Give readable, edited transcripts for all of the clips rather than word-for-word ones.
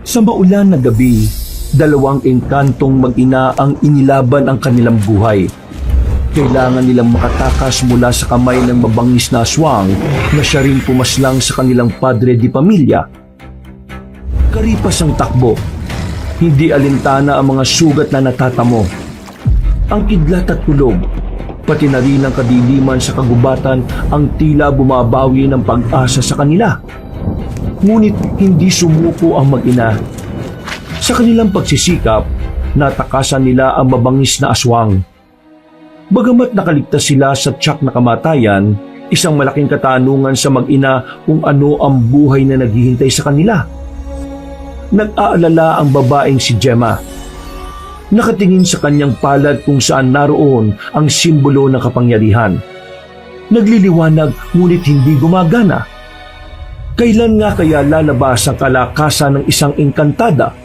Sa maulan na gabi, dalawang engkantong mag-ina ang inilaban ang kanilang buhay. Kailangan nilang makatakas mula sa kamay ng mabangis na aswang na siya rin pumaslang sa kanilang padre di pamilya. Karipas ang takbo, hindi alintana ang mga sugat na natatamo. Ang kidlat at tulog, pati na rin ang kadiliman sa kagubatan ang tila bumabawi ng pag-asa sa kanila. Ngunit hindi sumuko ang mag-ina. Sa kanilang pagsisikap, natakasan nila ang mabangis na aswang. Bagamat nakaligtas sila sa tiyak na kamatayan, isang malaking katanungan sa mag-ina kung ano ang buhay na naghihintay sa kanila. Nag-aalala ang babaeng si Gemma. Nakatingin sa kanyang palad kung saan naroon ang simbolo ng kapangyarihan. Nagliliwanag ngunit hindi gumagana. Kailan nga kaya lalabas ang kalakasan ng isang engkantada?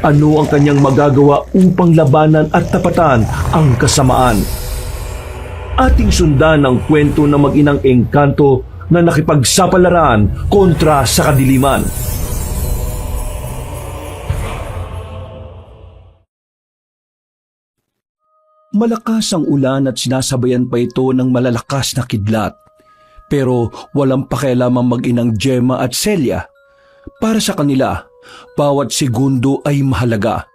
Ano ang kanyang magagawa upang labanan at tapatan ang kasamaan? Ating sundan ang kwento ng mag-inang engkanto na nakipagsapalaran kontra sa kadiliman. Malakas ang ulan at sinasabayan pa ito ng malalakas na kidlat. Pero walang pakialam ang mag-inang Gemma at Celia. Para sa kanila, bawat segundo ay mahalaga.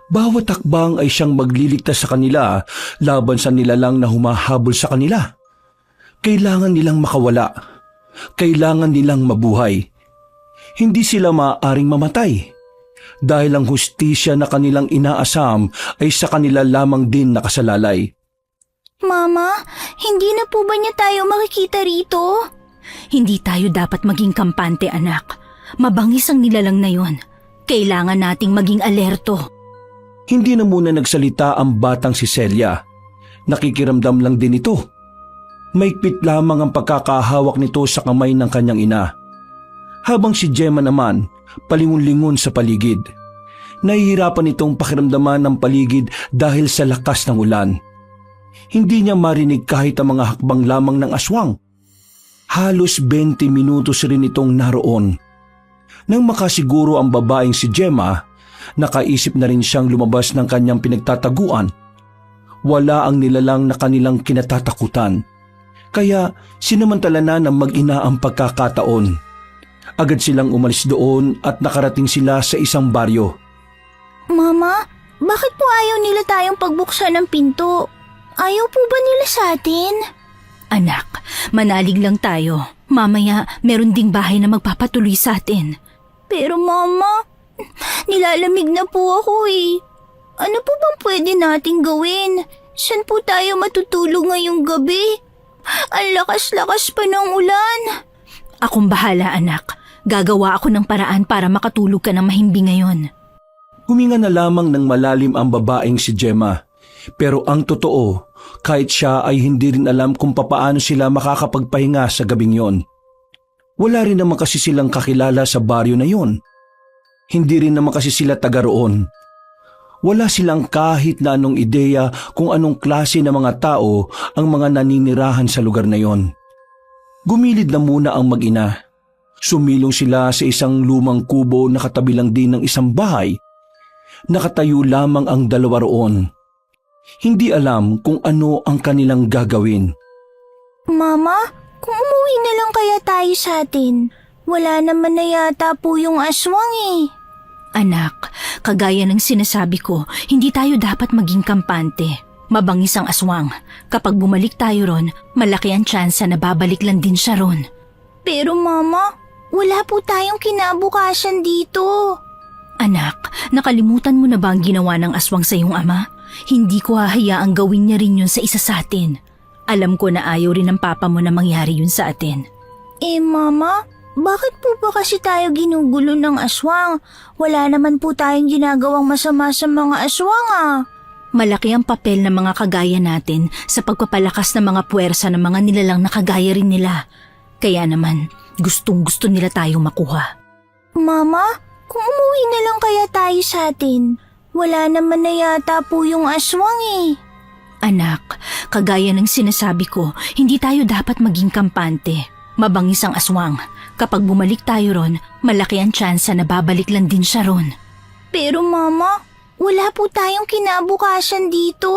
Bawat takbang ay siyang magliligtas sa kanila laban sa nilalang na humahabol sa kanila. Kailangan nilang makawala. Kailangan nilang mabuhay. Hindi sila maaaring mamatay. Dahil ang hustisya na kanilang inaasam ay sa kanila lamang din nakasalalay. Mama, hindi na po ba niya tayo makikita rito? Hindi tayo dapat maging kampante, anak. Mabangis ang nilalang na yon. Kailangan nating maging alerto. Hindi na muna nagsalita ang batang si Celia. Nakikiramdam lang din ito. Maigpit lamang ang pagkakahawak nito sa kamay ng kanyang ina. Habang si Gemma naman, palingon-lingon sa paligid. Nahihirapan itong pakiramdaman ng paligid dahil sa lakas ng ulan. Hindi niya marinig kahit ang mga hakbang lamang ng aswang. Halos 20 minutos rin itong naroon. Nang makasiguro ang babaeng si Gemma, nakaisip na rin siyang lumabas ng kanyang pinagtataguan. Wala ang nilalang na kanilang kinatatakutan. Kaya sinamantala na ng mag-ina ang pagkakataon. Agad silang umalis doon at nakarating sila sa isang baryo. Mama, bakit po ayaw nila tayong pagbuksan ng pinto? Ayaw po ba nila sa atin? Anak, manalig lang tayo. Mamaya, meron ding bahay na magpapatuloy sa atin. Pero mama, nilalamig na po ako eh. Ano po bang pwede nating gawin? Saan po tayo matutulog ngayong gabi? Ang lakas-lakas pa ng ulan. Akong bahala, anak. Gagawa ako ng paraan para makatulog ka ng mahimbing ngayon. Huminga na lamang ng malalim ang babaeng si Gemma. Pero ang totoo, kahit siya ay hindi rin alam kung papaano sila makakapagpahinga sa gabing yon. Wala rin naman kasi silang kakilala sa baryo na yon. Hindi rin naman kasi sila taga roon. Wala silang kahit na anong ideya kung anong klase ng mga tao ang mga naninirahan sa lugar na yon. Gumilid na muna ang mag-ina. Sumilong sila sa isang lumang kubo na katabi lang din ng isang bahay. Nakatayo lamang ang dalawa roon. Hindi alam kung ano ang kanilang gagawin. Mama, kung umuwi na lang kaya tayo sa atin. Wala naman na yata po yung aswang eh. Anak, kagaya ng sinasabi ko, hindi tayo dapat maging kampante. Mabangis ang aswang. Kapag bumalik tayo ron, malaki ang tsansa na babalik lang din siya ron. Pero mama, wala po tayong kinabukasan dito. Anak, nakalimutan mo na ba ang ginawa ng aswang sa iyong ama? Hindi ko hahayaang gawin niya rin yun sa isa sa atin. Alam ko na ayaw rin ng papa mo na mangyari yun sa atin. Mama, bakit po ba kasi tayo ginugulo ng aswang? Wala naman po tayong ginagawang masama sa mga aswang ah. Malaki ang papel ng mga kagaya natin sa pagpapalakas ng mga puwersa ng mga nilalang na kagaya rin nila. Kaya naman, gustong-gusto nila tayong makuha. Mama, kung umuwi na lang kaya tayo sa atin. Wala naman na yata po yung aswang eh. Anak, kagaya ng sinasabi ko, hindi tayo dapat maging kampante. Mabangis ang aswang. Kapag bumalik tayo ron, malaki ang tsansa na babalik lang din siya ron. Pero Mama, wala po tayong kinabukasan dito.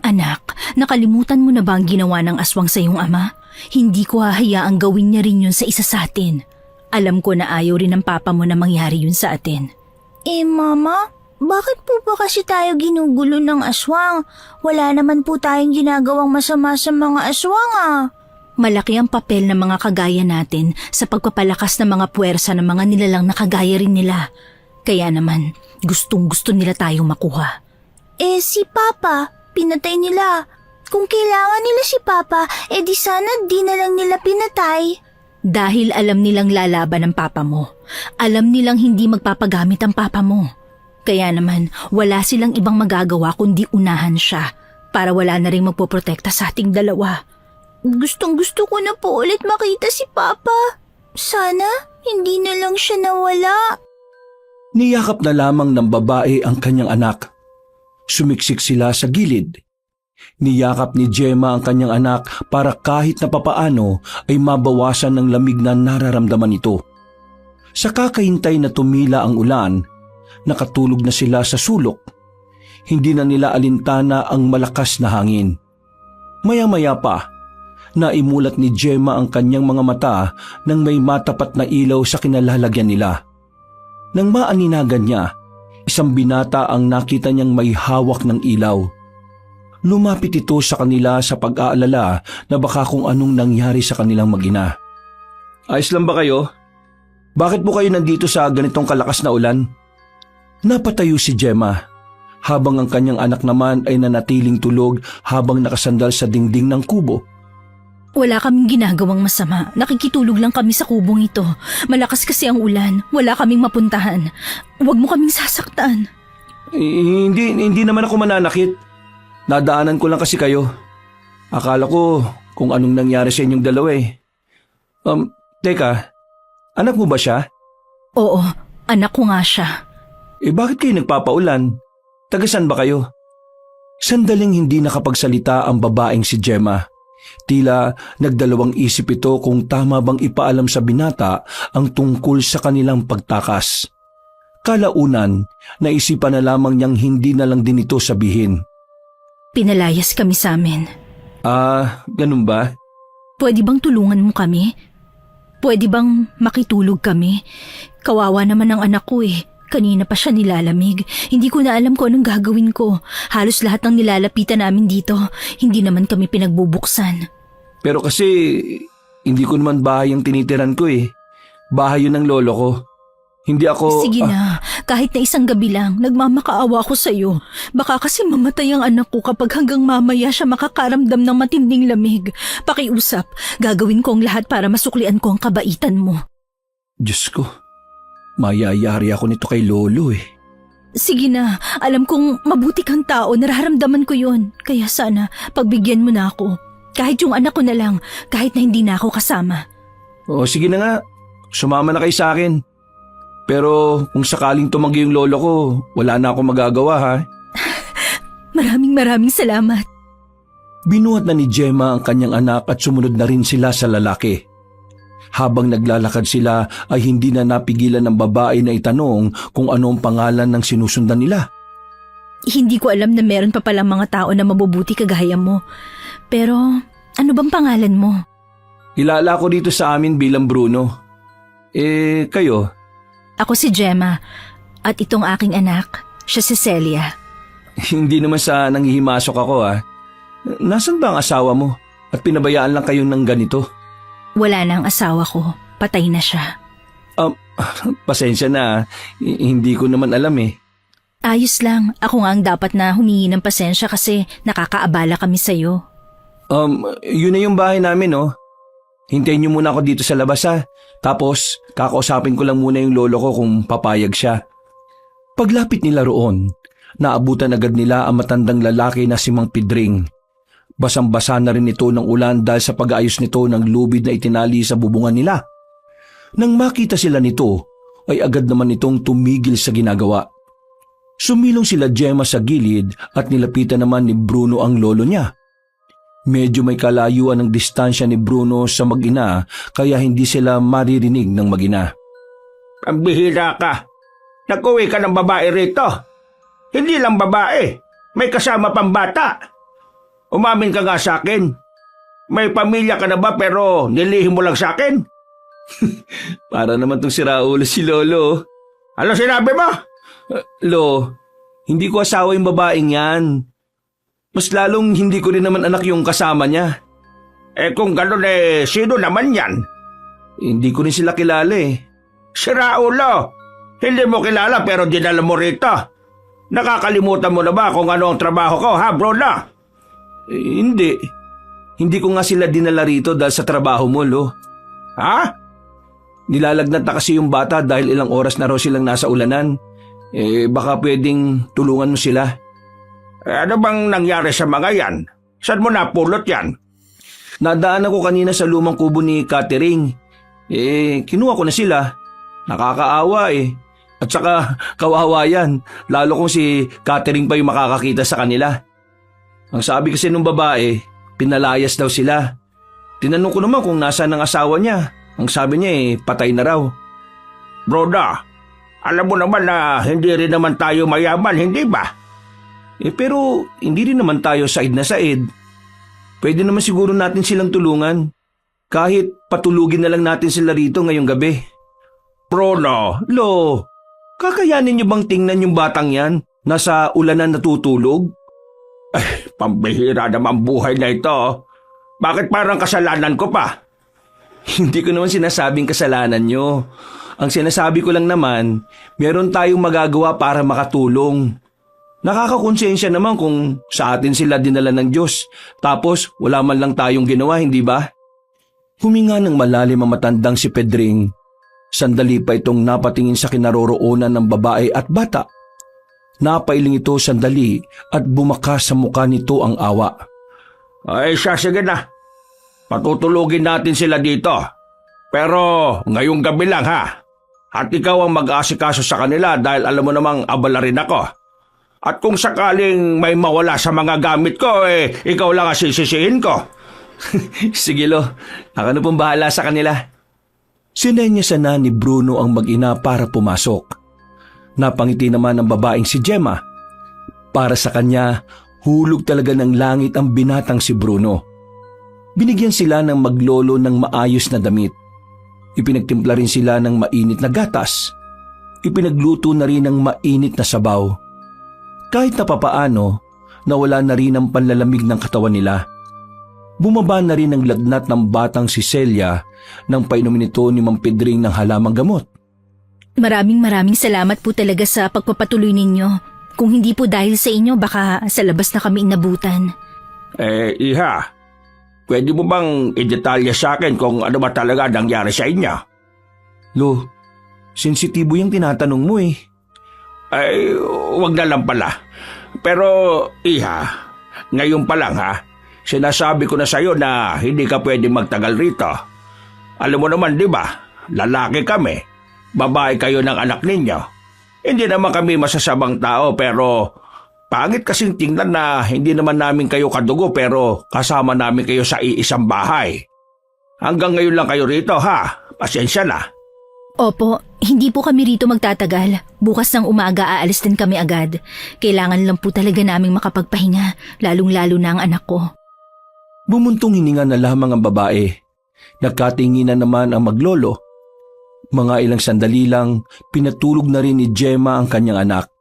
Anak, nakalimutan mo na ba ang ginawa ng aswang sa iyong ama? Hindi ko hahayaang gawin niya rin yun sa isa sa atin. Alam ko na ayaw rin ng papa mo na mangyari yun sa atin. Mama, bakit po ba kasi tayo ginugulo ng aswang? Wala naman po tayong ginagawang masama sa mga aswang Malaki ang papel ng mga kagaya natin sa pagpapalakas ng mga puwersa ng mga nilalang na kagaya rin nila. Kaya naman, gustong-gusto nila tayong makuha. Si Papa, pinatay nila. Kung kailangan nila si Papa, di sana di na lang nila pinatay. Dahil alam nilang lalaban ang papa mo. Alam nilang hindi magpapagamit ang papa mo. Kaya naman, wala silang ibang magagawa kundi unahan siya para wala na rin magpoprotekta sa ating dalawa. Gustong-gusto ko na po ulit makita si Papa. Sana hindi na lang siya nawala. Niyakap na lamang ng babae ang kanyang anak. Sumiksik sila sa gilid. Niyakap ni Gemma ang kanyang anak para kahit na papaano ay mabawasan ng lamig na nararamdaman ito. Sa kakahintay na tumila ang ulan, nakatulog na sila sa sulok. Hindi na nila alintana ang malakas na hangin. Maya-maya pa, naimulat ni Gemma ang kanyang mga mata nang may matapat na ilaw sa kinalalagyan nila. Nang maaninagan niya, isang binata ang nakita niyang may hawak ng ilaw. Lumapit ito sa kanila sa pag-aalala na baka kung anong nangyari sa kanilang mag-ina. Ayos lang ba kayo? Bakit po kayo nandito sa ganitong kalakas na ulan? Napatayo si Gemma, habang ang kanyang anak naman ay nanatiling tulog habang nakasandal sa dingding ng kubo. Wala kaming ginagawang masama. Nakikitulog lang kami sa kubong ito. Malakas kasi ang ulan. Wala kaming mapuntahan. Huwag mo kaming sasaktan. Hindi naman ako mananakit. Nadaanan ko lang kasi kayo. Akala ko kung anong nangyari sa inyong dalawa eh. Teka, anak mo ba siya? Oo, anak ko nga siya. Bakit kayo nagpapaulan? Tagasan ba kayo? Sandaling hindi nakapagsalita ang babaeng si Gemma. Tila nagdalawang isip ito kung tama bang ipaalam sa binata ang tungkol sa kanilang pagtakas. Kalaunan, naisipan na lamang niyang hindi na lang din ito sabihin. Pinalayas kami sa amin. Ganun ba? Pwede bang tulungan mo kami? Pwede bang makitulog kami? Kawawa naman ang anak ko eh. Kanina pa siya nilalamig. Hindi ko na alam kung anong gagawin ko. Halos lahat ng nilalapitan namin dito. Hindi naman kami pinagbubuksan. Pero kasi hindi ko naman bahay ang tinitiran ko eh. Bahay yun ng lolo ko. Hindi ako... Sige na, kahit na isang gabi lang, nagmamakaawa ko sa'yo. Baka kasi mamatay ang anak ko kapag hanggang mamaya siya makakaramdam ng matinding lamig. Pakiusap, gagawin ko ang lahat para masuklian ko ang kabaitan mo. Diyos ko, mayayari ako nito kay lolo eh. Sige na, alam kong mabuti kang tao, nararamdaman ko yun. Kaya sana, pagbigyan mo na ako. Kahit yung anak ko na lang, kahit na hindi na ako kasama. Sige na nga, sumama na kayo sa akin. Pero kung sakaling tumanggi yung lolo ko, wala na akong magagawa ha. Maraming salamat. Binuhat na ni Gemma ang kanyang anak at sumunod na rin sila sa lalaki. Habang naglalakad sila ay hindi na napigilan ng babae na itanong kung ano ang pangalan ng sinusundan nila. Hindi ko alam na meron pa palang mga tao na mabubuti kagaya mo. Pero ano bang pangalan mo? Ilala ko dito sa amin bilang Bruno. Kayo? Ako si Gemma at itong aking anak, siya si Celia. Hindi naman sa nanghihimasok ako ha. Nasaan ba ang asawa mo at pinabayaan lang kayo ng ganito? Wala na ang asawa ko, patay na siya. Pasensya na, hindi ko naman alam eh. Ayos lang, ako nga ang dapat na humingi ng pasensya kasi nakakaabala kami sa'yo. Yun na yung bahay namin oh. Hintayin niyo muna ako dito sa labas ha. Tapos, kakausapin ko lang muna yung lolo ko kung papayag siya. Paglapit nila roon, naabutan agad nila ang matandang lalaki na si Mang Pidring. Basang-basa na rin ito ng ulan dahil sa pag-aayos nito ng lubid na itinali sa bubungan nila. Nang makita sila nito, ay agad naman itong tumigil sa ginagawa. Sumilong sila Gemma sa gilid at nilapitan naman ni Bruno ang lolo niya. Medyo may kalayuan ng distansya ni Bruno sa mag-ina kaya hindi sila maririnig ng mag-ina. Ang bihira ka. Nag-uwi ka ng babae rito. Hindi lang babae. May kasama pang bata. Umamin ka nga sa akin. May pamilya ka na ba pero nilihim mo lang sa akin? Para naman tong siraulo si Lolo. Ano sinabi mo? Lo, hindi ko asawa yung babaeng yan. Mas lalong hindi ko rin naman anak yung kasama niya. Kung gano'n sino naman yan? Hindi ko rin sila kilala eh. Si Raulo. Hindi mo kilala pero dinala mo rito. Nakakalimutan mo na ba kung ano ang trabaho ko, ha, Bruno? Hindi. Hindi ko nga sila dinala rito dahil sa trabaho mo, Lo. Ha? Nilalagnat na kasi yung bata dahil ilang oras na raw silang nasa ulanan. Baka pwedeng tulungan mo sila. Ano bang nangyari sa mga yan? Saan mo napulot yan? Nadaanan ko kanina sa lumang kubo ni Catering. Kinuha ko na sila. Nakakaawa eh. At saka kawawa yan. Lalo kung si Catering pa yung makakakita sa kanila. Ang sabi kasi nung babae, pinalayas daw sila. Tinanong ko naman kung nasaan ang asawa niya. Ang sabi niya patay na raw. Broda, alam mo naman na hindi rin naman tayo mayaman, hindi ba? Pero hindi rin naman tayo said na said. Pwede naman siguro natin silang tulungan. Kahit patulugin na lang natin sila rito ngayong gabi. Bruno, Lo, kakayanin niyo bang tingnan yung batang yan? Nasa ulanan natutulog? pambihira naman buhay na ito. Bakit parang kasalanan ko pa? Hindi ko naman sinasabing kasalanan nyo. Ang sinasabi ko lang naman, meron tayong magagawa para makatulong. Nakakakonsensya naman kung sa atin sila dinala ng Diyos, tapos wala man lang tayong ginawa, hindi ba? Huminga ng malalim ang matandang si Pedring. Sandali pa itong napatingin sa kinaroroonan ng babae at bata. Napailing ito sandali at bumakas sa mukha nito ang awa. Ay siya, sige na. Patutulugin natin sila dito. Pero ngayong gabi lang, ha? At ikaw ang mag-aasikaso sa kanila dahil alam mo namang abala rin ako. At kung sakaling may mawala sa mga gamit ko, ikaw lang ang sisisihin ko. Sige Lo, ako na pong bahala sa kanila. Sinenyasan na ni Bruno ang mag-ina para pumasok. Napangiti naman ang babaeng si Gemma. Para sa kanya, hulog talaga ng langit ang binatang si Bruno. Binigyan sila ng maglolo ng maayos na damit. Ipinagtimpla rin sila ng mainit na gatas. Ipinagluto na rin ng mainit na sabaw. Kahit na papaano, nawala na rin ang panlalamig ng katawan nila. Bumaba na rin ang lagnat ng batang si Celia nang painumin ito ni Mang Pedring ng halamang gamot. Maraming salamat po talaga sa pagpapatuloy ninyo. Kung hindi po dahil sa inyo, baka sa labas na kami inabutan. Iha, pwede mo bang i-detalya sa akin kung ano ba talaga nangyari sa inyo? Lo, sensitibo yung tinatanong mo eh. Wag na lang pala. Pero, Iha, ngayon pa lang ha, sinasabi ko na sa'yo na hindi ka pwedeng magtagal rito. Alam mo naman, di ba? Lalaki kami. Babae kayo ng anak ninyo. Hindi naman kami masasabang tao pero pangit kasing tingnan na hindi naman namin kayo kadugo pero kasama namin kayo sa iisang bahay. Hanggang ngayon lang kayo rito, ha? Pasensya na. Opo, hindi po kami rito magtatagal. Bukas ng umaga aalis din kami agad. Kailangan lang po talaga naming makapagpahinga, lalong-lalo na ang anak ko. Bumuntong hininga na lamang ang babae. Nagkatinginan naman ang maglolo. Mga ilang sandali lang, pinatulog na rin ni Gemma ang kanyang anak.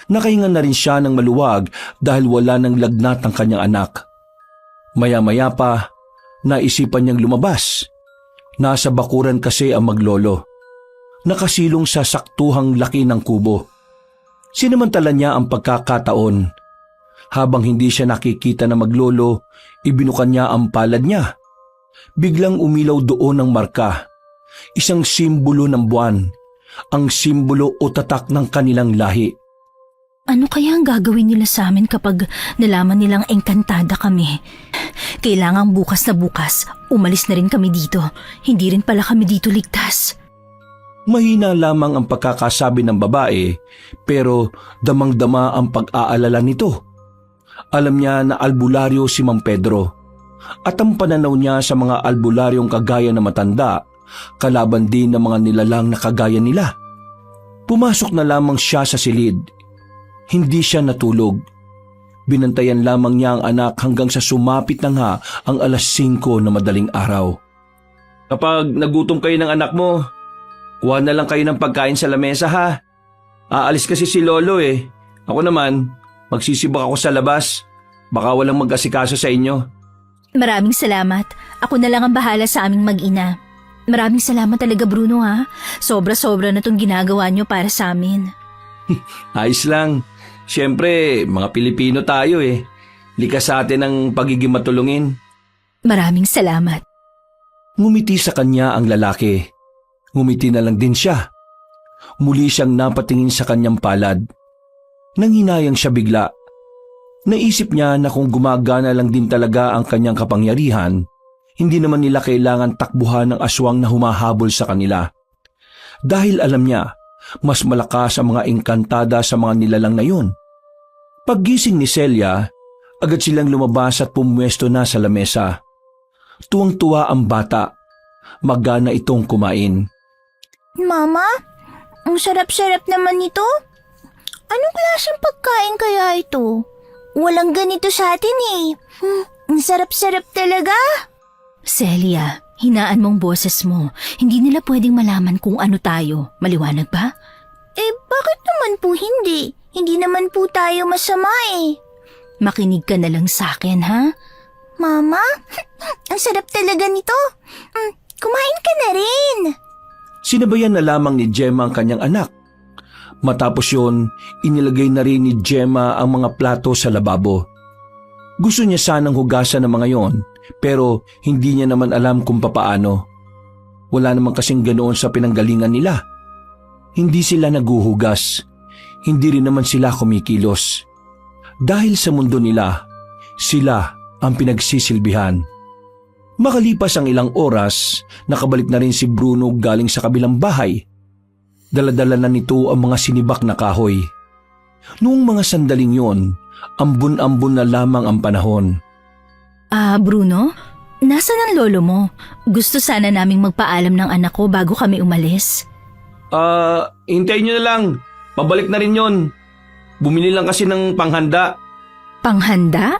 Nakahinga na rin siya ng maluwag dahil wala ng lagnat ang kanyang anak. Maya-maya pa, naisipan niyang lumabas. Nasa bakuran kasi ang maglolo. Nakasilong sa saktuhang laki ng kubo. Sinamantala niya ang pagkakataon. Habang hindi siya nakikita na maglolo, ibinukan niya ang palad niya. Biglang umilaw doon ang marka. Isang simbolo ng buwan. Ang simbolo o tatak ng kanilang lahi. Ano kaya ang gagawin nila sa amin kapag nalaman nilang engkantada kami? Kailangang bukas na bukas, umalis na rin kami dito. Hindi rin pala kami dito ligtas. Mahina lamang ang pagkakasabi ng babae, pero damang-dama ang pag-aalala nito. Alam niya na albularyo si Mang Pedro. at ang pananaw niya sa mga albularyong kagaya na matanda, kalaban din ng mga nilalang na kagaya nila. Pumasok na lamang siya sa silid. Hindi siya natulog. Binantayan lamang niya ang anak hanggang sa sumapit na nga ang 5:00 na madaling araw. Kapag nagutom kayo ng anak mo, kuha na lang kayo ng pagkain sa lamesa ha. Aalis kasi si Lolo eh. Ako naman, magsisibak ako sa labas. Baka walang mag-asikaso sa inyo. Maraming salamat. Ako na lang ang bahala sa aming mag-ina. Maraming salamat talaga, Bruno, ha? Sobra-sobra na itong ginagawa niyo para sa amin. Ayos lang. Siyempre, mga Pilipino tayo eh. Likas sa atin ang pagiging matulungin. Maraming salamat. Ngumiti sa kanya ang lalaki. Ngumiti na lang din siya. Muli siyang napatingin sa kanyang palad. Nanghinayang siya bigla. Naisip niya na kung gumagana lang din talaga ang kanyang kapangyarihan, hindi naman nila kailangan takbuhan ng aswang na humahabol sa kanila. Dahil alam niya, mas malakas ang mga engkantada sa mga nilalang na yun. Paggising ni Celia, agad silang lumabas at pumwesto na sa lamesa. Tuwang-tuwa ang bata. Magana itong kumain. Mama, ang sarap-sarap naman nito. Anong klaseng pagkain kaya ito? Walang ganito sa atin eh. Ang sarap-sarap talaga. Celia, hinaan mong boses mo. Hindi nila pwedeng malaman kung ano tayo. Maliwanag ba? Bakit naman po hindi? Hindi naman po tayo masama eh. Makinig ka na lang sa akin, ha? Mama, ang sarap talaga nito. Kumain ka na rin. Sinabayan na lamang ni Gemma ang kanyang anak. Matapos yun, inilagay na rin ni Gemma ang mga plato sa lababo. Gusto niya sanang hugasan ng mga yon, pero hindi niya naman alam kung papaano. Wala naman kasing ganoon sa pinanggalingan nila. Hindi sila naguhugas. Hindi rin naman sila kumikilos. Dahil sa mundo nila, sila ang pinagsisilbihan. Makalipas ang ilang oras, nakabalik na rin si Bruno galing sa kabilang bahay. Daladala na nito ang mga sinibak na kahoy. Noong mga sandaling yon, ambon-ambon na lamang ang panahon. Bruno? Nasaan ang lolo mo? Gusto sana naming magpaalam ng anak ko bago kami umalis. Hintayin nyo na lang. Pabalik na rin yon. Bumili lang kasi ng panghanda. Panghanda?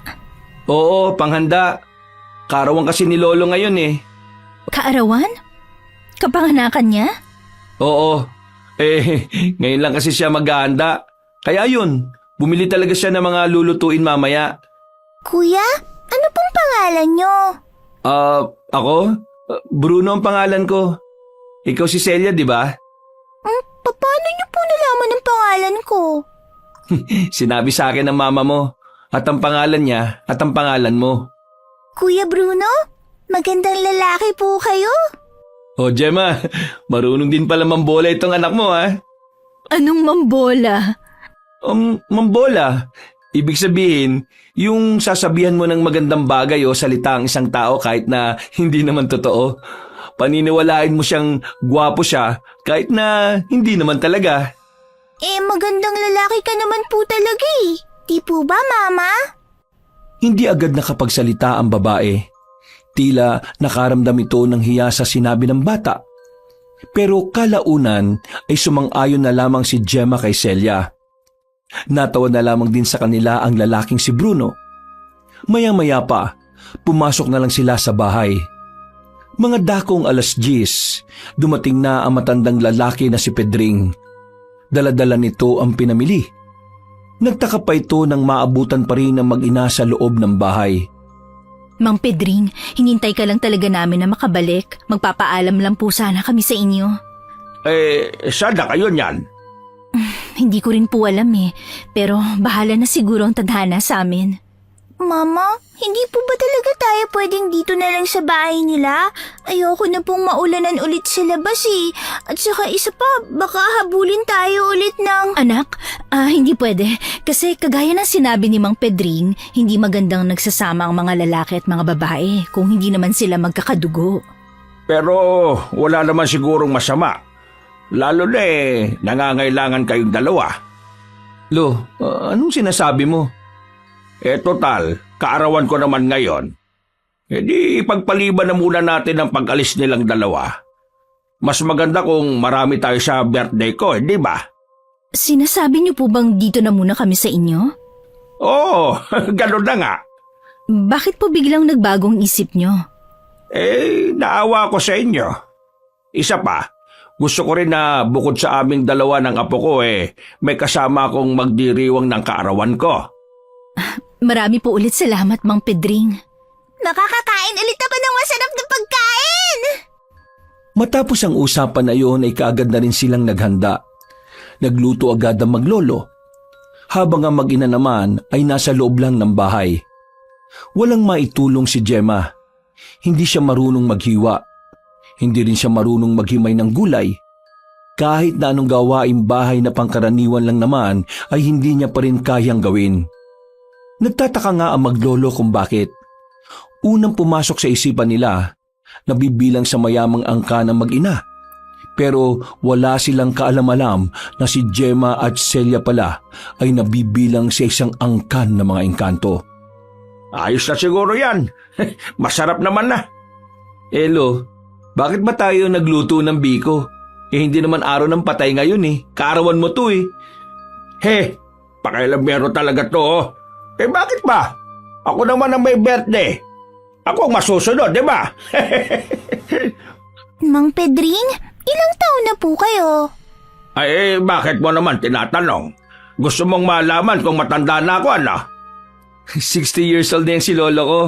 Oo, panghanda. Kaarawan kasi ni Lolo ngayon eh. Kaarawan? Kapanganakan niya? Oo. Ngayon lang kasi siya maghahanda. Kaya yun, bumili talaga siya ng mga lulutuin mamaya. Kuya, ano pong pangalan nyo? Ako? Bruno ang pangalan ko. Ikaw si Celia, di ba? Paano nyo po nalaman ang pangalan ko? Sinabi sa akin ng mama mo. At ang pangalan niya at ang pangalan mo. Kuya Bruno, magandang lalaki po kayo. Oh, Gemma, marunong din pala mambola itong anak mo, ha? Anong mambola? Mambola. Ibig sabihin, yung sasabihan mo ng magandang bagay o salita ang isang tao kahit na hindi naman totoo. Paniniwalain mo siyang gwapo siya kahit na hindi naman talaga. Magandang lalaki ka naman po talaga eh. Di po ba, Mama? Hindi agad nakapagsalita ang babae. Tila nakaramdam ito ng hiya sa sinabi ng bata. Pero kalaunan ay sumang-ayon na lamang si Gemma kay Celia. Natawa na lamang din sa kanila ang lalaking si Bruno. Maya-maya pa, pumasok na lang sila sa bahay. Mga dakong 10:00, dumating na ang matandang lalaki na si Pedring. Dala-dala nito ang pinamili. Nagtaka pa ito nang maabutan pa rin ng mag-ina sa loob ng bahay. Mang Pedring, hinintay ka lang talaga namin na makabalik. Magpapaalam lang po sana kami sa inyo. Saan na kayo niyan? Hindi ko rin po alam eh, pero bahala na siguro ang tadhana sa amin. Mama, hindi po ba talaga tayo pwedeng dito na lang sa bahay nila? Ayoko na pong maulanan ulit sa labas eh. At saka isa pa, baka habulin tayo ulit ng... Anak, hindi pwede. Kasi kagaya ng sinabi ni Mang Pedring, hindi magandang nagsasama ang mga lalaki at mga babae kung hindi naman sila magkakadugo. Pero wala naman sigurong masama. Lalo na nangangailangan kayong dalawa. Lo, anong sinasabi mo? Total, kaarawan ko naman ngayon. di ipagpaliban na muna natin ang pag-alis nilang dalawa. Mas maganda kung marami tayo sa birthday ko, di ba? Sinasabi niyo po bang dito na muna kami sa inyo? Oo, ganun na nga. Bakit po biglang nagbagong isip niyo? Naawa ko sa inyo. Isa pa, gusto ko rin na bukod sa aming dalawa ng apo ko may kasama akong magdiriwang ng kaarawan ko. Marami po ulit salamat, Mang Pedring. Makakakain ulit ako ng masarap na pagkain! Matapos ang usapan na iyon ay kaagad na rin silang naghanda. Nagluto agad ang maglolo, habang ang mag-ina naman ay nasa loob lang ng bahay. Walang maitulong si Gemma. Hindi siya marunong maghiwa. Hindi rin siya marunong maghimay ng gulay. Kahit na anong gawaing bahay na pangkaraniwan lang naman ay hindi niya pa rin kayang gawin. Nagtataka nga ang maglolo kung bakit. Unang pumasok sa isipan nila, nabibilang sa mayamang angka ng mag-ina. Pero wala silang kaalam-alam na si Gemma at Celia pala ay nabibilang sa isang angkan ng mga engkanto. Ayos na siguro yan. Masarap naman na. Elo, bakit ba tayo nagluto ng biko? Hindi naman araw ng patay ngayon Kaarawan mo to Pakailamero talaga to. Bakit ba? Ako naman ang may birthday. Ako ang masusunod, di ba? Mang Pedring, ilang taon na po kayo? Bakit mo naman tinatanong? Gusto mong malaman kung matanda na ako, ano? 60 years old na yung si lolo ko.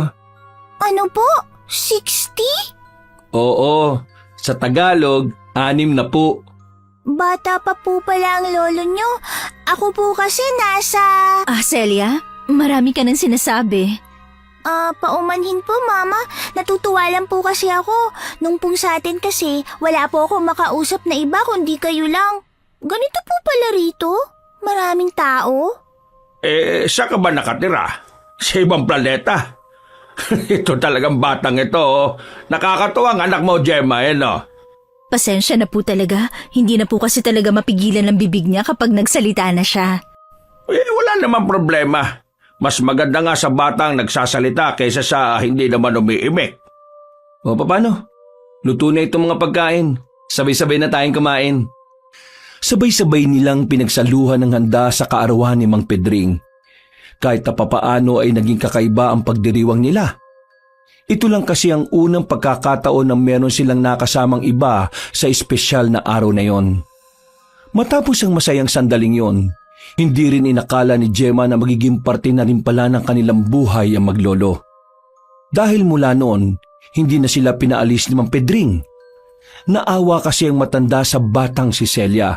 Ano po? 60? Oo, sa Tagalog, 6 na po. Bata pa po pala ang lolo nyo. Ako po kasi nasa... Celia, marami ka nang sinasabi. Paumanhin po, Mama. Natutuwa lang po kasi ako. Nung pong sa atin kasi, wala po akong makausap na iba kundi kayo lang. Ganito po pala rito? Maraming tao? Saan ka ba nakatira? Sa ibang planeta? Ito talagang batang ito. Nakakatuwa ang anak mo, Gemma, no? Pasensya na po talaga. Hindi na po kasi talaga mapigilan ang bibig niya kapag nagsalita na siya. Wala namang problema. Mas maganda nga sa batang nagsasalita kaysa sa hindi naman umiimik. O paano? Luto na itong mga pagkain. Sabay-sabay na tayong kumain. Sabay-sabay nilang pinagsaluhan ng handa sa kaarawan ni Mang Pedring. Kahit na papaano ay naging kakaiba ang pagdiriwang nila. Ito lang kasi ang unang pagkakataon na meron silang nakasamang iba sa espesyal na araw na yon. Matapos ang masayang sandaling yon, hindi rin inakala ni Gemma na magiging parte na rin pala ng kanilang buhay ang maglolo. Dahil mula noon, hindi na sila pinaalis ni Mang Pedring. Naawa kasi ang matanda sa batang si Celia.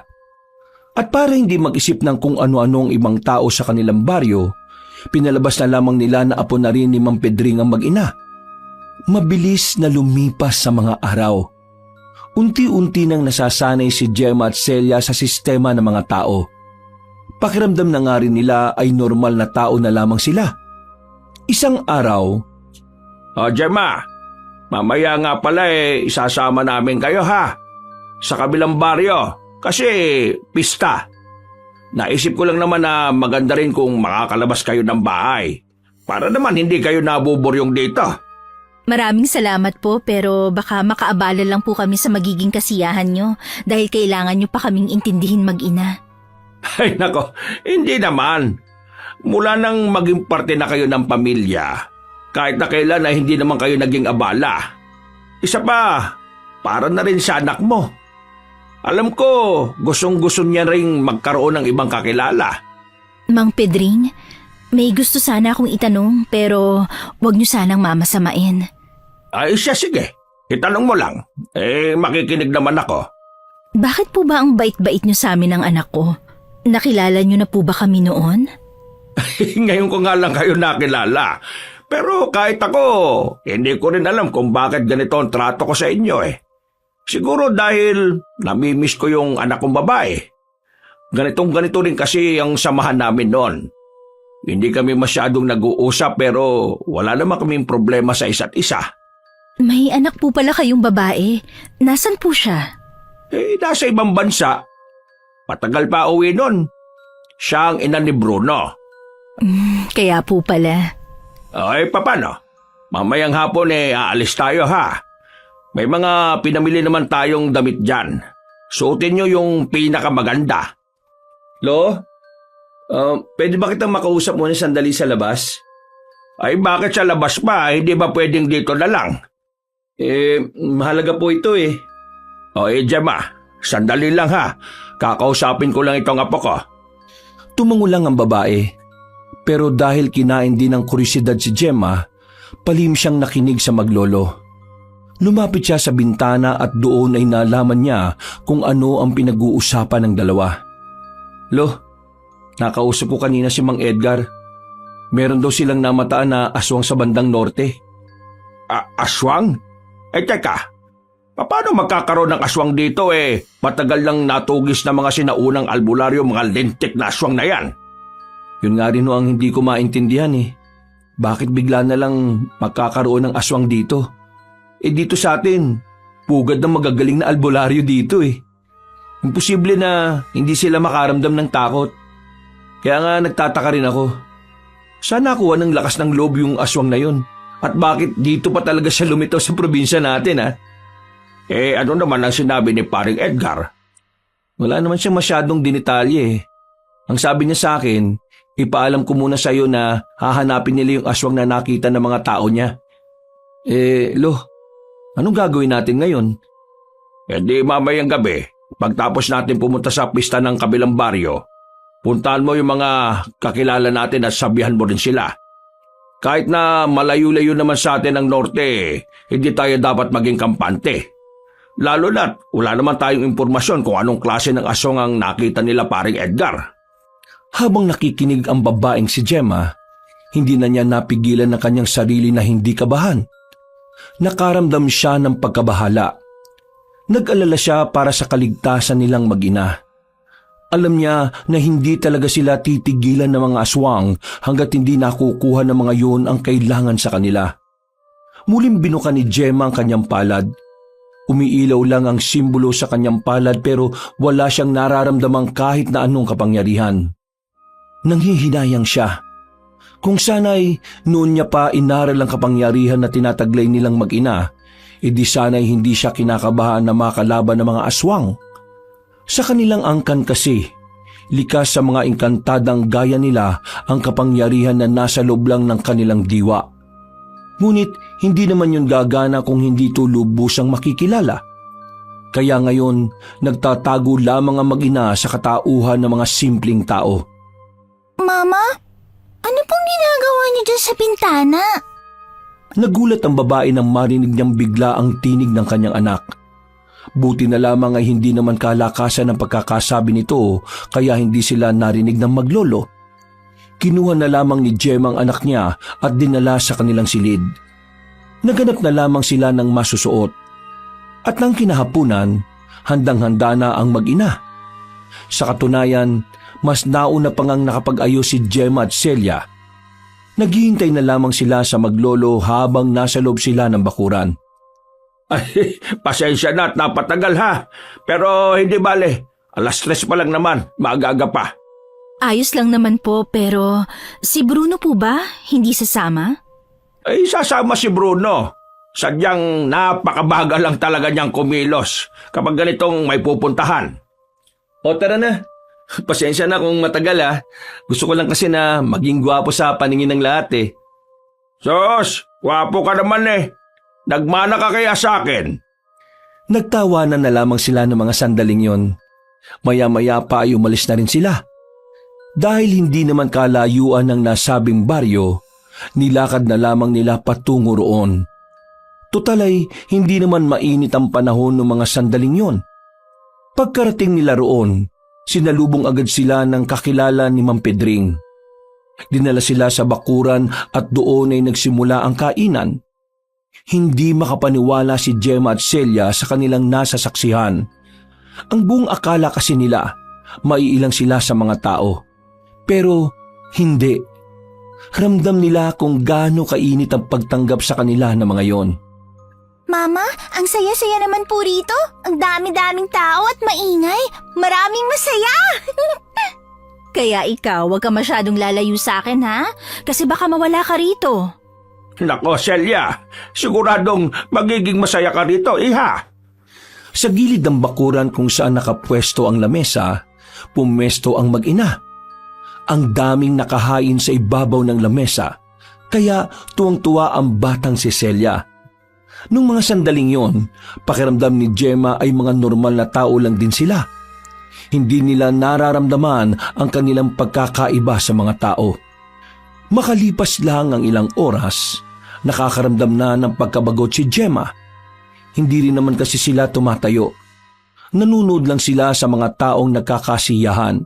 At para hindi mag-isip ng kung ano-ano ang ibang tao sa kanilang baryo, pinalabas na lamang nila na apo na rin ni Mang Pedring ang mag-ina. Mabilis na lumipas sa mga araw. Unti-unti nang nasasanay si Gemma at Celia sa sistema ng mga tao. Pakiramdam na nga rin nila ay normal na tao na lamang sila. Isang araw, Gemma, mamaya nga pala isasama namin kayo ha. Sa kabilang baryo, kasi pista. Naisip ko lang naman na maganda rin kung makakalabas kayo ng bahay. Para naman hindi kayo nabuburyong dito. Maraming salamat po pero baka makaabala lang po kami sa magiging kasiyahan nyo dahil kailangan nyo pa kaming intindihin mag-ina. Ay nako, hindi naman. Mula nang maging parte na kayo ng pamilya, kahit na kailan na hindi naman kayo naging abala. Isa pa, para na rin sa anak mo. Alam ko, gustong-gusto niya ring magkaroon ng ibang kakilala. Mang Pedring, may gusto sana akong itanong pero wag nyo sanang mamasamain. Ay siya, sige. Itanong mo lang. Makikinig naman ako. Bakit po ba ang bait-bait nyo sa amin ng anak ko? Nakilala nyo na po ba kami noon? Ngayon ko nga lang kayo nakilala. Pero kahit ako, hindi ko rin alam kung bakit ganito ang trato ko sa inyo Siguro dahil namimiss ko yung anak kong babae. Ganitong-ganito rin kasi ang samahan namin noon. Hindi kami masyadong nag-uusap pero wala naman kaming problema sa isa't isa. May anak po pala kayong babae. Nasaan po siya? Nasa ibang bansa. Patagal pa uwi noon. Siya ang ina ni Bruno. Kaya po pala. Paano? Mamayang hapon aalis tayo ha. May mga pinamili naman tayong damit dyan. Suotin nyo yung pinakamaganda. Lo, pwede ba kitang makausap muna sandali sa labas? Ay bakit sa labas pa? Hindi ba pwedeng dito na lang? Mahalaga po ito eh. O Gemma, sandali lang ha. Kakausapin ko lang itong apo ko. Tumango lang ang babae. Pero dahil kinain din ng kurisidad si Gemma, palim siyang nakinig sa maglolo. Lumapit siya sa bintana at doon ay nalaman niya kung ano ang pinag-uusapan ng dalawa. Lo, nakausap ko kanina si Mang Edgar. Meron daw silang namataan na aswang sa bandang norte. Aswang? Teka, paano magkakaroon ng aswang dito matagal lang natugis na mga sinaunang albularyo mga lintik na aswang na yan? Yun nga rin ang hindi ko maintindihan eh. Bakit bigla na lang magkakaroon ng aswang dito? Dito sa atin, pugad ng magagaling na albularyo dito eh. Imposible na hindi sila makaramdam ng takot. Kaya nga nagtataka rin ako. Sana nakuha ng lakas ng loob yung aswang na yun. At bakit dito pa talaga siya lumitaw sa probinsya natin ha? Ano naman ang sinabi ni paring Edgar? Wala naman siyang masyadong dinitalye eh. Ang sabi niya sa akin, ipaalam ko muna sa iyo na hahanapin nila yung aswang na nakita ng mga tao niya. Lo, anong gagawin natin ngayon? Di mamayang gabi, pagtapos natin pumunta sa pista ng kabilang baryo, puntahan mo yung mga kakilala natin at sabihan mo rin sila. Kahit na malayo-layo naman sa atin ang norte, hindi tayo dapat maging kampante. Lalo na't wala naman tayong impormasyon kung anong klase ng aswang ang nakita nila paring Edgar. Habang nakikinig ang babaeng si Gemma, hindi na niya napigilan ng kanyang sarili na hindi kabahan. Nakaramdam siya ng pagkabahala. Nag-alala siya para sa kaligtasan nilang mag-ina. Alam niya na hindi talaga sila titigilan ng mga aswang hanggat hindi nakukuha ng mga yun ang kailangan sa kanila. Muling binuka ni Gemma ang kanyang palad. Umiilaw lang ang simbolo sa kanyang palad pero wala siyang nararamdamang kahit na anong kapangyarihan. Nanghihinayang siya. Kung sana'y noon niya pa inaral ang kapangyarihan na tinataglay nilang mag-ina, edi sana'y hindi siya kinakabahan na makalaban ng mga aswang. Sa kanilang angkan kasi, likas sa mga engkantadang gaya nila ang kapangyarihan na nasa loob lang ng kanilang diwa. Ngunit hindi naman yun gagana kung hindi ito lubusang makikilala. Kaya ngayon, nagtatago lamang ang mag-ina sa katauhan ng mga simpleng tao. Mama, ano pong ginagawa niyo dyan sa bintana? Nagulat ang babae nang marinig niyang bigla ang tinig ng kanyang anak. Buti na lamang ay hindi naman kalakasan ang pagkakasabi nito kaya hindi sila narinig ng maglolo. Kinuha na lamang ni Gemma ang anak niya at dinala sa kanilang silid. Naganap na lamang sila ng masusuot. At nang kinahapunan, handang-handa na ang mag-ina. Sa katunayan, mas nauna pa ngang nakapag-ayos si Gemma at Celia. Naghihintay na lamang sila sa maglolo habang nasa loob sila ng bakuran. Ay, pasensya na at napatagal ha. Pero hindi bale, 3:00 pa lang naman, maaga pa. Ayos lang naman po pero si Bruno po ba hindi sasama? Ay, sasama si Bruno. Sadyang napakabagal lang talaga niyang kumilos kapag ganitong may pupuntahan. O tara na. Pasensya na kung matagal ha. Gusto ko lang kasi na maging gwapo sa paningin ng lahat eh. Sos, wapo ka naman eh. Nagmana ka kaya sa akin? Nagtawanan na lamang sila ng mga sandaling yon. Maya-maya pa ay umalis na rin sila. Dahil hindi naman kalayuan ng nasabing baryo, nilakad na lamang nila patungo roon. Tutal ay hindi naman mainit ang panahon ng mga sandaling yon. Pagkarating nila roon, sinalubong agad sila ng kakilala ni Mang Pedring. Dinala sila sa bakuran at doon ay nagsimula ang kainan. Hindi makapaniwala si Gemma at Celia sa kanilang nasasaksihan. Ang buong akala kasi nila, maiilang sila sa mga tao. Pero hindi. Ramdam nila kung gaano kainit ang pagtanggap sa kanila ng mga yon. Mama, ang saya-saya naman po rito. Ang dami-daming tao at maingay. Maraming masaya. Kaya ikaw, wag ka masyadong lalayo sa akin ha? Kasi baka mawala ka rito. Nako, Celia, siguradong magiging masaya ka rito, iha. Sa gilid ng bakuran kung saan nakapwesto ang lamesa, pumesto ang mag-ina. Ang daming nakahain sa ibabaw ng lamesa, kaya tuwang-tuwa ang batang si Celia. Nung mga sandaling yon, pakiramdam ni Gemma ay mga normal na tao lang din sila. Hindi nila nararamdaman ang kanilang pagkakaiba sa mga tao. Makalipas lang ang ilang oras, nakakaramdam na ng pagkabagot si Gemma. Hindi rin naman kasi sila tumatayo. Nanunod lang sila sa mga taong nagkakasiyahan.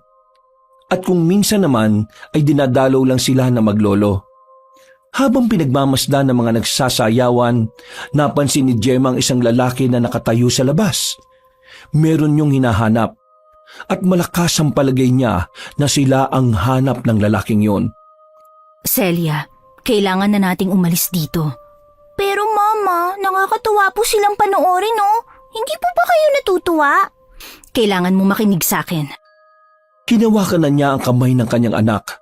At kung minsan naman ay dinadalaw lang sila na maglolo. Habang pinagmamasdan ng mga nagsasayawan, napansin ni Gemma ang isang lalaki na nakatayo sa labas. Meron yung hinahanap. At malakas ang palagay niya na sila ang hanap ng lalaking yon. Celia, kailangan na nating umalis dito. Pero Mama, nakakatuwa po silang panoorin, no? Hindi po ba kayo natutuwa? Kailangan mo makinig sa akin. Hinawakan na niya ang kamay ng kanyang anak.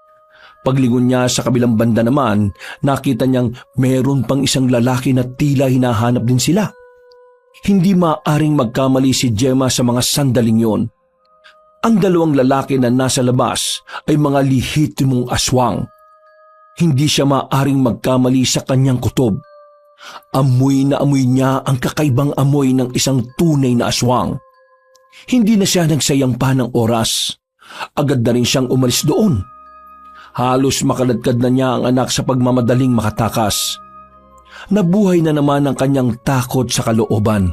Paglingon niya sa kabilang banda naman, nakita niyang meron pang isang lalaki na tila hinahanap din sila. Hindi maaring magkamali si Gemma sa mga sandaling yon. Ang dalawang lalaki na nasa labas ay mga lihitimong aswang. Hindi siya maaring magkamali sa kanyang kutob. Amoy na amoy niya ang kakaibang amoy ng isang tunay na aswang. Hindi na siya nagsayang pa ng oras. Agad na rin siyang umalis doon. Halos makaladkad na niya ang anak sa pagmamadaling makatakas. Nabuhay na naman ang kanyang takot sa kalooban.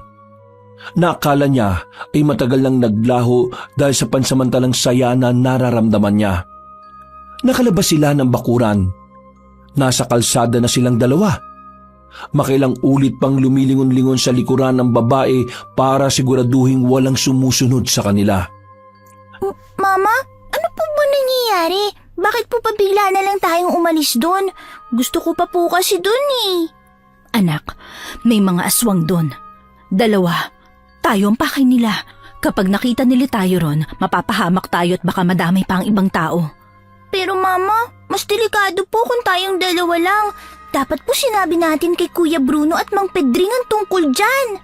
Nakala niya ay matagal nang naglaho dahil sa pansamantalang saya na nararamdaman niya. Nakalabas sila ng bakuran. Nasa kalsada na silang dalawa. Makilang ulit pang lumilingon-lingon sa likuran ng babae para siguraduhin walang sumusunod sa kanila. Mama, ano po ba nangyayari? Bakit po pa bigla na lang tayong umalis doon? Gusto ko pa po kasi doon eh. Anak, may mga aswang doon. 2. Tayo ang pakay nila. Kapag nakita nila tayo ron, mapapahamak tayo at baka madamay pa ang ibang tao. Pero Mama, mas delikado po kung tayong 2 lang. Dapat po sinabi natin kay Kuya Bruno at Mang Pedring ang tungkol dyan.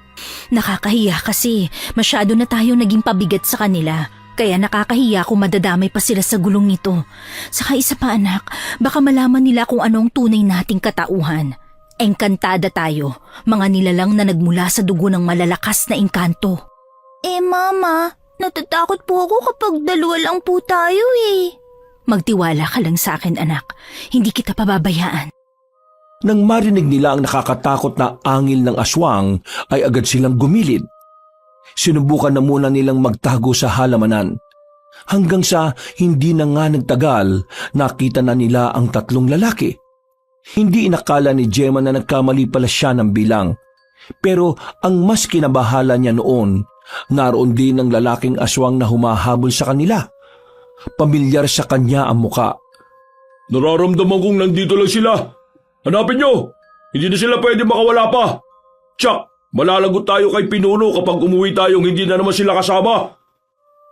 Nakakahiya kasi masyado na tayo naging pabigat sa kanila. Kaya nakakahiya kung madadamay pa sila sa gulong nito. Saka isa pa anak, baka malaman nila kung ano ang tunay nating katauhan. Engkantada tayo, mga nilalang na nagmula sa dugo ng malalakas na engkanto. Mama, natatakot po ako kapag 2 lang po tayo eh. Magtiwala ka lang sa akin anak, hindi kita pababayaan. Nang marinig nila ang nakakatakot na angil ng aswang, ay agad silang gumilid. Sinubukan na muna nilang magtago sa halamanan. Hanggang sa hindi na nga nagtagal, nakita na nila ang 3 lalaki. Hindi inakala ni Gemma na nagkamali pala siya ng bilang. Pero ang mas kinabahala niya noon, naroon din ang lalaking aswang na humahabol sa kanila. Pamilyar sa kanya ang muka. Nararamdaman kong nandito lang sila. Hanapin nyo! Hindi na sila pwede makawala pa. Tsak, malalagot tayo kay Pinuno kapag umuwi tayong hindi na naman sila kasama.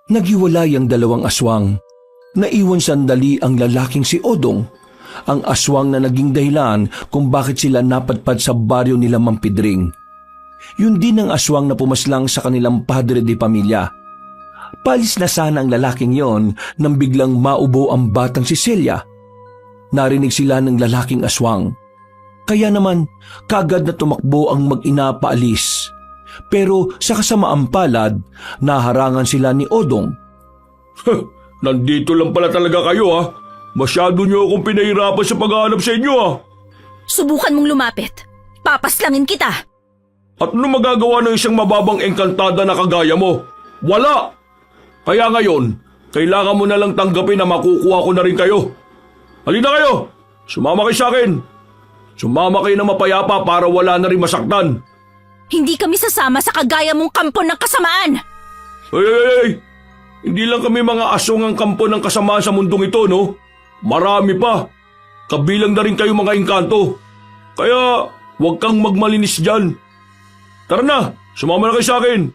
Naghiwalay ang 2 aswang. Naiwan sandali ang lalaking si Odong, ang aswang na naging dahilan kung bakit sila napadpad sa baryo nila Mang Pedring. Yun din ang aswang na pumaslang sa kanilang padre de pamilya. Palis na sana ang lalaking yon nang biglang maubo ang batang si Celia. Narinig sila ng lalaking aswang. Kaya naman, kagad na tumakbo ang mag-ina paalis. Pero sa kasamaang palad, naharangan sila ni Odong. Nandito lang pala talaga kayo ha. Masyado niyo akong pinahirapan sa paghahanap sa inyo ha. Subukan mong lumapit. Papaslangin kita. At ano magagawa ng isang mababang engkantada na kagaya mo? Wala! Kaya ngayon, kailangan mo na lang tanggapin na makukuha ko na rin kayo. Halina kayo! Sumama kayo sa akin! Sumama kayo na mapayapa para wala na rin masaktan. Hindi kami sasama sa kagaya mong kampo ng kasamaan. Ay! Hindi lang kami mga asong ang kampo ng kasamaan sa mundong ito, no? Marami pa. Kabilang na rin kayo mga engkanto. Kaya huwag kang magmalinis dyan. Tara na, sumama na kayo sa akin.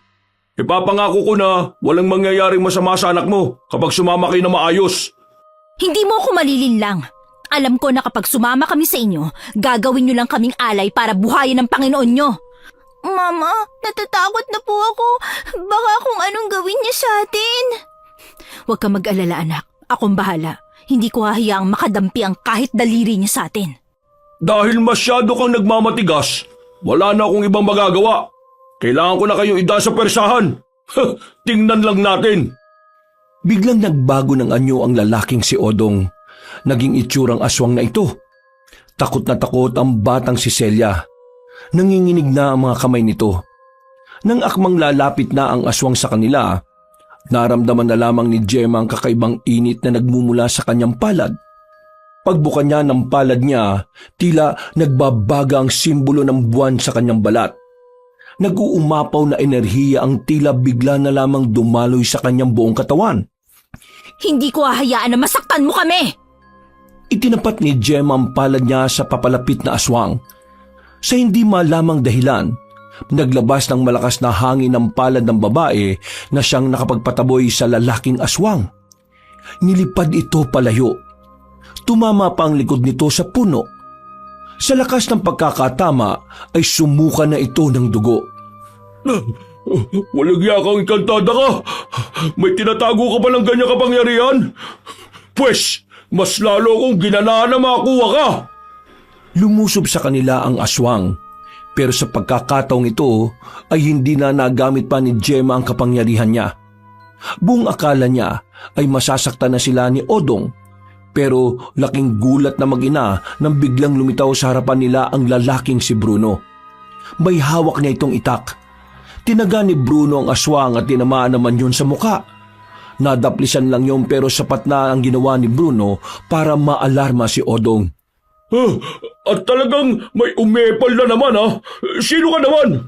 Ipapangako ko na walang mangyayaring masama sa anak mo kapag sumama kayo na maayos. Hindi mo ako malilinlang. Alam ko na kapag sumama kami sa inyo, gagawin nyo lang kaming alay para buhayin ng Panginoon nyo. Mama, natatakot na po ako. Baka kung anong gawin niya sa atin. Huwag ka mag-alala, anak. Akong bahala. Hindi ko hahayaang makadampi ang kahit daliri niya sa atin. Dahil masyado kang nagmamatigas, wala na akong ibang magagawa. Kailangan ko na kayong ida sa persahan. Tingnan lang natin. Biglang nagbago ng anyo ang lalaking si Odong. Naging itsurang aswang na ito. Takot na takot ang batang si Celia. Nanginginig na ang mga kamay nito. Nang akmang lalapit na ang aswang sa kanila, naramdaman na lamang ni Gemma ang kakaibang init na nagmumula sa kanyang palad. Pagbuka niya ng palad niya, tila nagbabaga ang simbolo ng buwan sa kanyang balat. Nag-uumapaw na enerhiya ang tila bigla na lamang dumaloy sa kanyang buong katawan. Hindi ko hahayaan na masaktan mo kami! Itinapat ni Gemma ang palad niya sa papalapit na aswang. Sa hindi malamang dahilan, naglabas ng malakas na hangin ng palad ng babae na siyang nakapagpataboy sa lalaking aswang. Nilipad ito palayo. Tumama pa ang likod nito sa puno. Sa lakas ng pagkakatama ay sumuka na ito ng dugo. Walang yakang ikantada ka. May tinatago ka ba ng ganyang kapangyarihan? Pwes, mas lalo akong ginanaan na makakuha ka. Lumusob sa kanila ang aswang, pero sa pagkakataong ito ay hindi na nagamit pa ni Gemma ang kapangyarihan niya. Buong akala niya ay masasaktan na sila ni Odong, pero laking gulat na mag-ina nang biglang lumitaw sa harapan nila ang lalaking si Bruno. May hawak niya itong itak. Tinaga ni Bruno ang aswang at tinamaan naman yun sa muka. Nadaplisan lang yun pero sapat na ang ginawa ni Bruno para maalarma si Odong. At talagang may umepal na naman ha? Sino ka naman?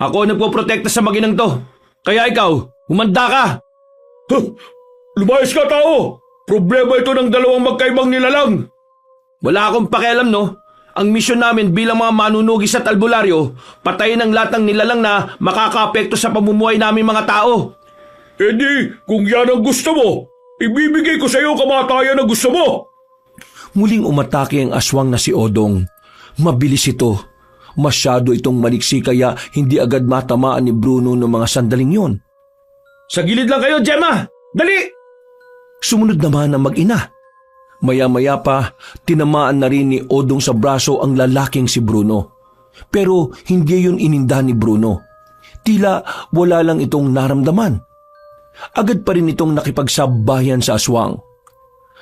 Ako nagpoprotekta sa maginang to. Kaya ikaw, humanda ka. Lumayas ka tao! Problema ito ng dalawang magkaibang nilalang. Wala akong pakialam no. Ang misyon namin bilang mga manunugis at albularyo, patayin ang lahat ng nilalang na makakaapekto sa pamumuhay namin mga tao. Eh di, kung yan ang gusto mo, ibibigay ko sa iyo kamatayan na gusto mo. Muling umatake ang aswang na si Odong. Mabilis ito. Masyado itong maliksi kaya hindi agad matamaan ni Bruno ng mga sandaling yon. Sa gilid lang kayo, Gemma! Dali! Sumunod naman ang mag-ina. Maya-maya pa, tinamaan na rin ni Odong sa braso ang lalaking si Bruno. Pero hindi yun ininda ni Bruno. Tila wala lang itong naramdaman. Agad pa rin itong nakipagsabayan sa aswang.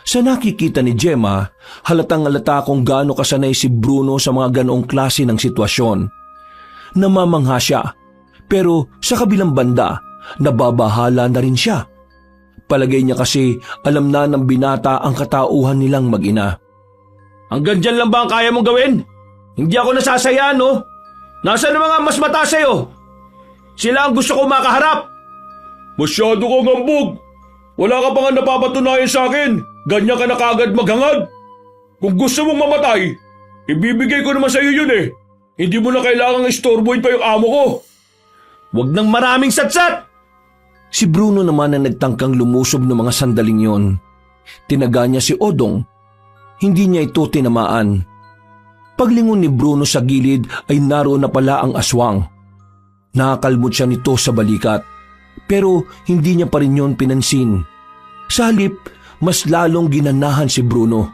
Sa nakikita ni Gemma, halatang-halata kung gaano kasanay si Bruno sa mga ganoong klase ng sitwasyon. Namamangha siya, pero sa kabilang banda, nababahala na rin siya. Palagay niya kasi alam na ng binata ang katauhan nilang mag-ina. Hanggang dyan lang ba ang kaya mong gawin? Hindi ako nasasayaan, no? Nasaan ang mga mas mataas sa'yo? Sila ang gusto ko makaharap. Masyado kang hambog. Wala ka pa nga napapatunayan sa akin. Ganyan ka na kaagad maghangad. Kung gusto mong mamatay, ibibigay ko naman sa iyo yun eh. Hindi mo na kailangang istorbohin pa yung amo ko. Huwag nang maraming satsat! Si Bruno naman ang nagtangkang lumusob ng mga sandaling yon. Tinaga niya si Odong. Hindi niya ito tinamaan. Paglingon ni Bruno sa gilid ay naroon na pala ang aswang. Nakakalmot siya nito sa balikat. Pero hindi niya pa rin yon pinansin. Sa halip, mas lalong ginanahan si Bruno.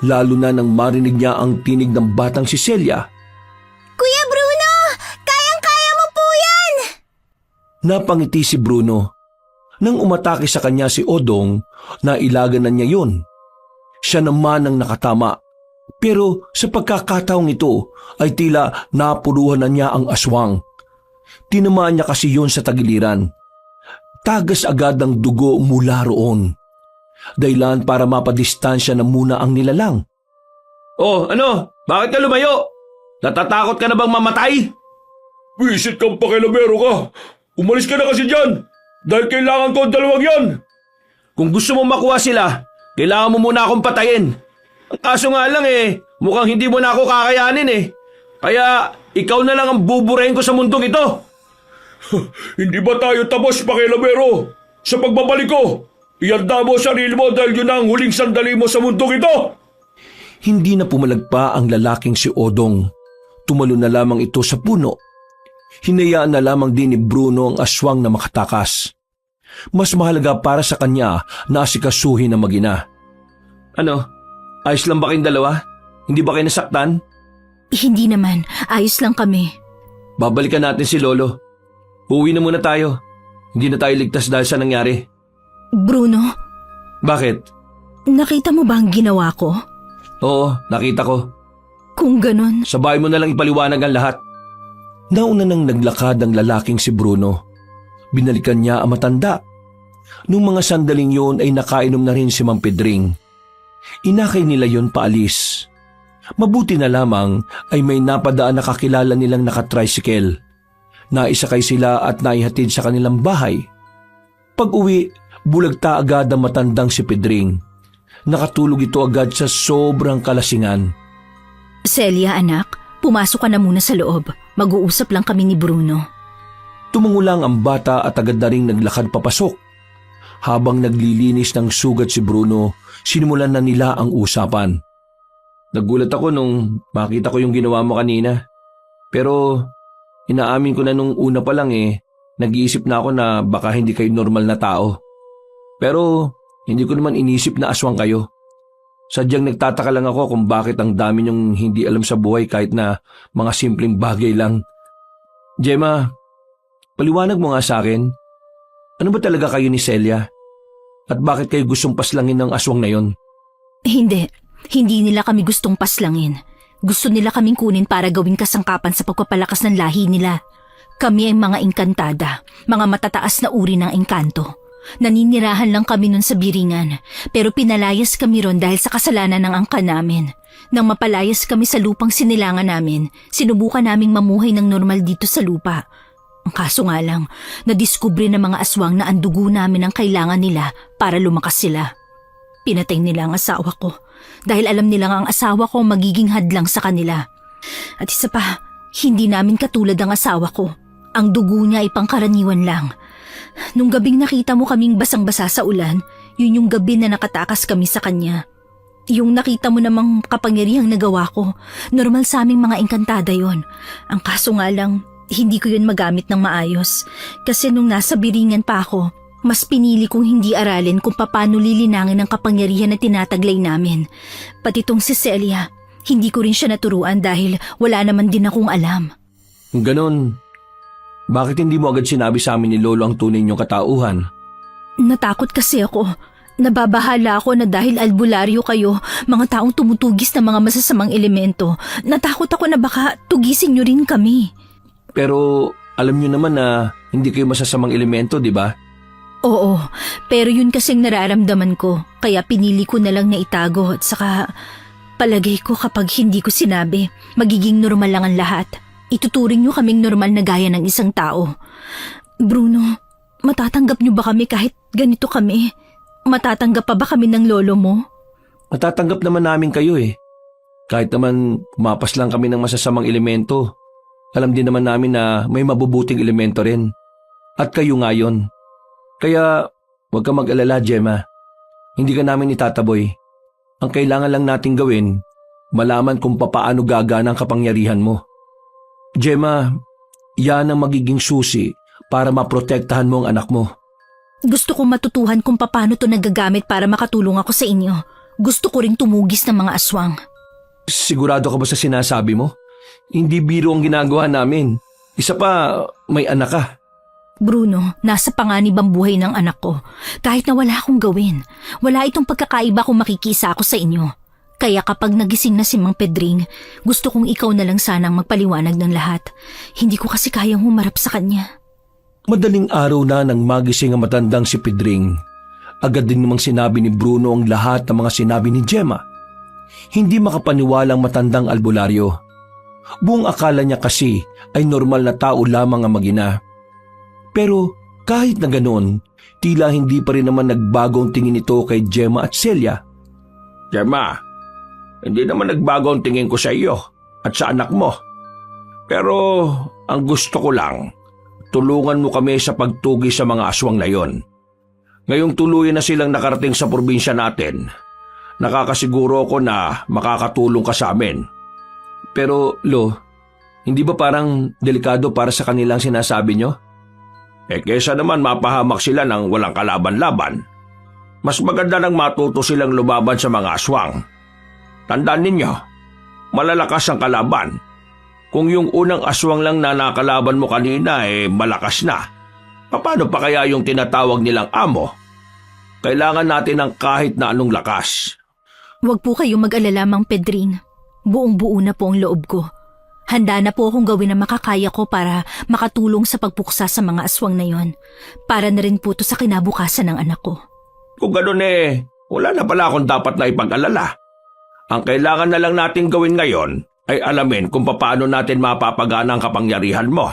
Lalo na nang marinig niya ang tinig ng batang si Celia. Kuya Bruno! Kayang-kaya mo po yan! Napangiti si Bruno. Nang umatake sa kanya si Odong, nailagan na niya yun. Siya naman ang nakatama. Pero sa pagkakataong ito ay tila napuruhan na niya ang aswang. Tinamaan niya kasi yun sa tagiliran. Tagas agad ang dugo mula roon. Dahilan para mapadistansya na muna ang nilalang. Oh, ano? Bakit ka lumayo? Natatakot ka na bang mamatay? Wisit kang pakilabero ka. Umalis ka na kasi dyan. Dahil kailangan ko ang dalawang yan. Kung gusto mo makuha sila, kailangan mo muna akong patayin. Ang kaso nga lang mukhang hindi mo na ako kakayanin Kaya ikaw na lang ang buburahin ko sa mundong ito. Hindi ba tayo tapos, pakilabero? Sa pagbabalik ko, ihanda mo sarili mo dahil yun ang huling sandali mo sa mundong ito. Hindi na pumalagpa ang lalaking si Odong. Tumalo na lamang ito sa puno. Hinayaan na lamang din ni Bruno ang aswang na makatakas. Mas mahalaga para sa kanya na asikasuhin ang mag-ina. Ano? Ayos lang ba kayong dalawa? Hindi ba kayo nasaktan? Hindi naman, ayos lang kami. Babalikan natin si Lolo. Uwi na muna tayo. Hindi na tayo ligtas dahil sa nangyari. Bruno, Bakit? nakita mo ba ang ginawa ko? Oo, nakita ko. Kung ganon, Sa bahay mo na lang ipaliwanag ang lahat. Nauna nang naglakad ang lalaking si Bruno. Binalikan niya ang matanda. Nung mga sandaling yun ay nakainom na rin si Mang Pedring. Inakay nila yon paalis. Mabuti na lamang ay may napadaan na kakilala nilang nakatricycle. Naisakay sila at naihatid sa kanilang bahay. Pag-uwi, bulagta agad ang matandang si Pedring. Nakatulog ito agad sa sobrang kalasingan. Celia anak, pumasok ka na muna sa loob. Mag-uusap lang kami ni Bruno. Tumangulang ang bata at agad na ring naglakad papasok. Habang naglilinis ng sugat si Bruno, sinimulan na nila ang usapan. Nagulat ako nung makita ko yung ginawa mo kanina. Pero inaamin ko na nung una pa lang nag-iisip na ako na baka hindi kayo normal na tao. Pero hindi ko naman inisip na aswang kayo. Sadyang nagtataka lang ako kung bakit ang dami niyong hindi alam sa buhay kahit na mga simpleng bagay lang. Gemma, paliwanag mo nga sa akin, ano ba talaga kayo ni Celia? At bakit kayo gustong paslangin ng aswang na yon? Hindi nila kami gustong paslangin. Gusto nila kaming kunin para gawing kasangkapan sa pagpapalakas ng lahi nila. Kami ay mga engkantada, mga matataas na uri ng engkanto. Naninirahan lang kami nun sa Biringan, pero pinalayas kami ron dahil sa kasalanan ng angka namin. Nang mapalayas kami sa lupang sinilangan namin, sinubukan naming mamuhay ng normal dito sa lupa. Ang kaso nga lang, nadiskubre ng mga aswang na ang dugo namin ang kailangan nila para lumakas sila. Pinatay nila ang asawa ko dahil alam nilang ang asawa ko magiging hadlang sa kanila. At isa pa, hindi namin katulad ang asawa ko. Ang dugo niya ay pangkaraniwan lang. Nung gabing nakita mo kaming basang-basa sa ulan, yun yung gabi na nakatakas kami sa kanya. Yung nakita mo namang kapangyarihang nagawa ko, normal sa aming mga engkantada yon. Ang kaso nga lang, hindi ko yun magamit ng maayos. Kasi nung nasa Biringan pa ako, mas pinili kong hindi aralin kung paano lilinangin ang kapangyarihan na tinataglay namin. Pati tong si Celia, hindi ko rin siya naturuan dahil wala naman din akong alam. Kung ganon, bakit hindi mo agad sinabi sa amin ni Lolo ang tunay niyong katauhan? Natakot kasi ako. Nababahala ako na dahil albularyo kayo, mga taong tumutugis ng mga masasamang elemento. Natakot ako na baka tugisin niyo rin kami. Pero alam niyo naman na hindi kayo masasamang elemento, di ba? Oo, pero yun kasing nararamdaman ko, kaya pinili ko na lang na itago at saka palagay ko kapag hindi ko sinabi, magiging normal lang ang lahat. Ituturing niyo kaming normal na gaya ng isang tao. Bruno, matatanggap niyo ba kami kahit ganito kami? Matatanggap pa ba kami ng lolo mo? Matatanggap naman namin kayo Kahit naman pumapas lang kami ng masasamang elemento, alam din naman namin na may mabubuting elemento rin. At kayo nga yun. Kaya huwag ka mag-alala, Gemma. Hindi ka namin itataboy. Ang kailangan lang nating gawin, malaman kung papaano gagana ang kapangyarihan mo. Gemma, yan ang magiging susi para maprotektahan mo ang anak mo. Gusto kong matutuhan kung paano to nagagamit para makatulong ako sa inyo. Gusto ko ring tumugis ng mga aswang. Sigurado ka ba sa sinasabi mo? Hindi biro ang ginagawa namin. Isa pa, may anak ka. Bruno, nasa panganib ang buhay ng anak ko. Kahit na wala akong gawin, wala itong pagkakaiba kung makikisa ako sa inyo. Kaya kapag nagising na si Mang Pedring, gusto kong ikaw na lang sanang magpaliwanag ng lahat. Hindi ko kasi kayang humarap sa kanya. Madaling araw na nang magising ang matandang si Pedring. Agad din namang sinabi ni Bruno ang lahat ng mga sinabi ni Gemma. Hindi makapaniwalang matandang albularyo. Buong akala niya kasi ay normal na tao lamang ang mag-ina. Pero kahit na ganoon, tila hindi pa rin naman nagbago ang tingin nito kay Gemma at Celia. Gemma, hindi naman nagbago ang tingin ko sa iyo at sa anak mo. Pero ang gusto ko lang, tulungan mo kami sa pagtugi sa mga aswang na yon. Ngayong tuluyan na silang nakarating sa probinsya natin, nakakasiguro ko na makakatulong ka sa amin. Pero, Lo, hindi ba parang delikado para sa kanilang sinasabi nyo? Kesa naman mapahamak sila ng walang kalaban-laban. Mas maganda nang matuto silang lumaban sa mga aswang. Tandaan ninyo, malalakas ang kalaban. Kung yung unang aswang lang na nakalaban mo kanina malakas na, paano pa kaya yung tinatawag nilang amo? Kailangan natin ng kahit na anong lakas. Huwag po kayong mag-alala, Mang Pedring. Buong-buo na po ang loob ko. Handa na po akong gawin ang makakaya ko para makatulong sa pagpuksa sa mga aswang na yon. Para na rin po to sa kinabukasan ng anak ko. Kung gano'n wala na pala akong dapat na ipag-alala. Ang kailangan na lang natin gawin ngayon ay alamin kung paano natin mapapagana ang kapangyarihan mo.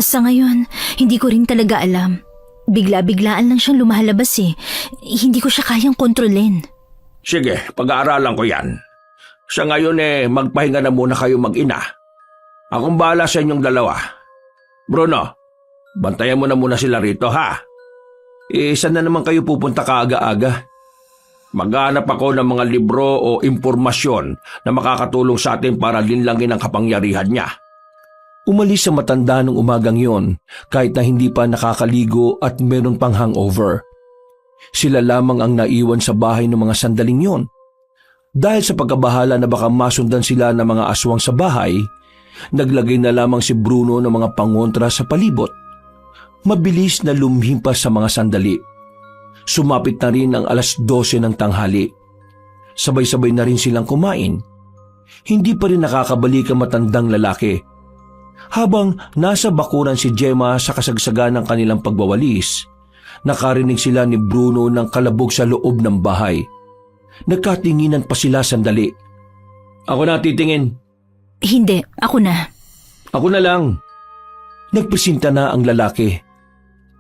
Sa ngayon, hindi ko rin talaga alam. Bigla-biglaan lang siyang lumahalabas eh. Hindi ko siya kayang kontrolin. Sige, pag-aaralan ko yan. Sa ngayon magpahinga na muna kayo mag-ina. Akong bahala sa inyong dalawa. Bruno, bantayan mo na muna sila rito ha. Saan na naman kayo pupunta kaaga-aga? Maghanap ako ng mga libro o impormasyon na makakatulong sa atin para linlangin ang kapangyarihan niya. Umalis sa matanda nung umagang yon kahit na hindi pa nakakaligo at meron pang hangover. Sila lamang ang naiwan sa bahay ng mga sandaling yon. Dahil sa pagkabahala na baka masundan sila ng mga aswang sa bahay, naglagay na lamang si Bruno ng mga pangontra sa palibot. Mabilis na lumhimpas sa mga sandali. Sumapit na rin ang 12:00 ng tanghali. Sabay-sabay na rin silang kumain. Hindi pa rin nakakabalik ang matandang lalaki. Habang nasa bakuran si Gemma sa kasagsagan ng kanilang pagwawalis, nakarinig sila ni Bruno ng kalabog sa loob ng bahay. Nagkatinginan pa sila sandali. Ako na titingin. Hindi, ako na. Ako na lang. Nagpresinta na ang lalaki.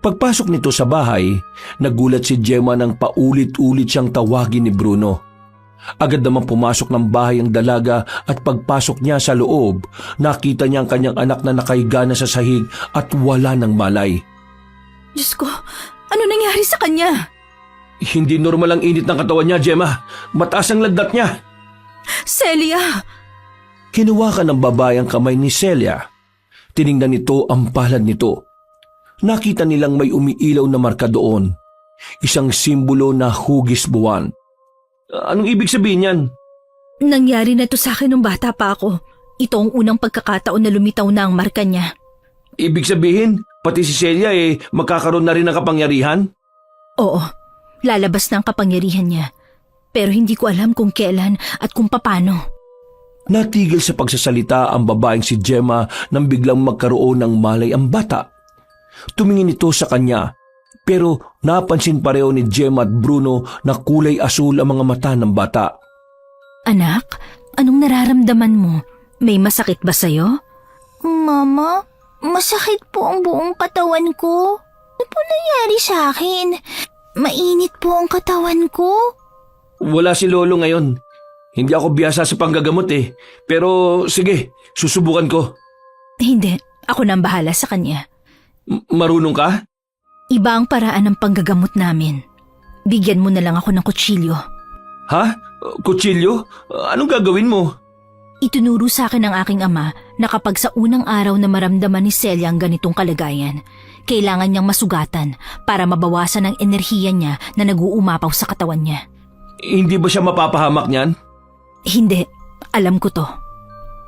Pagpasok nito sa bahay, nagulat si Gemma nang paulit-ulit siyang tawagin ni Bruno. Agad naman pumasok ng bahay ang dalaga at pagpasok niya sa loob, nakita niya ang kanyang anak na nakahiga na sa sahig at wala ng malay. Diyos ko, ano nangyari sa kanya? Hindi normal ang init ng katawan niya, Gemma. Mataas ang lagnat niya. Celia! Hinawakan ng babae ang kamay ni Celia. Tiningnan nito ang palad nito. Nakita nilang may umiilaw na marka doon. Isang simbolo na hugis buwan. Anong ibig sabihin yan? Nangyari na to sa akin nung bata pa ako. Ito ang unang pagkakataon na lumitaw na ang marka niya. Ibig sabihin, pati si Celia magkakaroon na rin ng kapangyarihan? Oo, lalabas na ang kapangyarihan niya. Pero hindi ko alam kung kailan at kung paano. Natigil sa pagsasalita ang babaeng si Gemma nang biglang magkaroon ng malay ang bata. Tumingin ito sa kanya, pero napansin pareho ni Gemma at Bruno na kulay asul ang mga mata ng bata. Anak, anong nararamdaman mo? May masakit ba sa'yo? Mama, masakit po ang buong katawan ko. Ano po nangyari sa akin? Mainit po ang katawan ko. Wala si Lolo ngayon. Hindi ako biyasa sa panggagamot Pero sige, susubukan ko. Hindi, ako nang bahala sa kanya. Marunong ka? Iba ang paraan ng panggagamot namin. Bigyan mo na lang ako ng kutsilyo. Ha? Kutsilyo? Anong gagawin mo? Itinuro sa akin ng aking ama na kapag sa unang araw na maramdaman ni Celia ang ganitong kalagayan, kailangan niyang masugatan para mabawasan ang enerhiya niya na nag-uumapaw sa katawan niya. Hindi ba siya mapapahamak niyan? Hindi, alam ko to.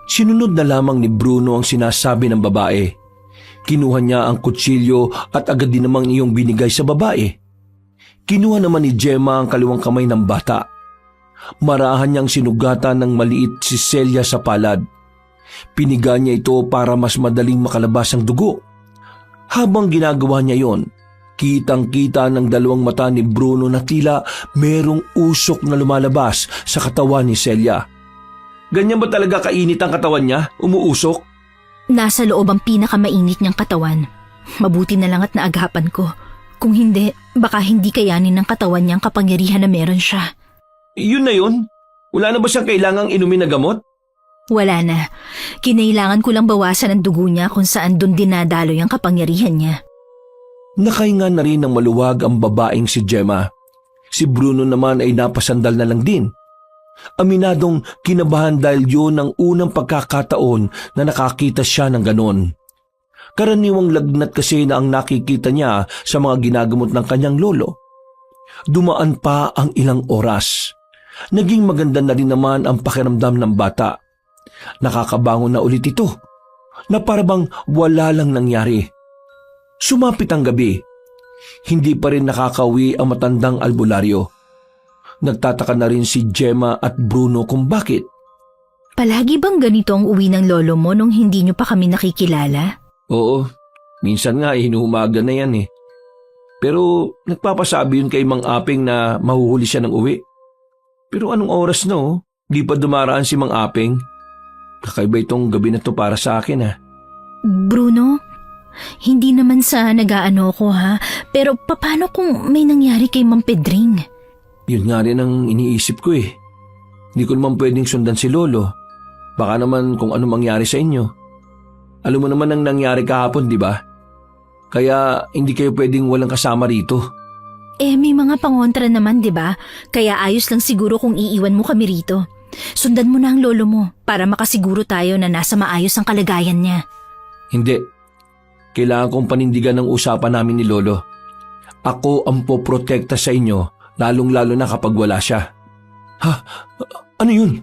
Sinunod na lamang ni Bruno ang sinasabi ng babae. Kinuha niya ang kutsilyo at agad din namang iyong binigay sa babae. Kinuha naman ni Gemma ang kaliwang kamay ng bata. Marahan niyang sinugatan ng maliit si Celia sa palad. Piniga niya ito para mas madaling makalabas ang dugo. Habang ginagawa niya yon, kitang-kita ng dalawang mata ni Bruno na tila merong usok na lumalabas sa katawan ni Celia. Ganyan ba talaga kainit ang katawan niya? Umuusok? Nasa loob ang pinakamainit niyang katawan. Mabuti na lang at naagapan ko. Kung hindi, baka hindi kayanin ng katawan niyang kapangyarihan na meron siya. Yun na yun? Wala na ba siyang kailangang inumin na gamot? Wala na. Kinailangan ko lang bawasan ang dugo niya kung saan doon dinadaloy ang kapangyarihan niya. Nakahinga na rin ng maluwag ang babaeng si Gemma. Si Bruno naman ay napasandal na lang din. Aminadong kinabahan dahil yun ang unang pagkakataon na nakakita siya ng ganon. Karaniwang lagnat kasi na ang nakikita niya sa mga ginagamot ng kanyang lolo. Dumaan pa ang ilang oras. Naging maganda na rin naman ang pakiramdam ng bata. Nakakabangon na ulit ito, na parabang wala lang nangyari. Sumapit ang gabi. Hindi pa rin nakakauwi ang matandang albularyo. Nagtataka na rin si Gemma at Bruno kung bakit. Palagi bang ganito ang uwi ng lolo mo nung hindi nyo pa kami nakikilala? Oo, minsan nga inuumaga na yan eh. Pero nagpapasabi yun kay Mang Aping na mahuhuli siya ng uwi. Pero anong oras na oh? Di pa dumaraan si Mang Aping. Kakaiba itong gabi na to para sa akin ha. Bruno, hindi naman sa nag-aano ko ha, pero paano kung may nangyari kay Ma'am Pedring? Yun nga rin ang iniisip ko eh. Hindi ko naman pwedeng sundan si Lolo. Baka naman kung ano mangyari sa inyo. Alam mo naman ang nangyari kahapon, di ba? Kaya hindi kayo pwedeng walang kasama rito. May mga pangontra naman, di ba? Kaya ayos lang siguro kung iiwan mo kami rito. Sundan mo na ang lolo mo para makasiguro tayo na nasa maayos ang kalagayan niya. Hindi. Kailangan kong panindigan ng usapan namin ni Lolo. Ako ang poprotekta sa inyo, lalong-lalo na kapag wala siya. Ha? Ano yun?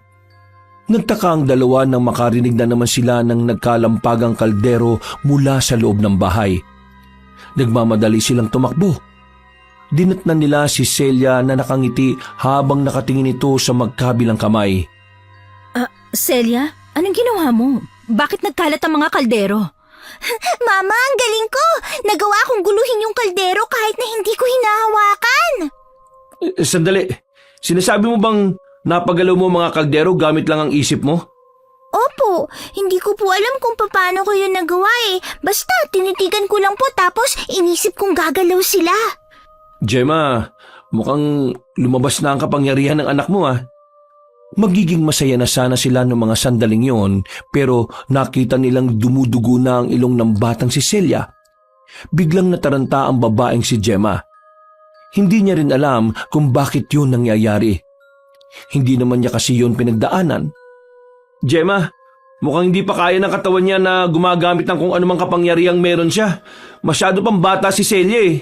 Nagtaka ang dalawa nang makarinig na naman sila ng nagkalampagang kaldero mula sa loob ng bahay. Nagmamadali silang tumakbo. Dinatnan nila si Celia na nakangiti habang nakatingin ito sa magkabilang kamay. Celia, anong ginawa mo? Bakit nagkalat ang mga kaldero? Mama, ang galing ko! Nagawa kong guluhin yung kaldero kahit na hindi ko hinahawakan! Sandali. Sinasabi mo bang napagalaw mo mga kaldero gamit lang ang isip mo? Opo, hindi ko po alam kung paano ko yun nagawa eh. Basta, tinitigan ko lang po tapos inisip kong gagalaw sila. Gemma, mukhang lumabas na ang kapangyarihan ng anak mo ah. Magiging masaya na sana sila ng mga sandaling yon pero nakita nilang dumudugo na ang ilong ng batang si Celia. Biglang nataranta ang babaeng si Gemma. Hindi niya rin alam kung bakit yun nangyayari. Hindi naman niya kasi yun pinagdaanan. Gemma, mukhang hindi pa kaya ng katawan niya na gumagamit ng kung anumang kapangyarihang meron siya. Masyado pang bata si Celia eh.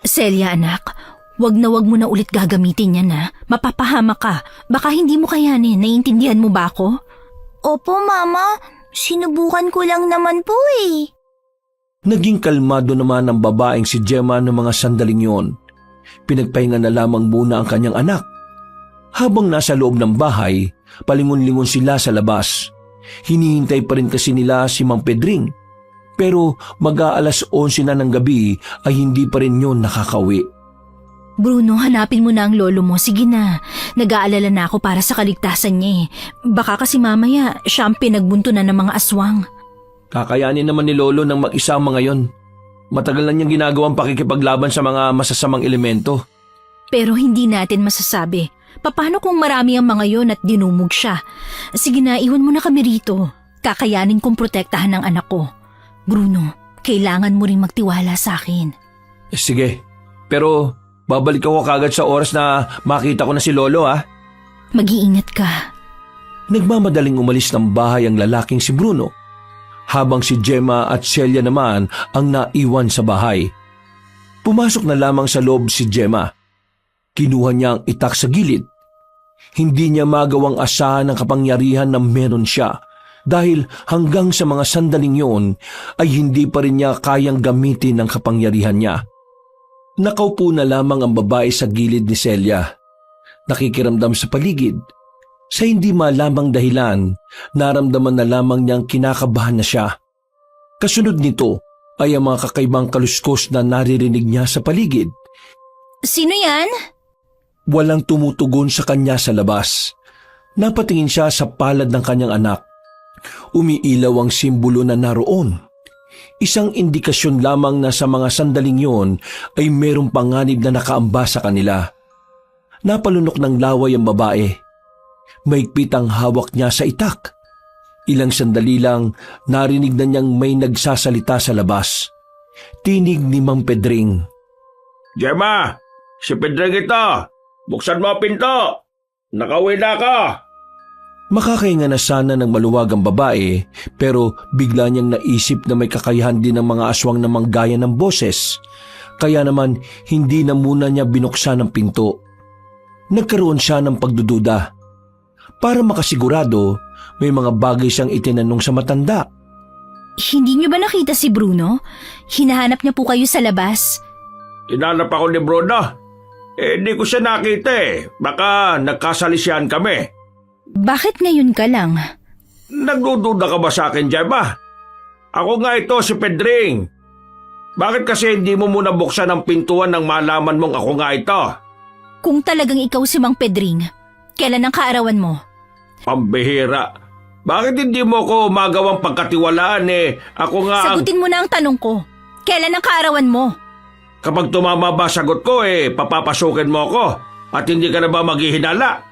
Celia anak, wag mo na ulit gagamitin yan ha. Mapapahama ka. Baka hindi mo kayanin. Naiintindihan mo ba ako? Opo, Mama. Sinubukan ko lang naman po eh. Naging kalmado naman ang babaeng si Gemma ng mga sandaling yon. Pinagpahinga na lamang muna ang kanyang anak. Habang nasa loob ng bahay, palingon-lingon sila sa labas. Hinihintay pa rin kasi nila si Mang Pedring. Pero mag-aalas 11 na ng gabi ay hindi pa rin yun nakakauwi. Bruno, hanapin mo na ang lolo mo. Sige na. Nag-aalala na ako para sa kaligtasan niya eh. Baka kasi mamaya siya ang pinagbunto na ng mga aswang. Kakayanin naman ni Lolo ng mag-isa ang mga yon. Matagal na niyang ginagawang pakikipaglaban sa mga masasamang elemento. Pero hindi natin masasabi. Paano kung marami ang mga yon at dinumog siya? Sige na, iwan mo na kami rito. Kakayanin kong protektahan ng anak ko. Bruno, kailangan mo ring magtiwala sa akin. Sige, pero babalik ako kagad sa oras na makita ko na si Lolo ha. Mag-iingat ka. Nagmamadaling umalis ng bahay ang lalaking si Bruno, habang si Gemma at Celia naman ang naiwan sa bahay. Pumasok na lamang sa loob si Gemma. Kinuha niya ang itak sa gilid. Hindi niya magawang asahan ang kapangyarihan na meron siya dahil hanggang sa mga sandaling yon ay hindi pa rin niya kayang gamitin ang kapangyarihan niya. Nakaupo na lamang ang babae sa gilid ni Celia. Nakikiramdam sa paligid. Sa hindi malamang dahilan, naramdaman na lamang niyang kinakabahan na siya. Kasunod nito ay ang mga kakaibang kaluskos na naririnig niya sa paligid. Sino yan? Walang tumutugon sa kanya sa labas. Napatingin siya sa palad ng kanyang anak. Umiilaw ang simbolo na naroon. Isang indikasyon lamang na sa mga sandaling yon ay merong panganib na nakaamba sa kanila. Napalunok ng laway ang babae. Maigpit ang hawak niya sa itak. Ilang sandali lang narinig na niyang may nagsasalita sa labas. Tinig ni Mang Pedring. Gemma, si Pedring ito. Buksan mo ang pinto! Nakauwi na ka! Makakahinga na sana ng maluwag ang babae pero bigla niyang naisip na may kakayahan din ng mga aswang na manggaya ng boses. Kaya naman hindi na muna niya binuksan ang pinto. Nagkaroon siya ng pagdududa. Para makasigurado, may mga bagay siyang itinanong sa matanda. Hindi niyo ba nakita si Bruno? Hinahanap niya po kayo sa labas. Tinanap ako ni Bruno. Hindi ko siya nakita eh. Baka nagkasalisihan kami. Bakit ngayon ka lang? Nagdududa ka ba sa akin, Gemma? Ako nga ito, si Pedring. Bakit kasi hindi mo muna buksan ang pintuan nang malaman mong ako nga ito? Kung talagang ikaw si Mang Pedring, kailan ang kaarawan mo? Pambihira. Bakit hindi mo ko magawang pagkatiwalaan eh? Ako nga ang... Sagutin mo na ang tanong ko. Kailan ang kaarawan mo? Kapag tumama ba sagot ko eh, papapasukin mo ako. At hindi ka na ba maghihinala?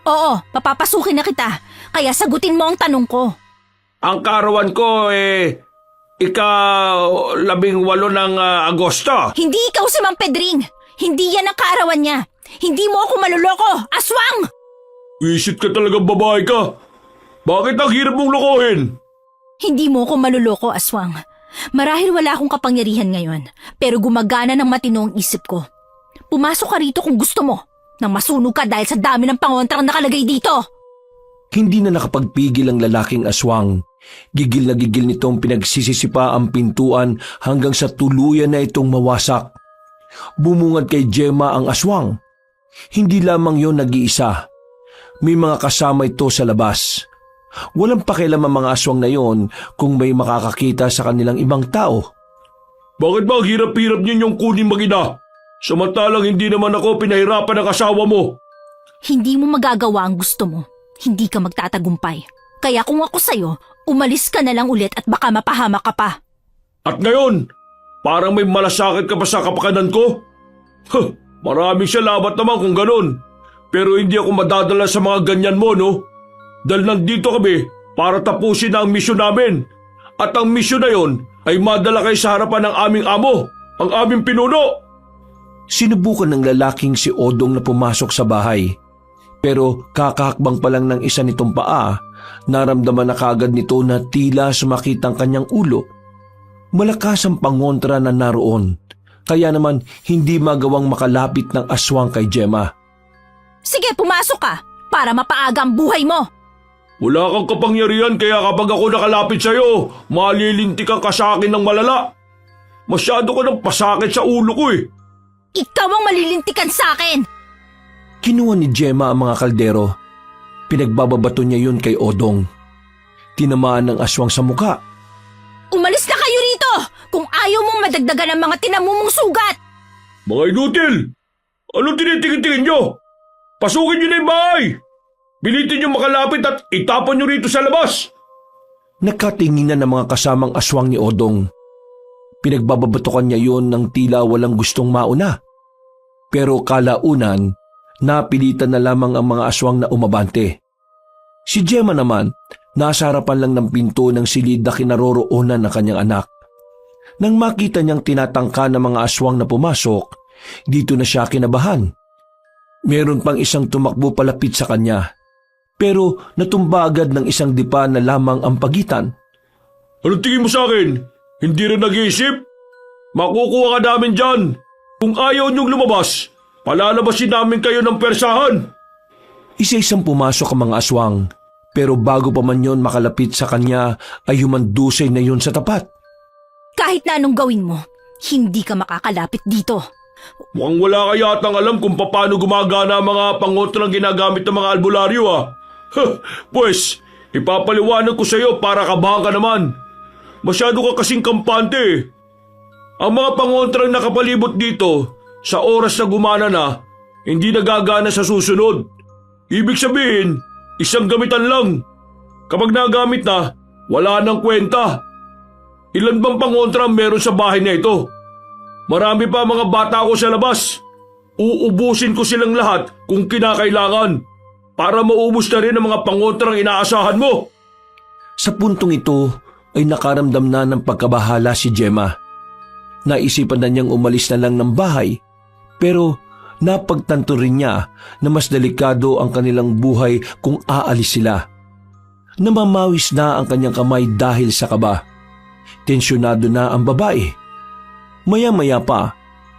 Oo, papapasukin na kita. Kaya sagutin mo ang tanong ko. Ang kaarawan ko eh... ika-18 ng Agosto. Hindi ikaw si Mang Pedring. Hindi yan ang kaarawan niya. Hindi mo ako maluloko, aswang! Isit ka talagang babae ka. Bakit ang hirap mong lokohin? Hindi mo ako maluloko, aswang. Marahil wala akong kapangyarihan ngayon, pero gumagana ng matino ang isip ko. Pumasok ka rito kung gusto mo, nang masunog ka dahil sa dami ng pangontrang nakalagay dito. Hindi na nakapagpigil ang lalaking aswang. Gigil na gigil nitong pinagsisisipa ang pintuan hanggang sa tuluyan na itong mawasak. Bumungad kay Gemma ang aswang. Hindi lamang yon nag-iisa. May mga kasama ito sa labas. Walang pakialam ang mga aswang na yon kung may makakakita sa kanilang ibang tao. Bakit ba ang hirap-hirap ninyong kunin mag-ina? Samantalang hindi naman ako pinahirapan ng asawa mo. Hindi mo magagawa ang gusto mo. Hindi ka magtatagumpay. Kaya kung ako sa'yo, umalis ka na lang ulit at baka mapahamak ka pa. At ngayon, parang may malasakit ka pa sa kapakanan ko? Maraming salamat naman kung ganun. Pero hindi ako madadala sa mga ganyan mo, no? Dahil nandito kami para tapusin ang misyon namin. At ang misyon na yon ay madala kayo sa harapan ng aming amo, ang aming pinuno. Sinubukan ng lalaking si Odong na pumasok sa bahay. Pero kakahakbang pa lang ng isa nitong paa, naramdaman na kagad nito na tila sumakit ang kanyang ulo. Malakas ang pangontra na naroon, kaya naman hindi magawang makalapit ng aswang kay Gemma. Sige, pumasok ka para mapaaga ang buhay mo. Wala kang kapangyarihan kaya kapag ako nakalapit sa'yo, malilintikan ka sa akin ng malala. Masyado ka ng pasakit sa ulo ko eh. Ikaw ang malilintikan sa akin. Kinuha ni Gemma ang mga kaldero. Pinagbababato niya yun kay Odong. Tinamaan ng aswang sa muka. Umalis na kayo rito kung ayaw mong madagdagan ang mga tinamumong sugat. Mga inutil! Anong tinitingin-tingin nyo? Pasukin nyo na yung bahay! Bilitin nyo makalapit at itapon nyo rito sa labas! Nakatinginan ng mga kasamang aswang ni Odong. Pinagbababatukan niya yon ng tila walang gustong mauna. Pero kalaunan, napilitan na lamang ang mga aswang na umabante. Si Gemma naman, nasa harapan lang ng pinto ng silid na kinaroroonan ng kanyang anak. Nang makita niyang tinatangka ng mga aswang na pumasok, dito na siya kinabahan. Meron pang isang tumakbo palapit sa kanya, pero natumba agad ng isang dipa na lamang ang pagitan. Anong tingin mo sa akin? Hindi rin nag-iisip? Makukuha ka namin dyan! Kung ayaw niyong lumabas, palalabasin namin kayo ng persahan! Isa-isang pumasok ang mga aswang, pero bago pa man yon makalapit sa kanya ay humandusay na yon sa tapat. Kahit na anong gawin mo, hindi ka makakalapit dito. Mukhang wala ka yatang alam kung paano gumagana ang mga pangotrang ginagamit ng mga albularyo ah. Pues, ipapaliwanag ko sa iyo para kabahan ka naman. Masyado ka kasing kampante eh. Ang mga pangontrang nakapalibot dito, sa oras na gumana na, hindi nagagana sa susunod. Ibig sabihin, isang gamitan lang. Kapag nagamit na, wala nang kwenta. Ilan bang pangontra meron sa bahay na ito? Marami pa mga bata ko sa labas. Uubusin ko silang lahat kung kinakailangan para maubos na rin ang mga pangontrang inaasahan mo. Sa puntong ito ay nakaramdam na ng pagkabahala si Gemma. Naisipan na niyang umalis na lang ng bahay, pero Napagtanto rin niya na mas delikado ang kanilang buhay kung aalis sila. Namamawis na ang kanyang kamay dahil sa kaba. Tensyonado na ang babae. Maya-maya pa,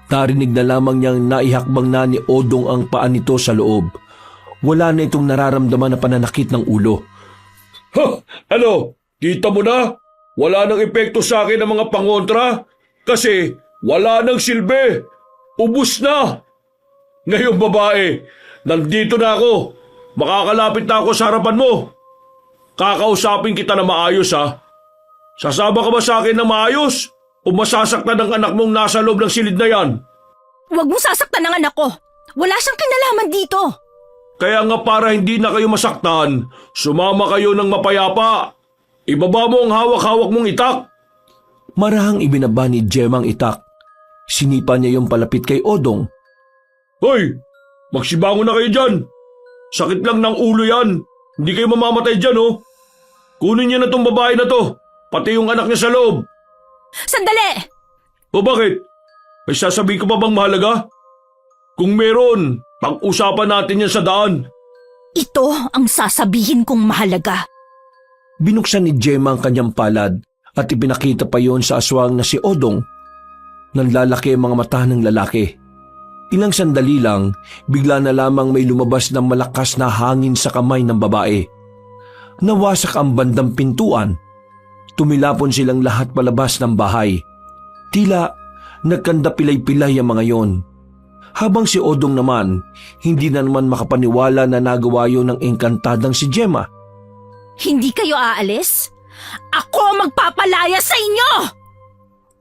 narinig na lamang niyang naihakbang na ni Odong ang paa nito sa loob. Wala na itong nararamdaman na pananakit ng ulo. Ha! Ano? Kita mo na? Wala nang epekto sa akin ang mga pangontra? Kasi wala nang silbi. Ubus na. Ngayon babae, nandito na ako. Makakalapit na ako sa harapan mo. Kakausapin kita na maayos ha. Sasama ka ba sa akin na maayos? O masasaktan ang anak mong nasa loob ng silid na yan? Huwag mo sasaktan ng anak ko. Wala siyang kinalaman dito. Kaya nga para hindi na kayo masaktan, sumama kayo ng mapayapa. Ibaba mo ang hawak-hawak mong itak. Marahang ibinaba ni Gemma ang itak. Sinipa niya yung palapit kay Odong. Hoy! Magsibangon na kayo dyan! Sakit lang ng ulo yan. Hindi kayo mamamatay dyan, oh. Kunin niyo na tong babae na to. Pati yung anak niya sa loob. Sandali! O bakit? May sasabihin ko pa bang mahalaga? Kung meron, pag-usapan natin yan sa daan. Ito ang sasabihin kong mahalaga. Binuksan ni Gemma ang kanyang palad at ipinakita pa yon sa aswang na si Odong. Nanlalaki ang mga mata ng lalaki. Ilang sandali lang, bigla na lamang may lumabas na malakas na hangin sa kamay ng babae. Nawasak ang bandang pintuan. Tumilapon silang lahat palabas ng bahay. Tila nagkandapilay-pilay ang mga yon. Habang si Odong naman, hindi na naman makapaniwala na nagawa yun ng engkantadang si Gemma. Hindi kayo aalis? Ako magpapalaya sa inyo!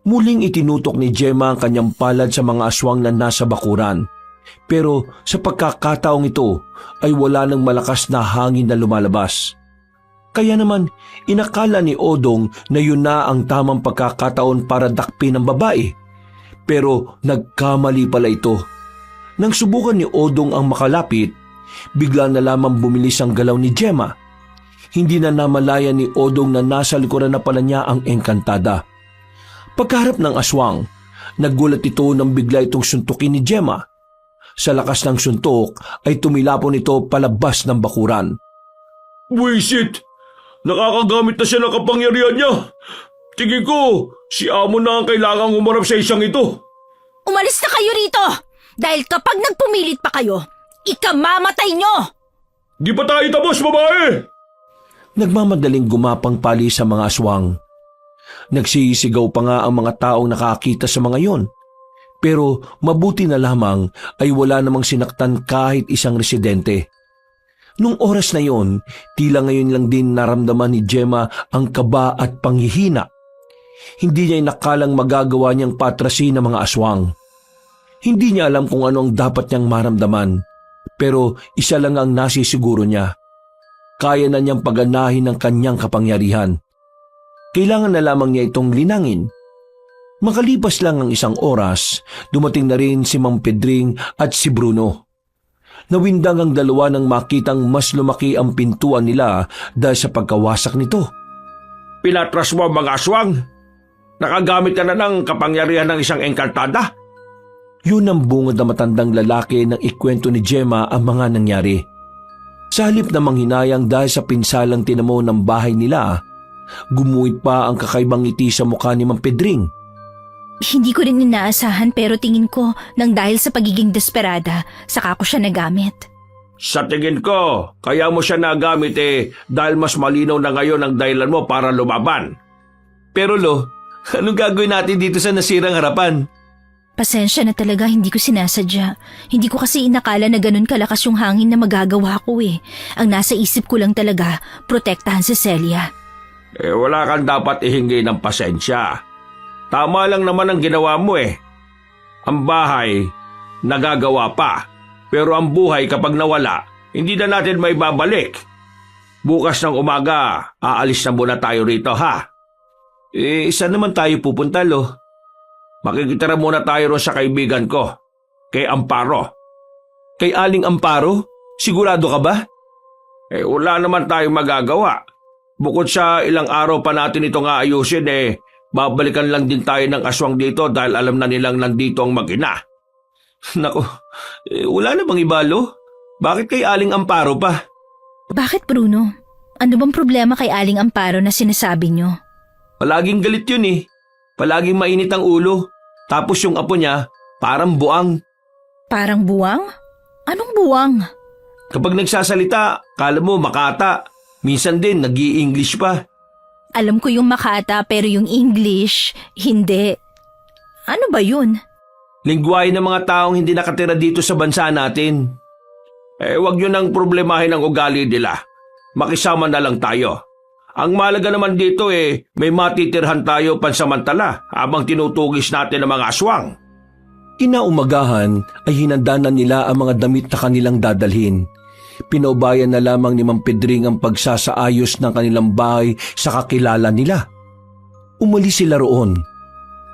Muling itinutok ni Gemma ang kanyang palad sa mga aswang na nasa bakuran. Pero sa pagkakataong ito ay wala nang malakas na hangin na lumalabas. Kaya naman inakala ni Odong na yun na ang tamang pagkakataon para dakpin ang babae. Pero nagkamali pala ito. Nang subukan ni Odong ang makalapit, bigla na lamang bumilis ang galaw ni Gemma. Hindi na namalayan ni Odong na nasa likuran na pala niya ang engkantada. Pagkaharap ng aswang, naggulat ito nang bigla itong suntukin ni Gemma. Sa lakas ng suntok ay tumilapon ito palabas ng bakuran. Buisit! Nakakagamit na siya ng kapangyarihan niya. Tingin ko, si Amo na ang kailangang umarap sa isang ito. Umalis na kayo rito! Dahil kapag nagpumilit pa kayo, ikamamatay nyo! Di pa tayo tapos, babae! Nagmamadaling gumapang pali sa mga aswang. Nagsisigaw pa nga ang mga taong nakakita sa mga yon. Pero mabuti na lamang ay wala namang sinaktan kahit isang residente. Nung oras na yon, tila ngayon lang din naramdaman ni Gemma ang kaba at panghihina. Hindi niya inakalang magagawa niyang patrasin ang mga aswang. Hindi niya alam kung ano ang dapat niyang maramdaman. Pero isa lang ang nasisiguro niya. Kaya na niyang paganahin ang kanyang kapangyarihan. Kailangan na lamang niya itong linangin. Makalipas lang ang isang oras, dumating na rin si Mang Pedring at si Bruno. Nawindang ang dalawa nang makitang mas lumaki ang pintuan nila dahil sa pagkawasak nito. Pinatras mo ang mga aswang? Nakagamit ka na ng kapangyarihan ng isang engkantada? Yun ang bungad na matandang lalaki nang ikwento ni Gemma ang mga nangyari. Sa halip na manghinayang dahil sa pinsalang tinamo ng bahay nila, gumuhit pa ang kakaibang ngiti sa mukha ni Mang Pedring. Hindi ko rin inaasahan pero tingin ko nang dahil sa pagiging desperada, saka ko siya nagamit. Sa tingin ko, kaya mo siya nagamit dahil mas malinaw na ngayon ang dahilan mo para lumaban. Pero Lo, anong gagawin natin dito sa nasirang harapan? Pasensya na talaga, hindi ko sinasadya. Hindi ko kasi inakala na ganun kalakas yung hangin na magagawa ko eh. Ang nasa isip ko lang talaga, protektahan si Celia. Wala kang dapat ihingi ng pasensya. Tama lang naman ang ginawa mo eh. Ang bahay, nagagawa pa. Pero ang buhay kapag nawala, hindi na natin may babalik. Bukas ng umaga, aalis na muna tayo rito ha. Saan naman tayo pupunta, Lo? Makikitira muna tayo ron sa kaibigan ko, kay Amparo. Kay Aling Amparo? Sigurado ka ba? Wala naman tayong magagawa. Bukod sa ilang araw pa natin itong aayusin babalikan lang din tayo ng aswang dito dahil alam na nilang nandito ang mag-ina. Nako, wala na bang ibalo? Bakit kay Aling Amparo pa? Bakit, Bruno? Ano bang problema kay Aling Amparo na sinasabi nyo? Palaging galit yun eh. Palaging mainit ang ulo. Tapos yung apo niya, parang buang. Parang buwang? Anong buwang? Kapag nagsasalita, kala mo makata. Minsan din, nag-i-English pa. Alam ko yung Makata pero yung English, hindi. Ano ba yun? Lingwahe ng mga taong hindi nakatira dito sa bansa natin. Wag nyo nang problemahin ang ugali nila. Makisama na lang tayo. Ang malaga naman dito may matitirhan tayo pansamantala habang tinutugis natin ang mga aswang. Kinaumagahan ay hinanda na nila ang mga damit na kanilang dadalhin. Pinaubayan na lamang ni Mang Pedring ang pagsasaayos ng kanilang bahay sa kakilala nila. Umalis sila roon.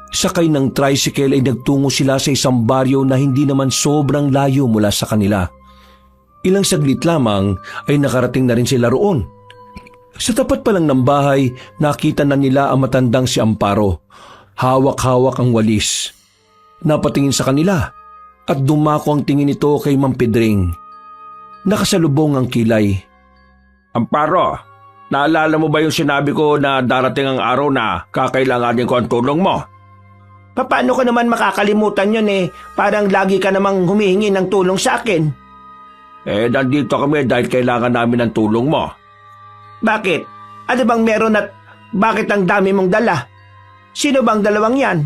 Sakay ng tricycle ay nagtungo sila sa isang baryo na hindi naman sobrang layo mula sa kanila. Ilang saglit lamang ay nakarating na rin sila roon. Sa tapat pa lang ng bahay, nakita na nila ang matandang si Amparo. Hawak-hawak ang walis. Napatingin sa kanila at dumako ang tingin nito kay Mang Pedring. Nakasalubong ang kilay. Amparo, naalala mo ba yung sinabi ko na darating ang araw na kakailanganin ko ang tulong mo? Paano ko naman makakalimutan yun Parang lagi ka namang humihingi ng tulong sa akin. Nandito kami dahil kailangan namin ng tulong mo. Bakit? Ano bang meron at bakit ang dami mong dala? Sino bang dalawang yan?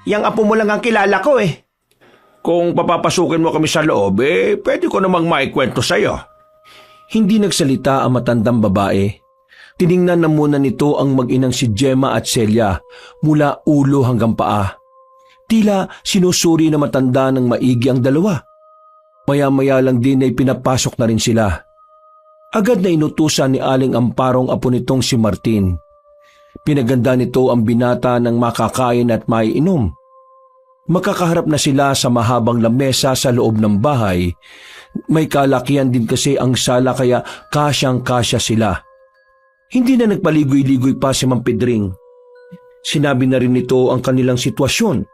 Yang apo mo lang ang kilala ko Kung papapasukin mo kami sa loob, pwede ko namang maikwento sa'yo. Hindi nagsalita ang matandang babae. Tiningnan na muna nito ang mag-inang si Gemma at Celia mula ulo hanggang paa. Tila sinusuri na matanda ng maigi ang dalawa. Maya-maya lang din ay pinapasok na rin sila. Agad na inutusan ni Aling Amparo ang apo nitong si Martin. Pinaganda nito ang binata ng makakain at maiinom. Makakaharap na sila sa mahabang lamesa sa loob ng bahay. May kalakihan din kasi ang sala kaya kasyang-kasya sila. Hindi na nagpaligoy-ligoy pa si Mang Pedring. Sinabi na rin nito ang kanilang sitwasyon.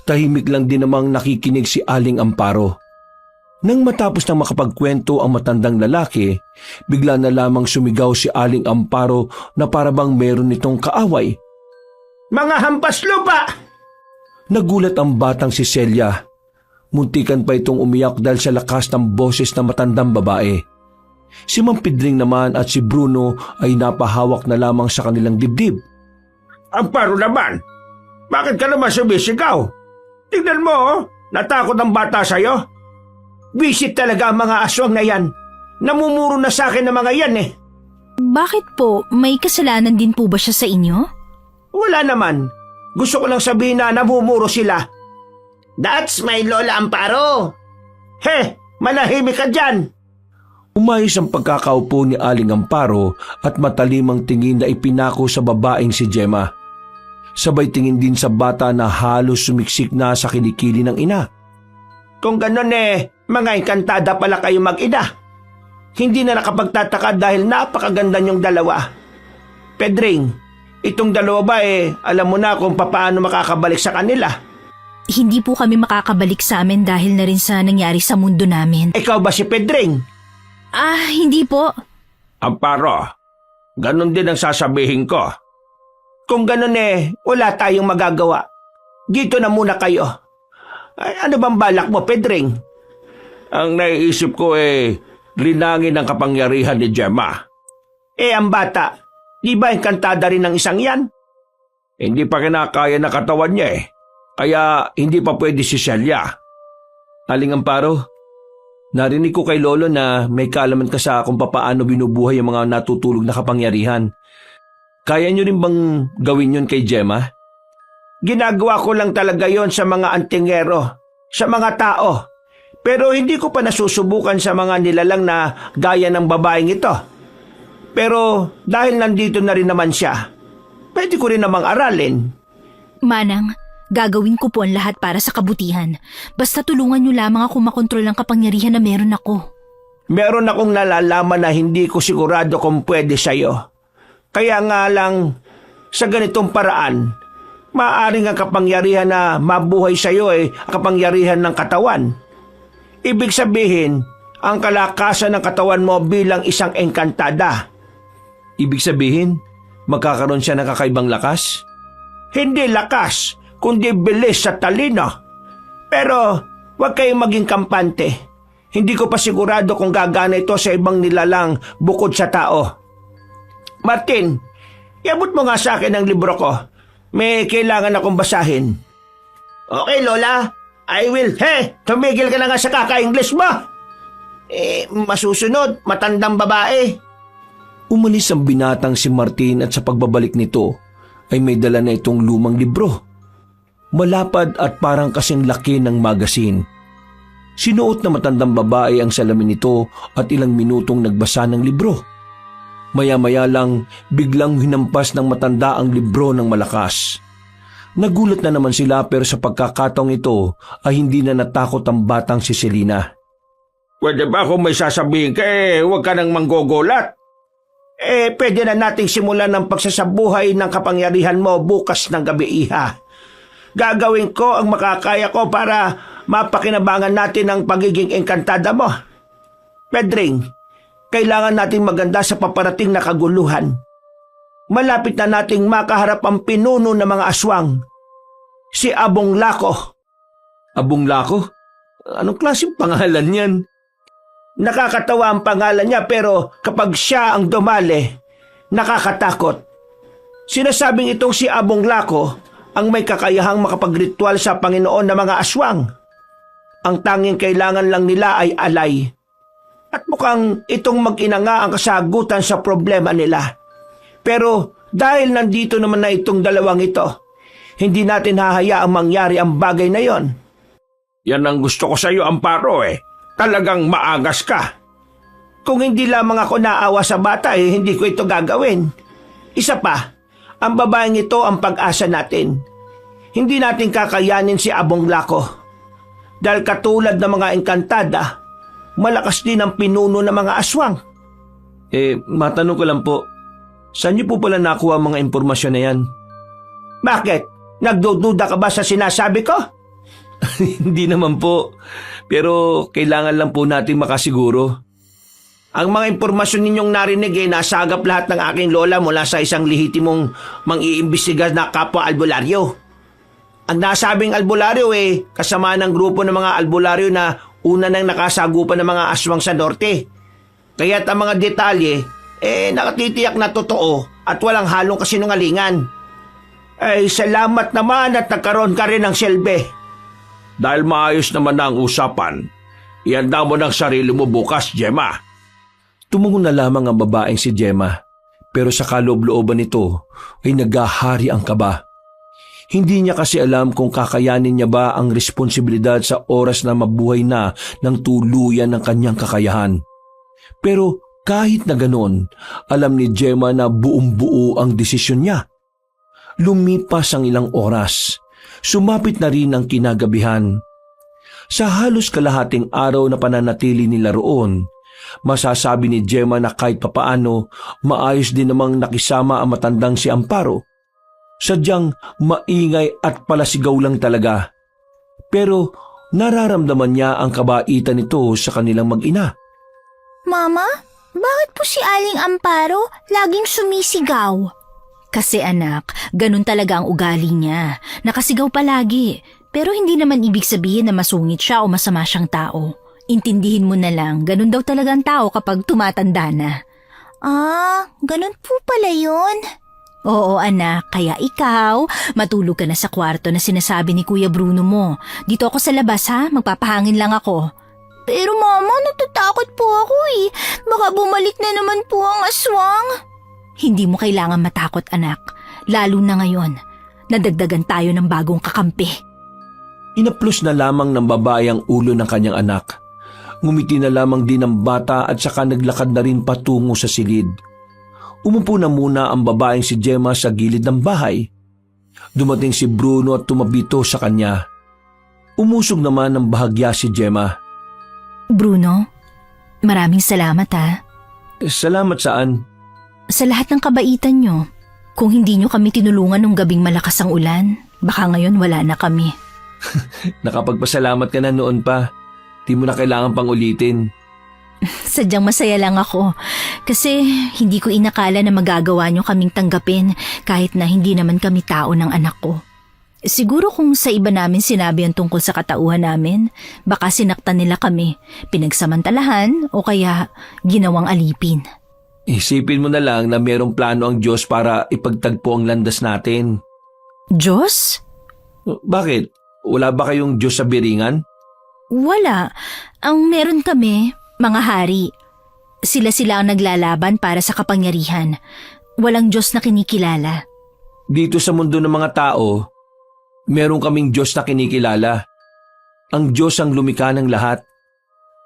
Tahimik lang din namang nakikinig si Aling Amparo. Nang matapos na makapagkwento ang matandang lalaki, bigla na lamang sumigaw si Aling Amparo na parabang meron nitong kaaway. Mga hampas lupa! Nagulat ang batang si Celia. Muntikan pa itong umiyak dahil sa lakas ng boses ng matandang babae. Si Mang Pedring naman at si Bruno ay napahawak na lamang sa kanilang dibdib. Amparo naman, bakit ka naman sumisigaw? Tignan mo, natakot ang bata sa'yo. Visit talaga ang mga aswang na yan. Namumuro na sa akin ng mga yan Bakit po? May kasalanan din po ba siya sa inyo? Wala naman. Gusto ko lang sabihin na namumuro sila. That's my Lola Amparo. Manahimik ka dyan. Umayos ang pagkakaupo ni Aling Amparo at matalimang tingin na ipinako sa babaeng si Gemma. Sabay tingin din sa bata na halos sumiksik na sa kilikili ng ina. Kung ganun mga enkantada pala kayo mag-ina. Hindi na nakapagtataka dahil napakaganda niyong dalawa. Pedring, itong dalawa ba alam mo na kung paano makakabalik sa kanila? Hindi po kami makakabalik sa amin dahil na rin sa nangyari sa mundo namin. Ikaw ba si Pedring? Hindi po. Amparo, ganun din ang sasabihin ko. Kung ganun wala tayong magagawa. Dito na muna kayo. Ano bang balak mo, Pedring? Ang naiisip ko linangin ang kapangyarihan ni Gemma. Ang bata, di ba enkantada rin ng isang yan? Hindi pa kinakaya na katawan niya kaya hindi pa pwede si Celia. Aling Amparo, narinig ko kay Lolo na may kaalaman ka sa kung papaano binubuhay ang mga natutulog na kapangyarihan. Kaya niyo rin bang gawin yun kay Gemma? Ginagawa ko lang talaga yon sa mga antingero, sa mga tao. Pero hindi ko pa nasusubukan sa mga nilalang na gaya ng babaeng ito. Pero dahil nandito na rin naman siya, pwede ko rin namang aralin. Manang, gagawin ko po ang lahat para sa kabutihan. Basta tulungan niyo lamang ako makontrol ang kapangyarihan na meron ako. Meron akong nalalaman na hindi ko sigurado kung pwede sa'yo. Kaya nga lang, sa ganitong paraan, Maaring ang kapangyarihan na mabuhay sa iyo ay kapangyarihan ng katawan. Ibig sabihin, ang kalakasan ng katawan mo bilang isang engkantada. Ibig sabihin, magkakaroon siya ng kakaibang lakas? Hindi lakas, kundi bilis at talino. Pero huwag kayong maging kampante. Hindi ko pa sigurado kung gagana ito sa ibang nilalang bukod sa tao. Martin, iabot mo nga sa akin ang libro ko. May kailangan akong basahin. Okay, Lola. I will. Tumigil ka na nga sa kaka-English mo. Masusunod, matandang babae. Umalis ang binatang si Martin at sa pagbabalik nito ay may dala na itong lumang libro. Malapad at parang kasing laki ng magasin. Sinuot na matandang babae ang salamin nito at ilang minutong nagbasa ng libro. Maya-maya lang biglang hinampas ng matanda ang libro ng malakas. Nagulat na naman sila pero sa pagkakataong ito ay hindi na natakot ang batang si Selena. Pwede ba kung may sasabihin ka huwag ka nang manggogolat? Pwede na nating simulan ng pagsasabuhay ng kapangyarihan mo bukas ng gabi, Iha. Gagawin ko ang makakaya ko para mapakinabangan natin ang pagiging engkantada mo. Pedring, kailangan nating maganda sa paparating na kaguluhan. Malapit na nating makaharap ang pinuno ng mga aswang. Si Abong Lako. Abong Lako? Anong klaseng pangalan yan? Nakakatawa ang pangalan niya pero kapag siya ang dumali, nakakatakot. Sinasabing itong si Abong Lako ang may kakayahang makapagritwal sa Panginoon ng mga aswang. Ang tanging kailangan lang nila ay alay. At mukhang itong mag-ina nga ang kasagutan sa problema nila. Pero dahil nandito naman na itong dalawang ito, hindi natin hahayaang mangyari ang bagay na yon. Yan ang gusto ko sa iyo, Amparo Talagang maagas ka. Kung hindi lamang ako naawa sa bata hindi ko ito gagawin. Isa pa, ang babaeng ito ang pag-asa natin. Hindi natin kakayanin si Abong Lako. Dahil katulad ng mga engkantada, malakas din ang pinuno ng mga aswang. Matanong ko lang po, saan niyo po pala nakuha ang mga impormasyon na yan? Bakit? Nagdududa ka ba sa sinasabi ko? Hindi naman po, pero kailangan lang po natin makasiguro. Ang mga impormasyon ninyong narinig nasagap lahat ng aking lola mula sa isang lehitimong mang-iimbestiga na kapwa albularyo. Ang nasabing albularyo kasama ng grupo ng mga albularyo na una nang nakasagupan ng mga aswang sa norte. Kaya't ang mga detalye nakatitiyak na totoo at walang halong kasinungalingan. Salamat naman at nagkaroon ka rin ng silbi. Dahil maayos naman na ang usapan, ihanda mo ng sarili mo bukas, Gemma. Tumungo na lamang ang babaeng si Gemma, pero sa kaloob-looban nito ay naghahari ang kaba. Hindi niya kasi alam kung kakayanin niya ba ang responsibilidad sa oras na mabuhay na ng tuluyan ng kanyang kakayahan. Pero kahit na ganon, alam ni Gemma na buong-buo ang desisyon niya. Lumipas ang ilang oras. Sumapit na rin ang kinagabihan. Sa halos kalahating araw na pananatili nila roon, masasabi ni Gemma na kahit papaano maayos din namang nakisama ang matandang si Amparo. Sadyang maingay at palasigaw lang talaga. Pero nararamdaman niya ang kabaitan nito sa kanilang mag-ina. Mama, bakit po si Aling Amparo laging sumisigaw? Kasi anak, ganun talaga ang ugali niya. Nakasigaw palagi. Pero hindi naman ibig sabihin na masungit siya o masama siyang tao. Intindihin mo na lang, ganun daw talaga ang tao kapag tumatanda na. Ganun po pala yun. Oo anak, kaya ikaw, matulog ka na sa kwarto na sinasabi ni Kuya Bruno mo. Dito ako sa labas ha, magpapahangin lang ako. Pero mama, natatakot po ako Baka bumalik na naman po ang aswang. Hindi mo kailangan matakot anak, lalo na ngayon. Nadagdagan tayo ng bagong kakampi. Inaplos na lamang ng babae ang ulo ng kanyang anak. Ngumiti na lamang din ang bata at saka naglakad na rin patungo sa silid. Umupo na muna ang babaeng si Gemma sa gilid ng bahay. Dumating si Bruno at tumabito sa kanya. Umusog naman ng bahagya si Gemma. Bruno, maraming salamat ha. Salamat saan? Sa lahat ng kabaitan nyo. Kung hindi nyo kami tinulungan nung gabing malakas ang ulan, baka ngayon wala na kami. Nakapagpasalamat ka na noon pa. Di mo na kailangan pang ulitin. Sadyang masaya lang ako kasi hindi ko inakala na magagawa nyo kaming tanggapin kahit na hindi naman kami tao ng anak ko. Siguro kung sa iba namin sinabi ang tungkol sa katauhan namin, baka sinaktan nila kami, pinagsamantalahan o kaya ginawang alipin. Isipin mo na lang na mayroong plano ang Diyos para ipagtagpo ang landas natin. Diyos? Bakit? Wala ba kayong Diyos sa biringan? Wala. Ang meron kami, mga hari. Sila ang naglalaban para sa kapangyarihan. Walang Diyos na kinikilala. Dito sa mundo ng mga tao, meron kaming Diyos na kinikilala. Ang Diyos ang lumikha ng lahat.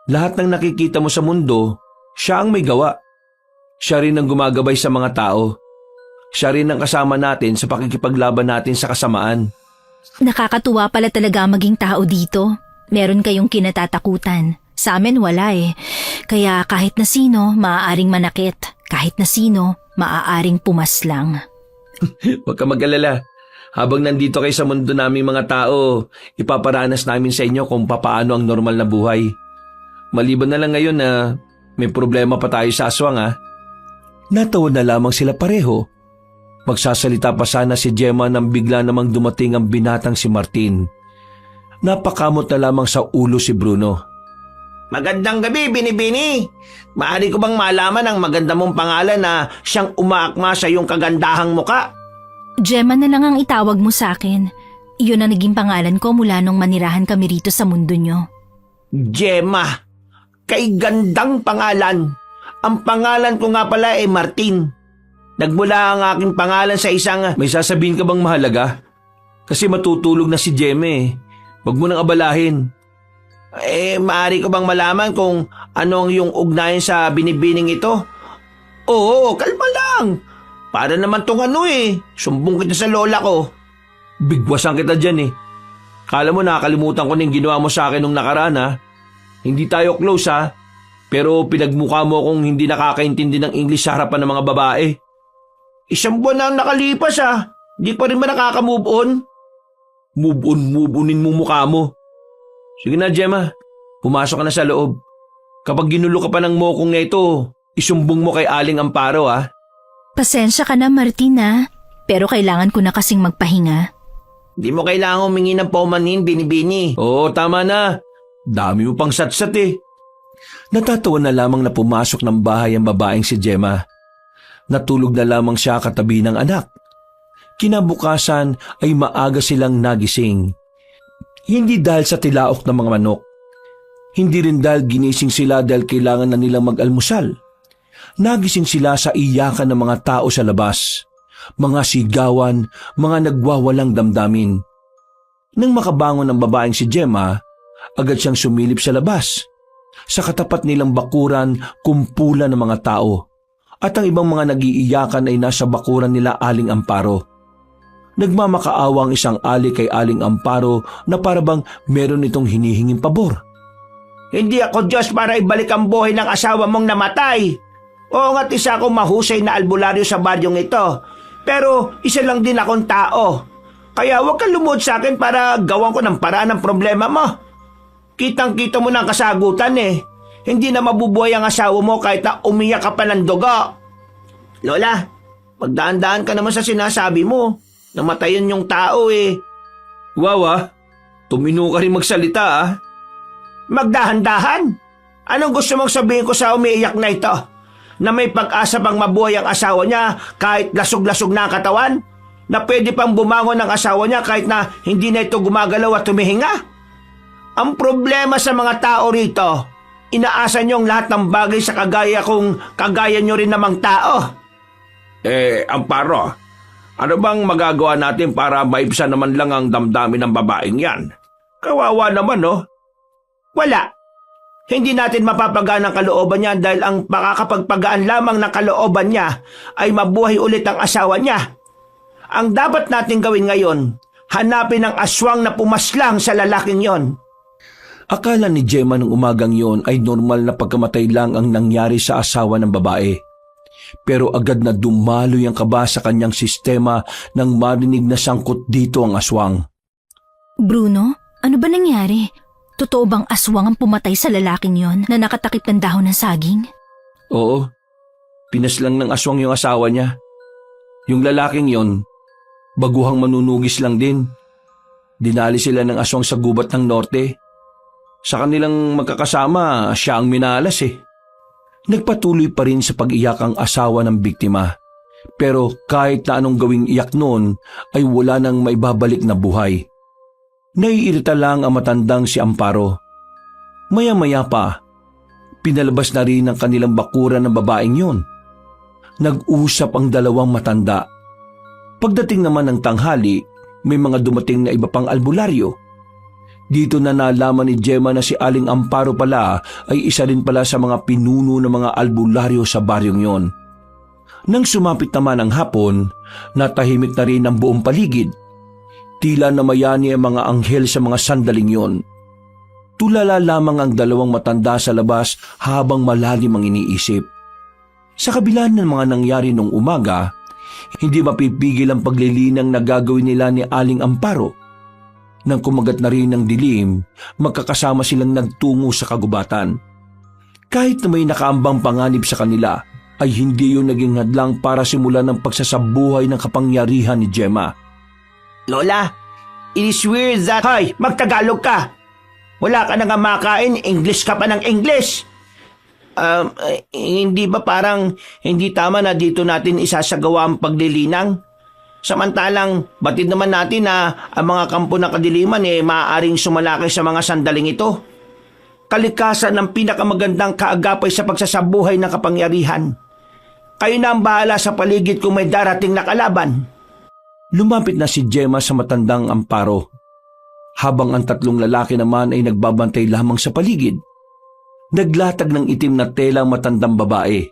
Lahat ng nakikita mo sa mundo, siya ang may gawa. Siya rin ang gumagabay sa mga tao. Siya rin ang kasama natin sa pakikipaglaban natin sa kasamaan. Nakakatuwa pala talaga maging tao dito. Meron kayong kinatatakutan. Sa amin wala eh. Kaya kahit na sino, maaaring manakit. Kahit na sino, maaaring pumaslang. Huwag ka mag-alala. Habang nandito kayo sa mundo naming mga tao, ipaparanas namin sa inyo kung papaano ang normal na buhay. Maliban na lang ngayon na may problema pa tayo sa aswang ha. Natawa na lamang sila pareho. Magsasalita pa sana si Gemma nang bigla namang dumating ang binatang si Martin. Napakamot na lamang sa ulo si Bruno. Magandang gabi, Binibini. Maaari ko bang malaman ang maganda mong pangalan na siyang umaakma sa iyong kagandahang muka? Gemma na lang ang itawag mo sa akin. Iyon ang naging pangalan ko mula nung manirahan kami rito sa mundo nyo. Gemma. Kay gandang pangalan. Ang pangalan ko nga pala ay Martin. Nagmula ang aking pangalan sa isang... May sasabihin ka bang mahalaga? Kasi matutulog na si Gemma eh. Huwag mo nang abalahin. Maaari ko bang malaman kung ano ang iyong ugnayan sa binibining ito? Oo, kalma lang. Para naman tong sumbong kita sa lola ko. Bigwasan kita dyan eh. Kala mo nakakalimutan ko na yung ginawa mo sa akin nung nakaraan ha. Hindi tayo close ha. Pero pinagmukha mo kung hindi nakakaintindi ng English sa harapan ng mga babae. Isang buwan na ang nakalipas Di pa rin ba nakaka-move on? Move onin mo mukha mo. Sige na Gemma, pumasok ka na sa loob. Kapag ginulo ka pa ng mokong na ito, isumbong mo kay Aling Amparo ha. Pasensya ka na Martina, pero kailangan ko na kasing magpahinga. Di mo kailangan humingi ng paumanhin, Binibini. Oo, tama na. Dami mo pang satsat eh. Natatawa na lamang na pumasok ng bahay ang babaeng si Gemma. Natulog na lamang siya katabi ng anak. Kinabukasan ay maaga silang nagising. Hindi dahil sa tilaok ng mga manok. Hindi rin dahil ginising sila dahil kailangan na nilang mag-almusal. Nagising sila sa iyakan ng mga tao sa labas. Mga sigawan, mga nagwawalang damdamin. Nang makabangon ang babaeng si Gemma, agad siyang sumilip sa labas. Sa katapat nilang bakuran, kumpulan ng mga tao. At ang ibang mga nagiiyakan ay nasa bakuran nila Aling Amparo. Nagmamakaawa ang isang ali kay Aling Amparo na parabang meron itong hinihinging pabor. Hindi ako Diyos para ibalik ang buhay ng asawa mong namatay. Oo nga't isa akong mahusay na albularyo sa baryong ito. Pero isa lang din akong tao. Kaya huwag kang lumuhod sa akin para gawan ko ng paraan ng problema mo. Kitang-kita mo ng kasagutan eh. Hindi na mabubuhay ang asawa mo kahit na umiyak ka pa ng dugo. Lola, magdaan-daan ka naman sa sinasabi mo. Namatayan yung tao eh. Wow tumino ka rin magsalita Magdahan-dahan? Anong gusto mong sabihin ko sa umiiyak na ito? Na may pag-asa pang mabuhay ang asawa niya kahit lasog-lasog na ang katawan? Na pwede pang bumangon ang asawa niya kahit na hindi na ito gumagalaw at tumihinga? Ang problema sa mga tao rito, inaasa niyong lahat ng bagay sa kagaya kung kagaya niyo rin namang tao. Amparo, ano bang magagawa natin para maibsan naman lang ang damdamin ng babaeng yan? Kawawa naman, no? Wala. Hindi natin mapapagaan ang kalooban niya dahil ang makakapagpagaan lamang ng kalooban niya ay mabuhay ulit ang asawa niya. Ang dapat natin gawin ngayon, hanapin ang aswang na pumaslang sa lalaking yon. Akala ni Gemma nung umagang yon ay normal na pagkamatay lang ang nangyari sa asawa ng babae. Pero agad na dumaloy ang kaba sa kanyang sistema nang marinig na sangkot dito ang aswang. Bruno, ano ba nangyari? Totoo bang aswang ang pumatay sa lalaking yon na nakatakip ng dahon ng saging? Oo, pinaslang ng aswang yung asawa niya. Yung lalaking yon, baguhang manunugis lang din. Dinali sila ng aswang sa gubat ng norte. Sa kanilang magkakasama, siya ang minalas eh. Nagpatuloy pa rin sa pag-iyak ang asawa ng biktima. Pero kahit na anong gawing iyak noon ay wala nang maibabalik na buhay. Naiirita lang ang matandang si Amparo. Maya-maya pa, pinalabas na rin ang kanilang bakuran ng babaeng yun. Nag-usap ang dalawang matanda. Pagdating naman ng tanghali, may mga dumating na iba pang albularyo. Dito na nalaman ni Gemma na si Aling Amparo pala ay isa rin pala sa mga pinuno ng mga albularyo sa baryong yon. Nang sumapit naman ang hapon, natahimik na rin ang buong paligid. Tila namayani ang mga anghel sa mga sandaling yon. Tulala lamang ang dalawang matanda sa labas habang malalim ang iniisip. Sa kabila ng mga nangyari nung umaga, hindi mapipigil ang paglilinang na gagawin nila ni Aling Amparo. Nang kumagat na rin ng dilim, magkakasama silang nagtungo sa kagubatan. Kahit na may nakaambang panganib sa kanila, ay hindi yun naging hadlang para simulan ng pagsasabuhay ng kapangyarihan ni Gemma. Lola, it is weird that... Hoy, magtagalog ka! Wala ka na nga makain, English ka pa ng English! Hindi ba parang hindi tama na dito natin isasagawa ang paglilinang? Samantalang, batid naman natin na ang mga kampo ng kadiliman maaaring sumalaki sa mga sandaling ito. Kalikasan ng pinakamagandang kaagapay sa pagsasabuhay ng kapangyarihan. Kayo na ang bahala sa paligid kung may darating na kalaban. Lumapit na si Gemma sa matandang Amparo, habang ang tatlong lalaki naman ay nagbabantay lamang sa paligid. Naglatag ng itim na tela ang matandang babae.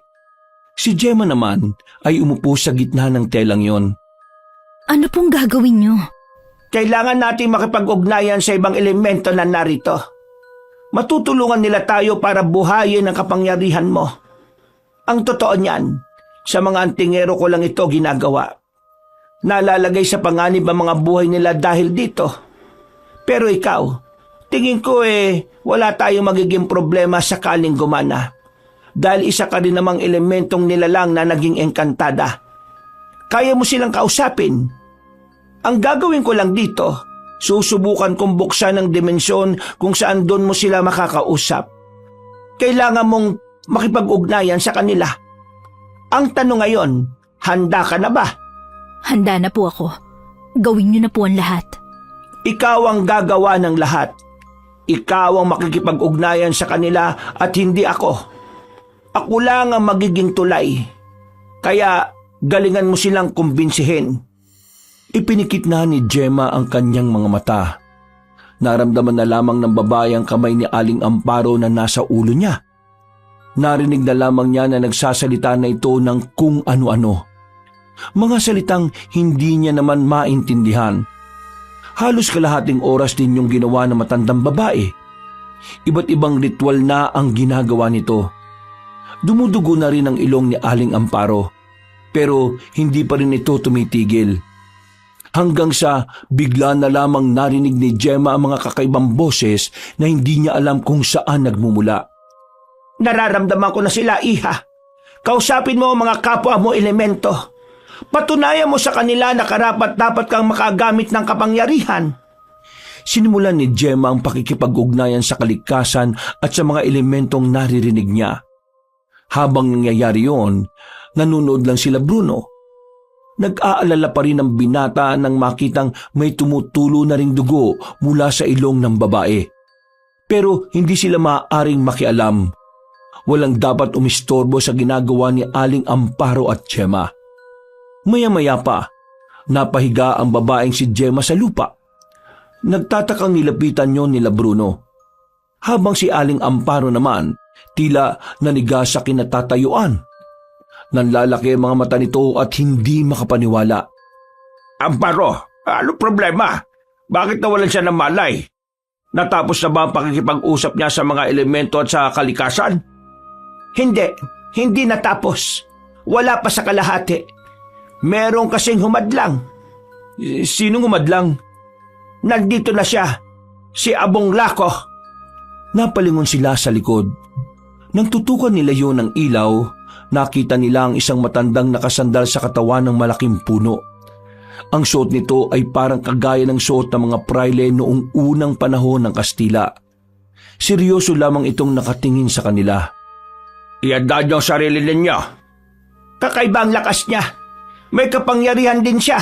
Si Gemma naman ay umupo sa gitna ng telang yon. Ano pong gagawin niyo? Kailangan natin makipag-ugnayan sa ibang elemento na narito. Matutulungan nila tayo para buhayin ang kapangyarihan mo. Ang totoo niyan, sa mga antingero ko lang ito ginagawa. Nalalagay sa panganib ang mga buhay nila dahil dito. Pero ikaw, tingin ko wala tayong magiging problema sakaling gumana. Dahil isa ka rin namang elementong nilalang na naging engkantada. Kaya mo silang kausapin. Ang gagawin ko lang dito, susubukan kong buksan ang dimensyon kung saan doon mo sila makakausap. Kailangan mong makipag-ugnayan sa kanila. Ang tanong ngayon, handa ka na ba? Handa na po ako. Gawin niyo na po ang lahat. Ikaw ang gagawa ng lahat. Ikaw ang makikipag-ugnayan sa kanila at hindi ako. Ako lang ang magiging tulay. Kaya galingan mo silang kumbinsihin. Ipinikit na ni Gemma ang kanyang mga mata. Naramdaman na lamang ng babae ang kamay ni Aling Amparo na nasa ulo niya. Narinig na lamang niya na nagsasalita na ito ng kung ano-ano. Mga salitang hindi niya naman maintindihan. Halos kalahating oras din yung ginawa ng matandang babae. Iba't ibang ritual na ang ginagawa nito. Dumudugo na rin ang ilong ni Aling Amparo, pero hindi pa rin ito tumitigil. Hanggang sa bigla na lamang narinig ni Gemma ang mga kakaibang boses na hindi niya alam kung saan nagmumula. Nararamdaman ko na sila, iha. Kausapin mo ang mga kapwa mo elemento. Patunayan mo sa kanila na karapat-dapat kang makagamit ng kapangyarihan. Sinimulan ni Gemma ang pakikipag-ugnayan sa kalikasan at sa mga elementong naririnig niya. Habang nangyayari yon, nanonood lang sila Bruno. Nag-aalala pa rin ang binata nang makitang may tumutulo na ring dugo mula sa ilong ng babae. Pero hindi sila maaaring makialam. Walang dapat umistorbo sa ginagawa ni Aling Amparo at Gemma. Maya-maya pa, napahiga ang babaeng si Gemma sa lupa. Nagtatakang nilapitan yon nila Bruno. Habang si Aling Amparo naman, tila naniga sa kinatatayuan. Nanlalaki ang mga mata nito at hindi makapaniwala. Amparo, ano problema? Bakit nawalan siya ng malay? Natapos na ba ang pakikipag-usap niya sa mga elemento at sa kalikasan? Hindi natapos. wala pa sa kalahati. Merong kasing humadlang. Sinong umadlang? Nandito na siya, si Abong Lako. Napalingon sila sa likod. Nang tutukan nila yun ng ilaw, nakita nila ang isang matandang nakasandal sa katawan ng malaking puno. Ang suot nito ay parang kagaya ng suot ng mga praile noong unang panahon ng Kastila. Seryoso lamang itong nakatingin sa kanila. Iandad niyo ang sarili ninyo. Kakaiba ang lakas niya. May kapangyarihan din siya.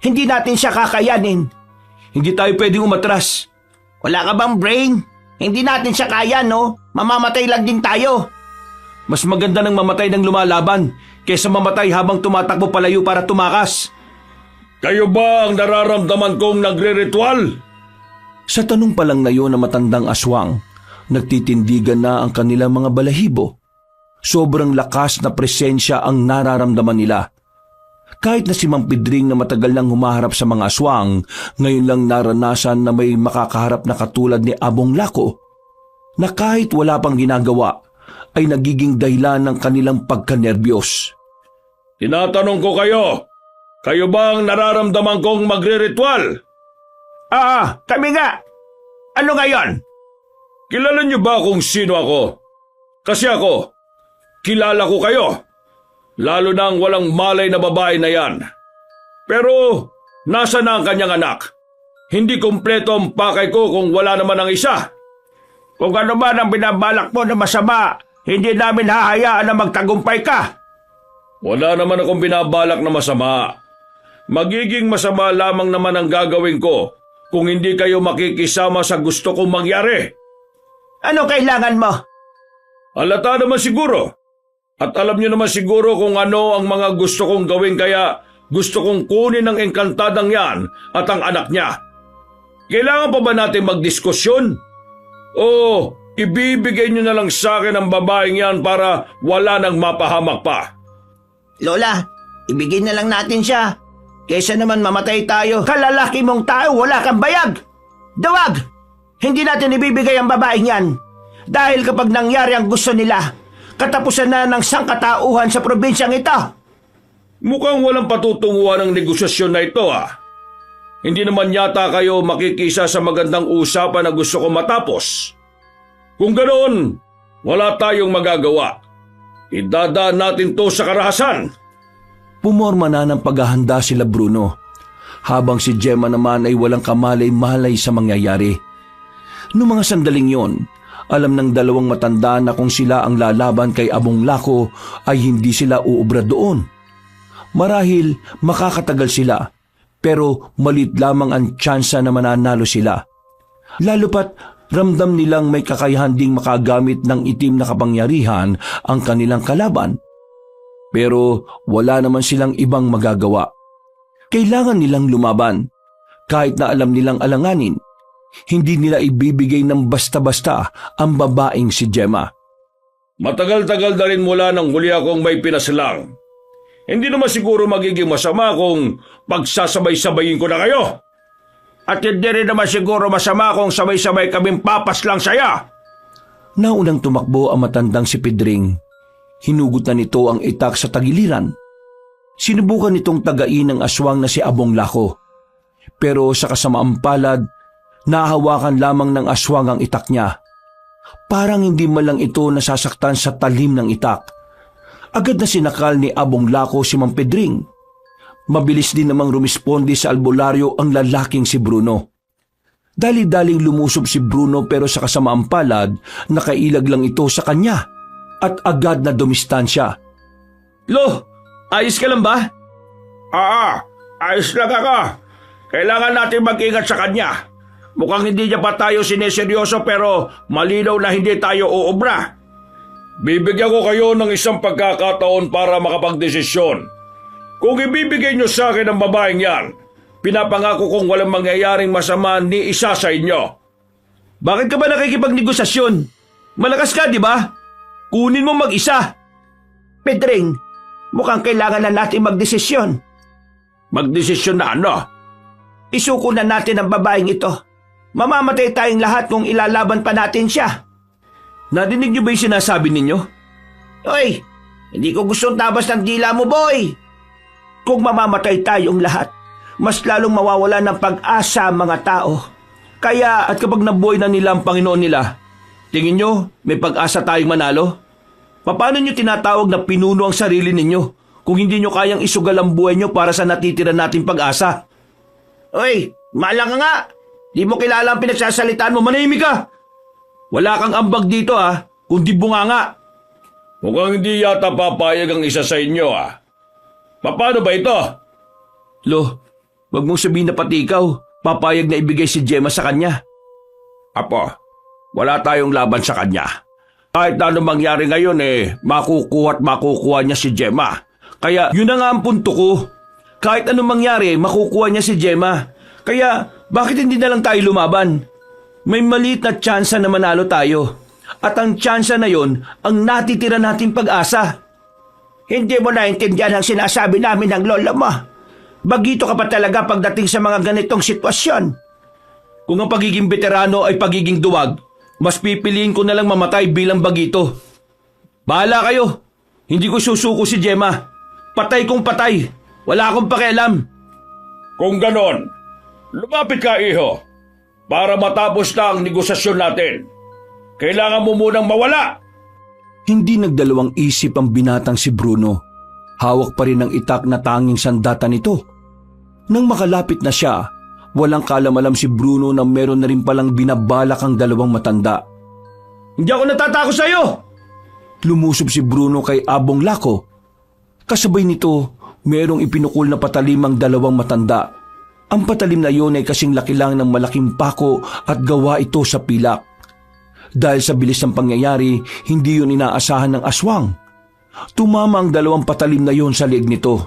Hindi natin siya kakayanin. Hindi tayo pwedeng umatras. Wala ka bang brain? Hindi natin siya kaya, no? Mamamatay lang din tayo. Mas maganda ng mamatay ng lumalaban kaysa mamatay habang tumatakbo palayo para tumakas. Kayo ba ang nararamdaman kong nagre-ritual? Sa tanong pa lang na yun ng matandang aswang, nagtitindigan na ang kanilang mga balahibo. Sobrang lakas na presensya ang nararamdaman nila. Kahit na si Mang Pedring na matagal nang humaharap sa mga aswang, ngayon lang naranasan na may makakaharap na katulad ni Abong Lako, na kahit wala pang ginagawa, ay nagiging dahilan ng kanilang pagkanerbiyos. Tinatanong ko kayo ba ang nararamdaman kong magre-ritual? Kami nga. Ano ngayon? Kilala niyo ba kung sino ako? Kasi ako, kilala ko kayo. Lalo na ang walang malay na babae na yan. Pero, nasa na ang kanyang anak? Hindi kumpleto ang pakay ko kung wala naman ang isa. Kung ano man ang binabalak mo na masama, hindi namin hahayaan na magtagumpay ka. Wala naman akong binabalak na masama. Magiging masama lamang naman ang gagawin ko kung hindi kayo makikisama sa gusto kong mangyari. Ano kailangan mo? Halata naman siguro. At alam niyo naman siguro kung ano ang mga gusto kong gawin kaya gusto kong kunin ang engkantadang yan at ang anak niya. Kailangan pa ba natin magdiskusyon? O ibibigay niyo na lang sa akin ang babaeng yan para wala nang mapahamak pa? Lola, ibigay na lang natin siya. Kaysa naman mamatay tayo. Kalalaki mong tao, wala kang bayag. Dawag! Hindi natin ibibigay ang babaeng yan. Dahil kapag nangyari ang gusto nila, katapusan na ng sangkatauhan sa probinsyang ito. Mukhang walang patutunguhan ng negosasyon na ito Hindi naman yata kayo makikisa sa magandang usapan na gusto ko matapos. Kung ganoon, wala tayong magagawa. Idadaan natin to sa karahasan. Pumorma na ng paghahanda sila Bruno, habang si Gemma naman ay walang kamalay-malay sa mangyayari. Noong mga sandaling yon, alam ng dalawang matanda na kung sila ang lalaban kay Abong Lako ay hindi sila uubra doon. Marahil makakatagal sila, pero malit lamang ang tsansa na mananalo sila. Lalo pat ramdam nilang may kakayahan ding makagamit ng itim na kapangyarihan ang kanilang kalaban. Pero wala naman silang ibang magagawa. Kailangan nilang lumaban. Kahit na alam nilang alanganin, hindi nila ibibigay ng basta-basta ang babaeng si Gemma. Matagal-tagal na rin mula nang huli akong may pinaslang. Hindi naman siguro magiging masama kung pagsasabay-sabayin ko na kayo. At hindi rin naman siguro masama kung sabay-sabay kaming papaslang saya. Naunang tumakbo ang matandang si Pedring. Hinugot na nito ang itak sa tagiliran. Sinubukan nitong tagain ng aswang na si Abong Lako. Pero sa kasamaang palad, nahawakan lamang ng aswang ang itak niya. Parang hindi man lang ito nasasaktan sa talim ng itak. Agad na sinakal ni Abong Lako si Mang Pedring. Mabilis din namang rumisponde sa albularyo ang lalaking si Bruno. Dali-daling lumusob si Bruno pero sa kasamaang palad, nakailag lang ito sa kanya at agad na dumistansya. Lo, ayos ka lang ba? Ayos lang ako. Kailangan natin mag-ingat sa kanya. Mukhang hindi niya pa tayo sineseryoso pero malinaw na hindi tayo uubra. Bibigyan ko kayo ng isang pagkakataon para makapagdesisyon. Kung ibibigay niyo sa akin ang babaeng yan, pinapangako kong walang mangyayaring masama ni isa sa inyo. Bakit ka ba nakikipagnegosasyon? Malakas ka, di ba? Kunin mo mag-isa. Pedring, mukhang kailangan na natin magdesisyon. Magdesisyon na ano? Isuko na natin ang babaeng ito. Mamamatay tayong lahat kung ilalaban pa natin siya. Nadinig niyo ba yung sinasabi ninyo? Oy, Hindi ko gustong tabas ng dila mo, boy. Kung mamamatay tayong lahat, mas lalong mawawala ng pag-asa ang mga tao. Kaya, At kapag nabuhay na nila ang Panginoon nila, tingin nyo may pag-asa tayong manalo? Paano nyo tinatawag na pinuno ang sarili ninyo kung hindi nyo kayang isugal ang buhay nyo para sa natitira nating pag-asa? Uy, malang ka nga. Di mo kilala ang pinagsasalitaan mo, manahimik ka. Wala kang ambag dito kundi bunganga. Mukhang hindi yata papayag ang isa sa inyo Paano ba ito? Lo, wag mong sabihin na pati ikaw, papayag na ibigay si Gemma sa kanya. Apo, wala tayong laban sa kanya. Kahit na ano mangyari ngayon makukuha niya si Gemma. Kaya yun na nga ang punto ko. Kahit anong mangyari, makukuha niya si Gemma. Kaya bakit hindi na lang tayo lumaban? May maliit na tsansa na manalo tayo. At ang tsansa na yon ang natitira nating pag-asa. Hindi mo naintindihan ang sinasabi namin ng lola mo. Bagito ka pa talaga pagdating sa mga ganitong sitwasyon. Kung ang pagiging veterano ay pagiging duwag, mas pipiliin ko na lang mamatay bilang bagito. Bahala kayo. Hindi ko susuko si Gemma. Patay kong patay. Wala akong pakialam. Kung ganon, lumapit ka, iho. Para matapos na ang negosasyon natin. Kailangan mo munang mawala. Hindi nagdalawang isip ang binatang si Bruno. Hawak pa rin ang itak na tanging sandata nito. Nang makalapit na siya, walang kalam-alam si Bruno na meron na rin palang binabalak ang dalawang matanda. Hindi ako natatakot sa iyo! Lumusob si Bruno kay Abong Lako. Kasabay nito, merong ipinukul na patalim ang dalawang matanda. Ang patalim na iyon ay kasing laki lang ng malaking pako at gawa ito sa pilak. Dahil sa bilis ng pangyayari, hindi yun inaasahan ng aswang. Tumama ang dalawang patalim na iyon sa leeg nito.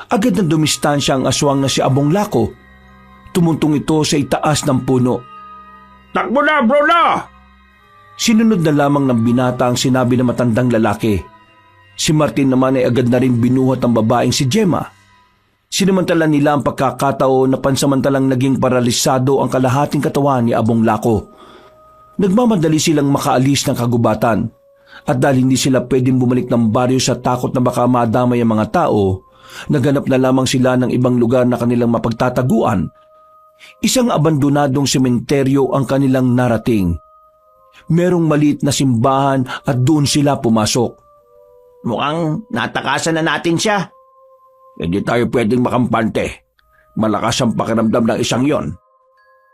Agad na dumistansya ang aswang na si Abong Lako. Tumuntong ito sa itaas ng puno. Takbo na, Bruno! Sinunod na lamang ng binata ang sinabi ng matandang lalaki. Si Martin naman ay agad na rin binuhat ang babaeng si Gemma. Sinamantala nila ang pagkakataon na pansamantalang naging paralisado ang kalahating katawan ni Abong Lako. Nagmamadali silang makaalis ng kagubatan at dahil hindi sila pwedeng bumalik ng baryo sa takot na baka madamay ang mga tao, naghanap na lamang sila ng ibang lugar na kanilang mapagtataguan. Isang abandonadong sementeryo ang kanilang narating. Merong maliit na simbahan at doon sila pumasok. Mukhang natakasan na natin siya. Hindi tayo pwedeng makampante. Malakas ang pakiramdam ng isang yon.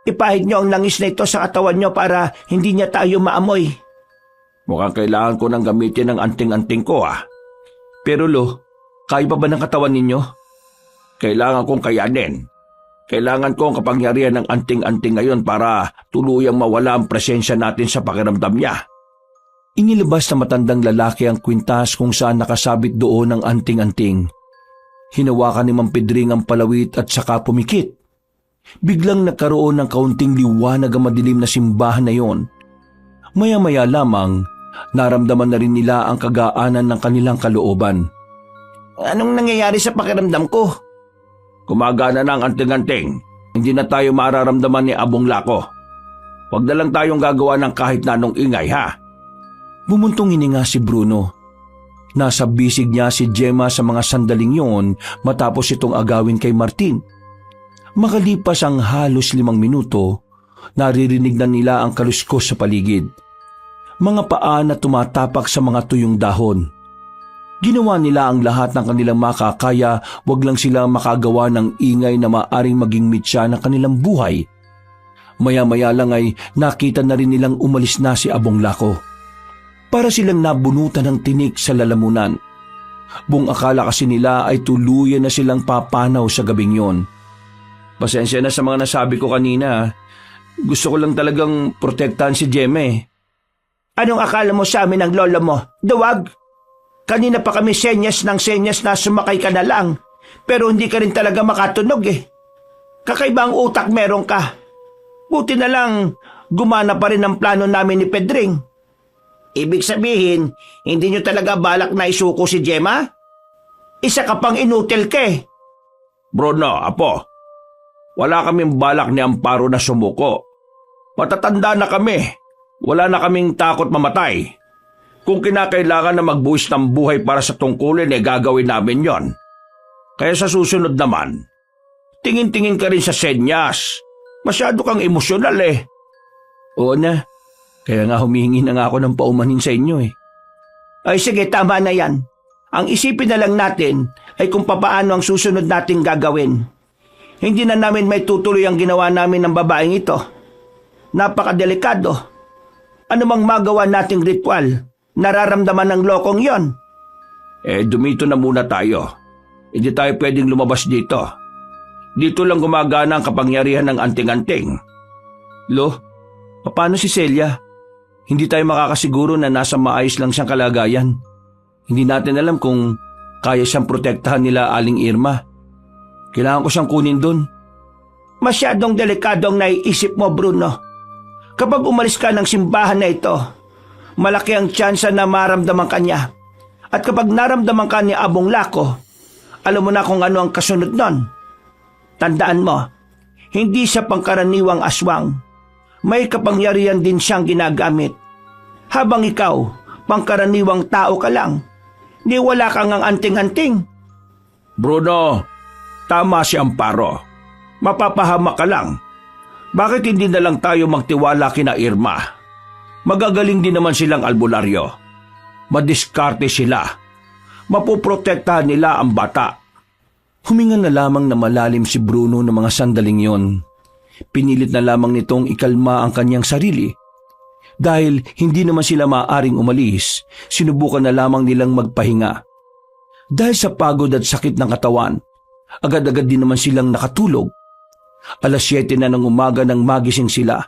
Ipahid niyo ang langis na ito sa katawan niyo para hindi niya tayo maamoy. Mukhang kailangan ko nang gamitin ang anting-anting ko Pero Lo, kaya pa ba ng katawan ninyo? Kailangan kong kayanin. Kailangan ko ang kapangyarihan ng anting-anting ngayon para tuluyang mawala ang presensya natin sa pakiramdam niya. Inilabas na matandang lalaki ang kwintas kung saan nakasabit doon ang anting-anting. Hinawakan ni Mang Pedring ang palawit at saka pumikit. Biglang nagkaroon ng kaunting liwanag ang madilim na simbahan na yon. Maya-maya lamang, naramdaman na rin nila ang kagaanan ng kanilang kalooban. Anong nangyayari sa pakiramdam ko? Gumagana na ang anting-anting. Hindi na tayo mararamdaman ni Abong Lako. Huwag na lang tayong gagawa ng kahit na anong ingay, Bumuntong hininga si Bruno. Nasa bisig niya si Gemma sa mga sandaling yon matapos itong agawin kay Martin. Makalipas ang halos 5 minuto, naririnig na nila ang kaluskos sa paligid. Mga paa na tumatapak sa mga tuyong dahon. Ginawa nila ang lahat ng kanilang makakaya, wag lang sila makagawa ng ingay na maaring maging mitya ng kanilang buhay. Maya-maya lang ay nakita na rin nilang umalis na si Abong Lako. Para silang nabunutan ng tinik sa lalamunan. Buong akala kasi nila ay tuluyan na silang papanaw sa gabing yon. Pasensya na sa mga nasabi ko kanina. Gusto ko lang talagang protektahan si Gemma Anong akala mo sa amin ng lola mo? Duwag? Kanina pa kami senyas ng senyas na sumakay ka na lang. Pero hindi ka rin talaga makatunog Kakaiba ang utak meron ka. Buti na lang, gumana pa rin ang plano namin ni Pedring. Ibig sabihin, hindi nyo talaga balak na isuko si Gemma? Isa ka pang inutil ka Bruno, Apo. Wala kaming balak ni Amparo na sumuko. Matatanda na kami. Wala na kaming takot mamatay. Kung kinakailangan na magbuwis ng buhay para sa tungkulin, gagawin namin yon. Kaya sa susunod naman, tingin-tingin ka rin sa senyas. Masyado kang emosyonal eh. Oo na, kaya nga humihingi na nga ako ng paumanhin sa inyo eh. Ay sige, tama na yan. Ang isipin na lang natin ay kung papaano ang susunod nating gagawin. Hindi na namin may tutuloy ang ginawa namin ng babaeng ito. Napakadelikado. Ano mang magawa nating ritual, nararamdaman ng lokong yon. Dumito na muna tayo. Hindi tayo pwedeng lumabas dito. Dito lang gumagana ang kapangyarihan ng anting-anting. Lo, paano si Celia? Hindi tayo makakasiguro na nasa maayos lang siyang kalagayan. Hindi natin alam kung kaya siyang protektahan nila Aling Irma. Kailangan ko siyang kunin doon. Masyadong delikado ang naiisip mo, Bruno. Kapag umalis ka ng simbahan na ito, malaki ang tsansa na maramdaman ka niya. At kapag naramdaman ka ni Abong Lako, alam mo na kung ano ang kasunod nun. Tandaan mo, hindi siya pangkaraniwang aswang. May kapangyarihan din siyang ginagamit. Habang ikaw, pangkaraniwang tao ka lang, di wala kang ang anting-anting. Bruno, tama si Amparo. Mapapahama ka lang. Bakit hindi na lang tayo magtiwala kina Irma? Magagaling din naman silang albularyo. Madiskarte sila. Mapoprotektahan nila ang bata. Huminga na lamang na malalim si Bruno ng mga sandaling yon. Pinilit na lamang nitong ikalma ang kanyang sarili. Dahil hindi naman sila maaaring umalis, sinubukan na lamang nilang magpahinga. Dahil sa pagod at sakit ng katawan, agad-agad din naman silang nakatulog. 7:00 na ng umaga nang magising sila.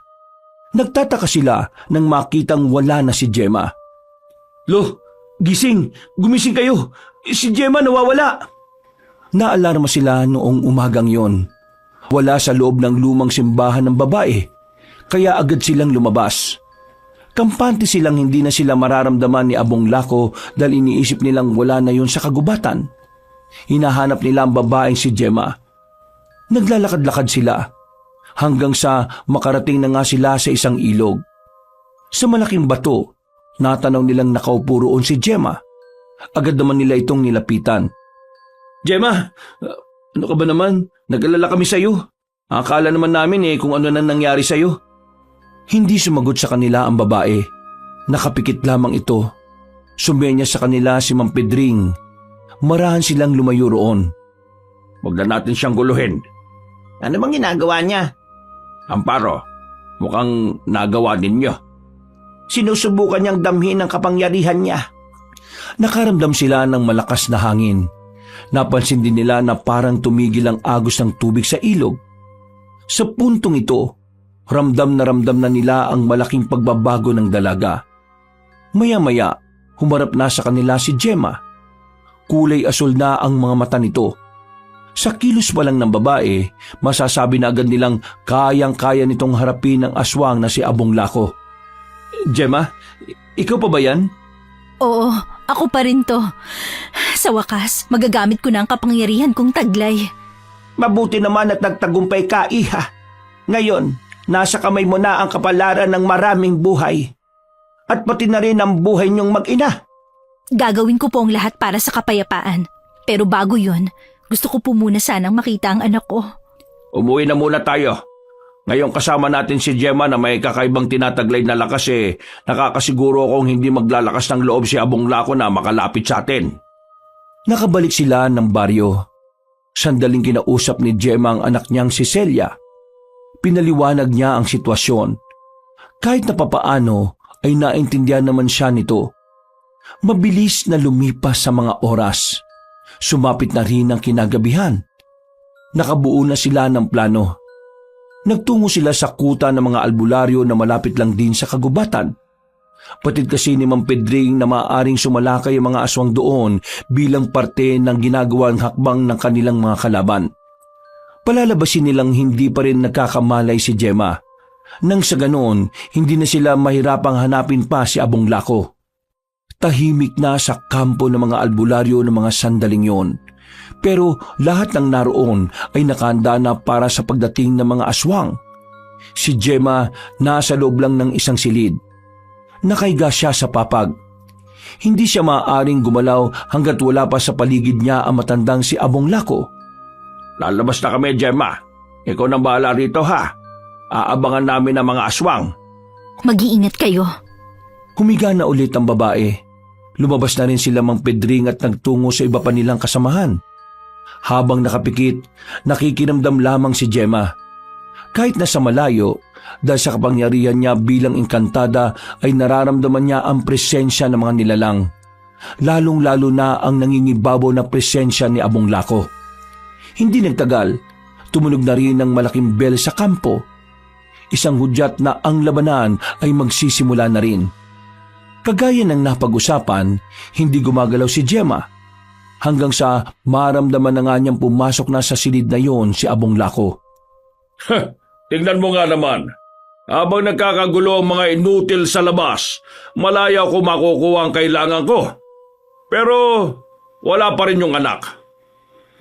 Nagtataka sila nang makitang wala na si Gemma. Lo, gising! Gumising kayo! Si Gemma nawawala! Naalarma sila noong umagang yon. Wala sa loob ng lumang simbahan ng babae, kaya agad silang lumabas. Kampante silang hindi na sila mararamdaman ni Abong Lako dahil iniisip nilang wala na yun sa kagubatan. Hinahanap nila ang babaeng si Gemma. Naglalakad-lakad sila hanggang sa makarating na nga sila sa isang ilog. Sa malaking bato, natanaw nilang nakaupo roon si Gemma. Agad naman nila itong nilapitan. Gemma, ano ka ba naman? Nag-alala kami sa'yo. Akala naman namin kung ano na nangyari sa'yo. Hindi sumagot sa kanila ang babae. Nakapikit lamang ito. Sumenya sa kanila si Mang Pedring. Marahan silang lumayo roon. Huwag na natin siyang guluhin. Ano bang ginagawa niya? Amparo, mukhang nagawa ninyo. Sinusubukan niyang damhin ang kapangyarihan niya. Nakaramdam sila ng malakas na hangin. Napansin din nila na parang tumigil ang agos ng tubig sa ilog. Sa puntong ito, ramdam na nila ang malaking pagbabago ng dalaga. Maya-maya, humarap na sa kanila si Gemma. Kulay asul na ang mga mata nito. Sa kilos pa lang ng babae, masasabi na agad nilang kayang-kaya nitong harapin ang aswang na si Abong Lako. Gemma, ikaw pa ba yan? Oo, ako pa rin to. Sa wakas, magagamit ko na ang kapangyarihan kong taglay. Mabuti naman at nagtagumpay ka, Iha. Ngayon, nasa kamay mo na ang kapalaran ng maraming buhay. At pati na rin ang buhay niyong mag-ina. Gagawin ko po ang lahat para sa kapayapaan. Pero bago yun, gusto ko po muna sanang makita ang anak ko. Umuwi na muna tayo. Ngayong kasama natin si Gemma na may kakaibang tinataglay na lakas nakakasiguro akong hindi maglalakas ng loob si Abong Lako na makalapit sa atin. Nakabalik sila ng baryo. Sandaling kinausap ni Gemma ang anak niyang si Celia. Pinaliwanag niya ang sitwasyon. Kahit na papaano ay naintindihan naman siya nito. Mabilis na lumipas sa mga oras. Sumapit na rin ang kinagabihan. Nakabuo na sila ng plano. Nagtungo sila sa kuta ng mga albularyo na malapit lang din sa kagubatan. Patid kasi ni Mang Pedring na maaaring sumalakay ang mga aswang doon bilang parte ng ginagawang hakbang ng kanilang mga kalaban. Palalabasin nilang hindi pa rin nagkakamalay si Gemma. Nang sa ganoon, hindi na sila mahirapang hanapin pa si Abong Lako. Tahimik na sa kampo ng mga albularyo ng mga sandaling yon. Pero lahat ng naroon ay nakahanda na para sa pagdating ng mga aswang. Si Gemma nasa loob lang ng isang silid. Nakahiga siya sa papag. Hindi siya maaaring gumalaw hanggat wala pa sa paligid niya ang matandang si Abong Lako. Lalabas na kami, Gemma. Ikaw nang bahala rito, ha? Aabangan namin ang mga aswang. Mag-iingat kayo. Humiga na ulit ang babae. Lumabas na rin sila Mang Pedring at nagtungo sa iba pa nilang kasamahan. Habang nakapikit, nakikiramdam lamang si Gemma. Kahit nasa malayo, dahil sa kapangyarihan niya bilang engkantada ay nararamdaman niya ang presensya ng mga nilalang. Lalong-lalo na ang nangingibabaw na presensya ni Abong Lako. Hindi nagtagal, tumunog na rin ang malaking bell sa kampo. Isang hudyat na ang labanan ay magsisimula na rin. Kagaya ng napag-usapan, hindi gumagalaw si Gemma. Hanggang sa maramdaman na nga niyang pumasok na sa silid na yon si Abong Lako. Tingnan mo nga naman. Habang nagkakagulo ang mga inutil sa labas, malaya ko makukuha ang kailangan ko. Pero wala pa rin yung anak.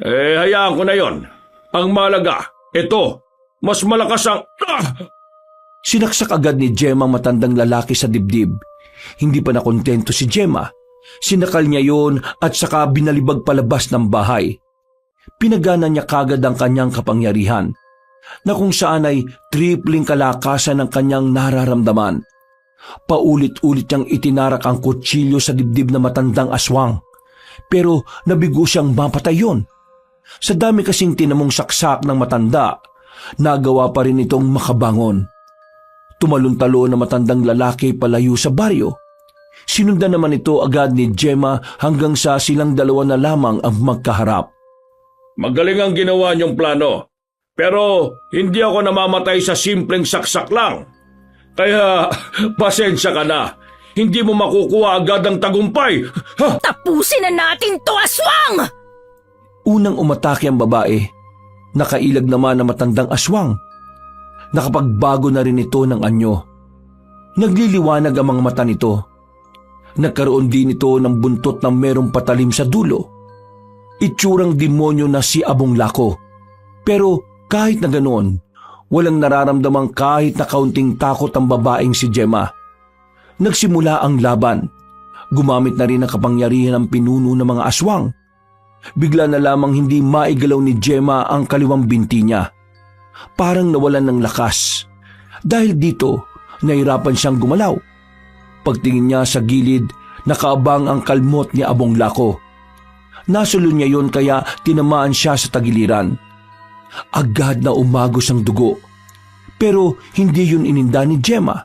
Hayaan ko na yon. Ang malaga, ito, mas malakas ang... Sinaksak agad ni Gemma ang matandang lalaki sa dibdib. Hindi pa nakontento si Gemma. Sinakal niya yon at saka binalibag palabas ng bahay. Pinagana niya kagad ang kanyang kapangyarihan, na kung saan ay tripling kalakasan ng kanyang nararamdaman. Paulit-ulit niyang itinarak ang kutsilyo sa dibdib na matandang aswang, pero nabigo siyang mapatay yun. Sa dami kasing tinamong saksak ng matanda, nagawa pa rin itong makabangon. Tumalon-talo na matandang lalaki palayo sa baryo. Sinundan naman ito agad ni Gemma hanggang sa silang dalawa na lamang ang magkaharap. Magaling ang ginawa niyong plano. Pero hindi ako namamatay sa simpleng saksak lang. Kaya pasensya ka na. Hindi mo makukuha agad ang tagumpay. Ha? Tapusin na natin to, aswang! Unang umatake ang babae. Nakailag naman ang matandang aswang. Nakapagbago na rin ito ng anyo. Nagliliwanag ang mga mata nito. Nagkaroon din ito ng buntot na merong patalim sa dulo. Itsurang demonyo na si Abong Lako. Pero kahit na ganoon, walang nararamdamang kahit na kaunting takot ang babaeng si Gemma. Nagsimula ang laban. Gumamit na rin ang kapangyarihan ng pinuno ng mga aswang. Bigla na lamang hindi maigalaw ni Gemma ang kaliwang binti niya. Parang nawalan ng lakas. Dahil dito, nahirapan siyang gumalaw. Pagtingin niya sa gilid, nakaabang ang kalmot ni Abong Lako. Nasulo niya yon kaya tinamaan siya sa tagiliran. Agad na umagos ang dugo. Pero hindi yun ininda ni Gemma.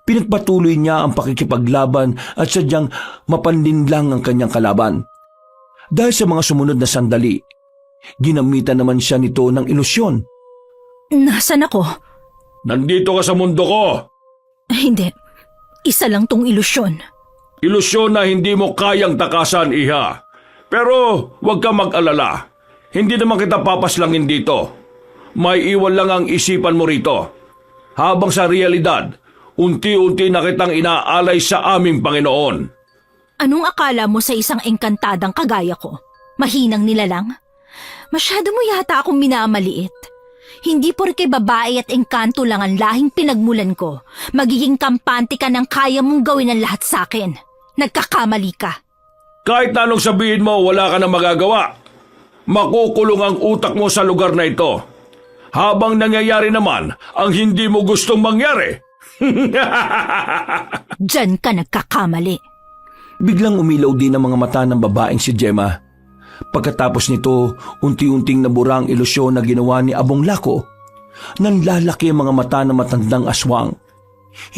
Pinagpatuloy niya ang pakikipaglaban at sadyang mapanlinlang ang kanyang kalaban. Dahil sa mga sumunod na sandali, ginamitan naman siya nito ng ilusyon. Nasaan ako? Nandito ka sa mundo ko. Hindi. Isa lang tong ilusyon. Ilusyon na hindi mo kayang takasan, iha. Pero huwag ka mag-alala. Hindi naman kita papaslangin dito. May iwan lang ang isipan mo rito. Habang sa realidad, unti-unti na kitang inaalay sa aming Panginoon. Anong akala mo sa isang engkantadang kagaya ko? Mahinang nilalang? Masyado mo yata akong minamaliit. Hindi porke babae at engkanto lang ang lahing pinagmulan ko, magiging kampante ka ng kaya mong gawin ang lahat sa akin. Nagkakamali ka. Kahit na anong sabihin mo, wala ka na magagawa. Makukulong ang utak mo sa lugar na ito. Habang nangyayari naman ang hindi mo gustong mangyari. Diyan ka nagkakamali. Biglang umilaw din ang mga mata ng babaeng si Gemma. Pagkatapos nito, unti-unting nabura ang ilusyon na ginawa ni Abong Lako. Nanlalaki ang mga mata ng matandang aswang.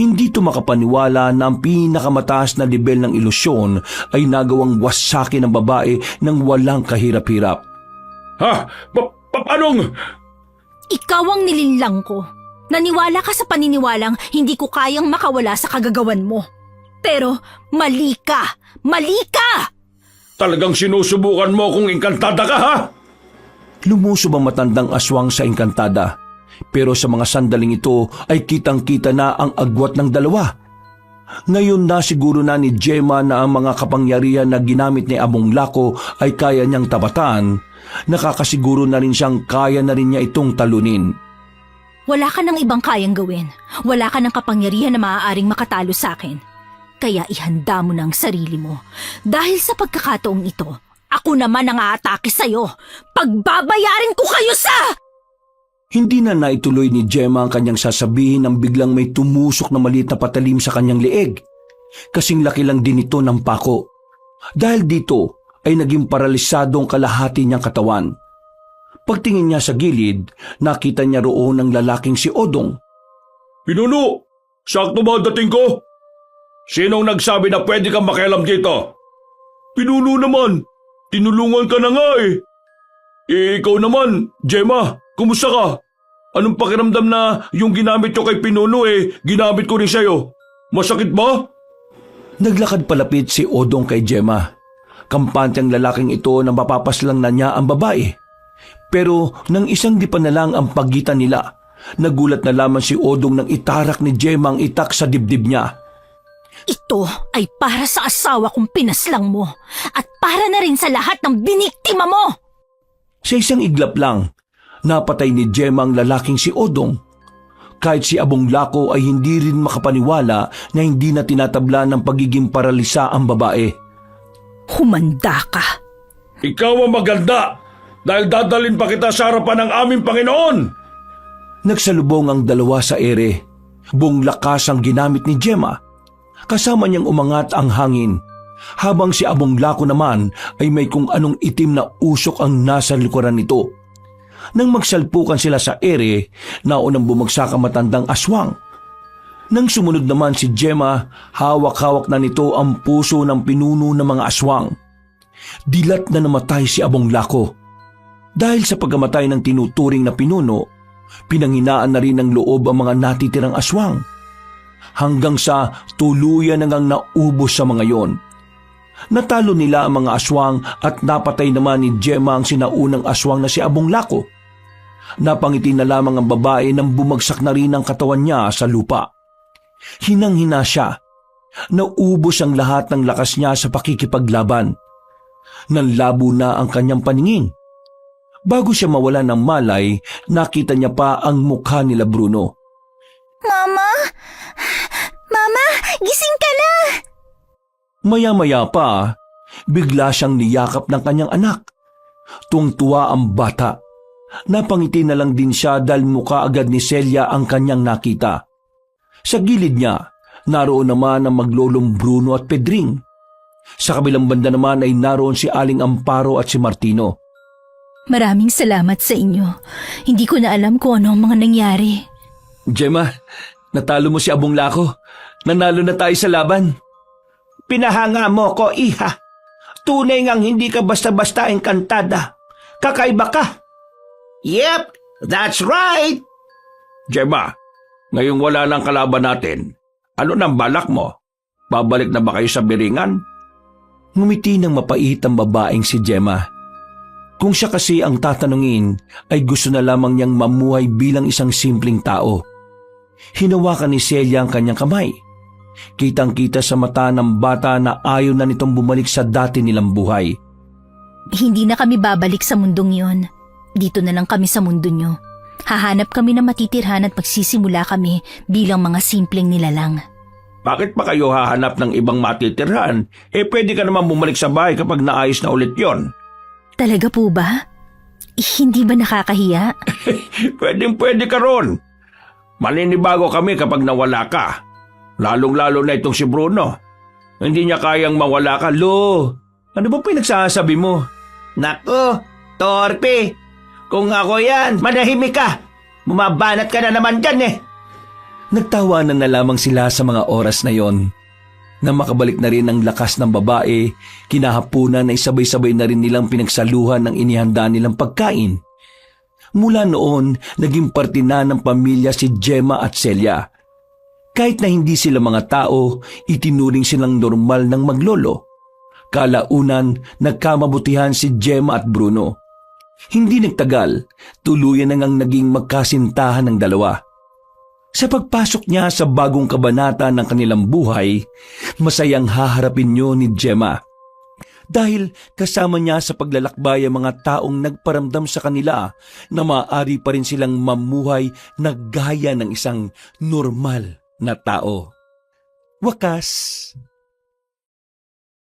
Hindi ito makapaniwala na ang pinakamataas na level ng ilusyon ay nagawang wasakin ng babae ng walang kahirap-hirap. Ha? Anong? Ikaw ang nilinlang ko. Naniwala ka sa paniniwalang hindi ko kayang makawala sa kagagawan mo. Pero mali ka! Mali ka! Talagang sinusubukan mo kung engkantada ka, ha? Lumusob ang matandang aswang sa engkantada. Pero sa mga sandaling ito ay kitang-kita na ang agwat ng dalawa. Ngayon na siguro na ni Gemma na ang mga kapangyarihan na ginamit ni Abong Lako ay kaya niyang tapatan. Nakakasiguro na rin siyang kaya na rin niya itong talunin. Wala ka ng ibang kayang gawin. Wala ka ng kapangyarihan na maaaring makatalo sa akin. Kaya ihanda mo na ang sarili mo. Dahil sa pagkakataong ito, ako naman ang aatake sa'yo. Pagbabayarin ko kayo sa... Hindi na naituloy ni Gemma ang kanyang sasabihin nang biglang may tumusok na maliit na patalim sa kanyang leeg. Kasing laki lang din ito ng pako. Dahil dito ay naging paralisado ang kalahati niyang katawan. Pagtingin niya sa gilid, nakita niya roon ang lalaking si Odong. Pinuno, sakto ba ang dating ko? Sinong nagsabi na pwede kang makialam dito? Pinuno naman, tinulungan ka na nga eh. Ikaw naman, Gemma, kumusta ka? Anong pakiramdam na yung ginamit ko kay Pinuno ginamit ko rin sa'yo? Masakit ba? Naglakad palapit si Odong kay Gemma. Kampante ang lalaking ito na mapapaslang na niya ang babae. Pero nang isang di pa na lang ang pagitan nila, nagulat na lamang si Odong nang itarak ni Gemma ang itak sa dibdib niya. Ito ay para sa asawa kong pinaslang mo at para na rin sa lahat ng biniktima mo! Sa isang iglap lang, napatay ni Gemma ang lalaking si Odong. Kahit si Abong Lako ay hindi rin makapaniwala na hindi na tinatabla ng pagiging paralisa ang babae. Humanda ka! Ikaw ang maganda dahil dadalhin pa kita sa harapan ng aming Panginoon! Nagsalubong ang dalawa sa ere. Buong lakas ang ginamit ni Gemma. Kasama niyang umangat ang hangin. Habang si Abong Lako naman ay may kung anong itim na usok ang nasa likuran nito. Nang magsalpukan sila sa ere, naunang bumagsak ang matandang aswang. Nang sumunod naman si Gemma, hawak-hawak na nito ang puso ng pinuno ng mga aswang. Dilat na namatay si Abong Lako. Dahil sa pagkamatay ng tinuturing na pinuno, pinanghinaan na rin ng loob ang mga natitirang aswang. Hanggang sa tuluyan nang naubos sa mga yon. Natalo nila ang mga aswang at napatay naman ni Gemma ang sinaunang aswang na si Abong Lako. Napangiti na lamang ang babae nang bumagsak na rin ang katawan niya sa lupa. Hinang-hina siya. Naubos ang lahat ng lakas niya sa pakikipaglaban. Nanlabo na ang kanyang paningin. Bago siya mawala ng malay, nakita niya pa ang mukha nila Bruno. Mama? Mama, gising ka na! Maya-maya pa, bigla siyang niyakap ng kanyang anak. Tuwang-tuwa ang bata. Napangiti na lang din siya dahil mukha agad ni Celia ang kanyang nakita. Sa gilid niya, naroon naman ang maglolong Bruno at Pedring. Sa kabilang banda naman ay naroon si Aling Amparo at si Martino. Maraming salamat sa inyo. Hindi ko na alam kung ano ang mga nangyari. Gemma, natalo mo si Abong Lako. Nanalo na tayo sa laban. Pinahanga mo ko, iha. Tunay ngang hindi ka basta-basta engkantada. Kakaiba ka. Yep, that's right. Gemma, ngayong wala nang kalaban natin, ano nang balak mo? Babalik na ba kayo sa biringan? Ngumiti ng mapait ang babaeng si Gemma. Kung siya kasi ang tatanungin, ay gusto na lamang niyang mamuhay bilang isang simpleng tao. Hinawakan ni Celia ang kanyang kamay. Kitang-kita sa mata ng bata na ayaw na nitong bumalik sa dati nilang buhay. Hindi na kami babalik sa mundong yon. Dito na lang kami sa mundo nyo. Hahanap kami na matitirhan at magsisimula kami bilang mga simpleng nilalang. Bakit pa kayo hahanap ng ibang matitirhan? Pwede ka naman bumalik sa bahay kapag naayos na ulit yon. Talaga po ba? Hindi ba nakakahiya? Pwede ka ron. Maninibago kami kapag nawala ka. Lalong-lalo na itong si Bruno. Hindi niya kayang mawala ka. Lo, ano ba pinagsasabi mo? Nako, torpe. Kung ako yan, manahimik ka. Bumabanat ka na naman dyan eh. Nagtawanan na lamang sila sa mga oras na yon. Nang makabalik na rin ang lakas ng babae, kinahapunan ay sabay-sabay na rin nilang pinagsaluhan ng inihanda nilang pagkain. Mula noon, naging parte na ng pamilya si Gemma at Celia. Kahit na hindi sila mga tao, itinuring silang normal ng maglolo. Kalaunan, nagkamabutihan si Gemma at Bruno. Hindi nagtagal, tuluyan na ngang naging magkasintahan ng dalawa. Sa pagpasok niya sa bagong kabanata ng kanilang buhay, masayang haharapin niyo ni Gemma. Dahil kasama niya sa paglalakbay ang mga taong nagparamdam sa kanila na maaari pa rin silang mamuhay na gaya ng isang normal na tao. Wakas.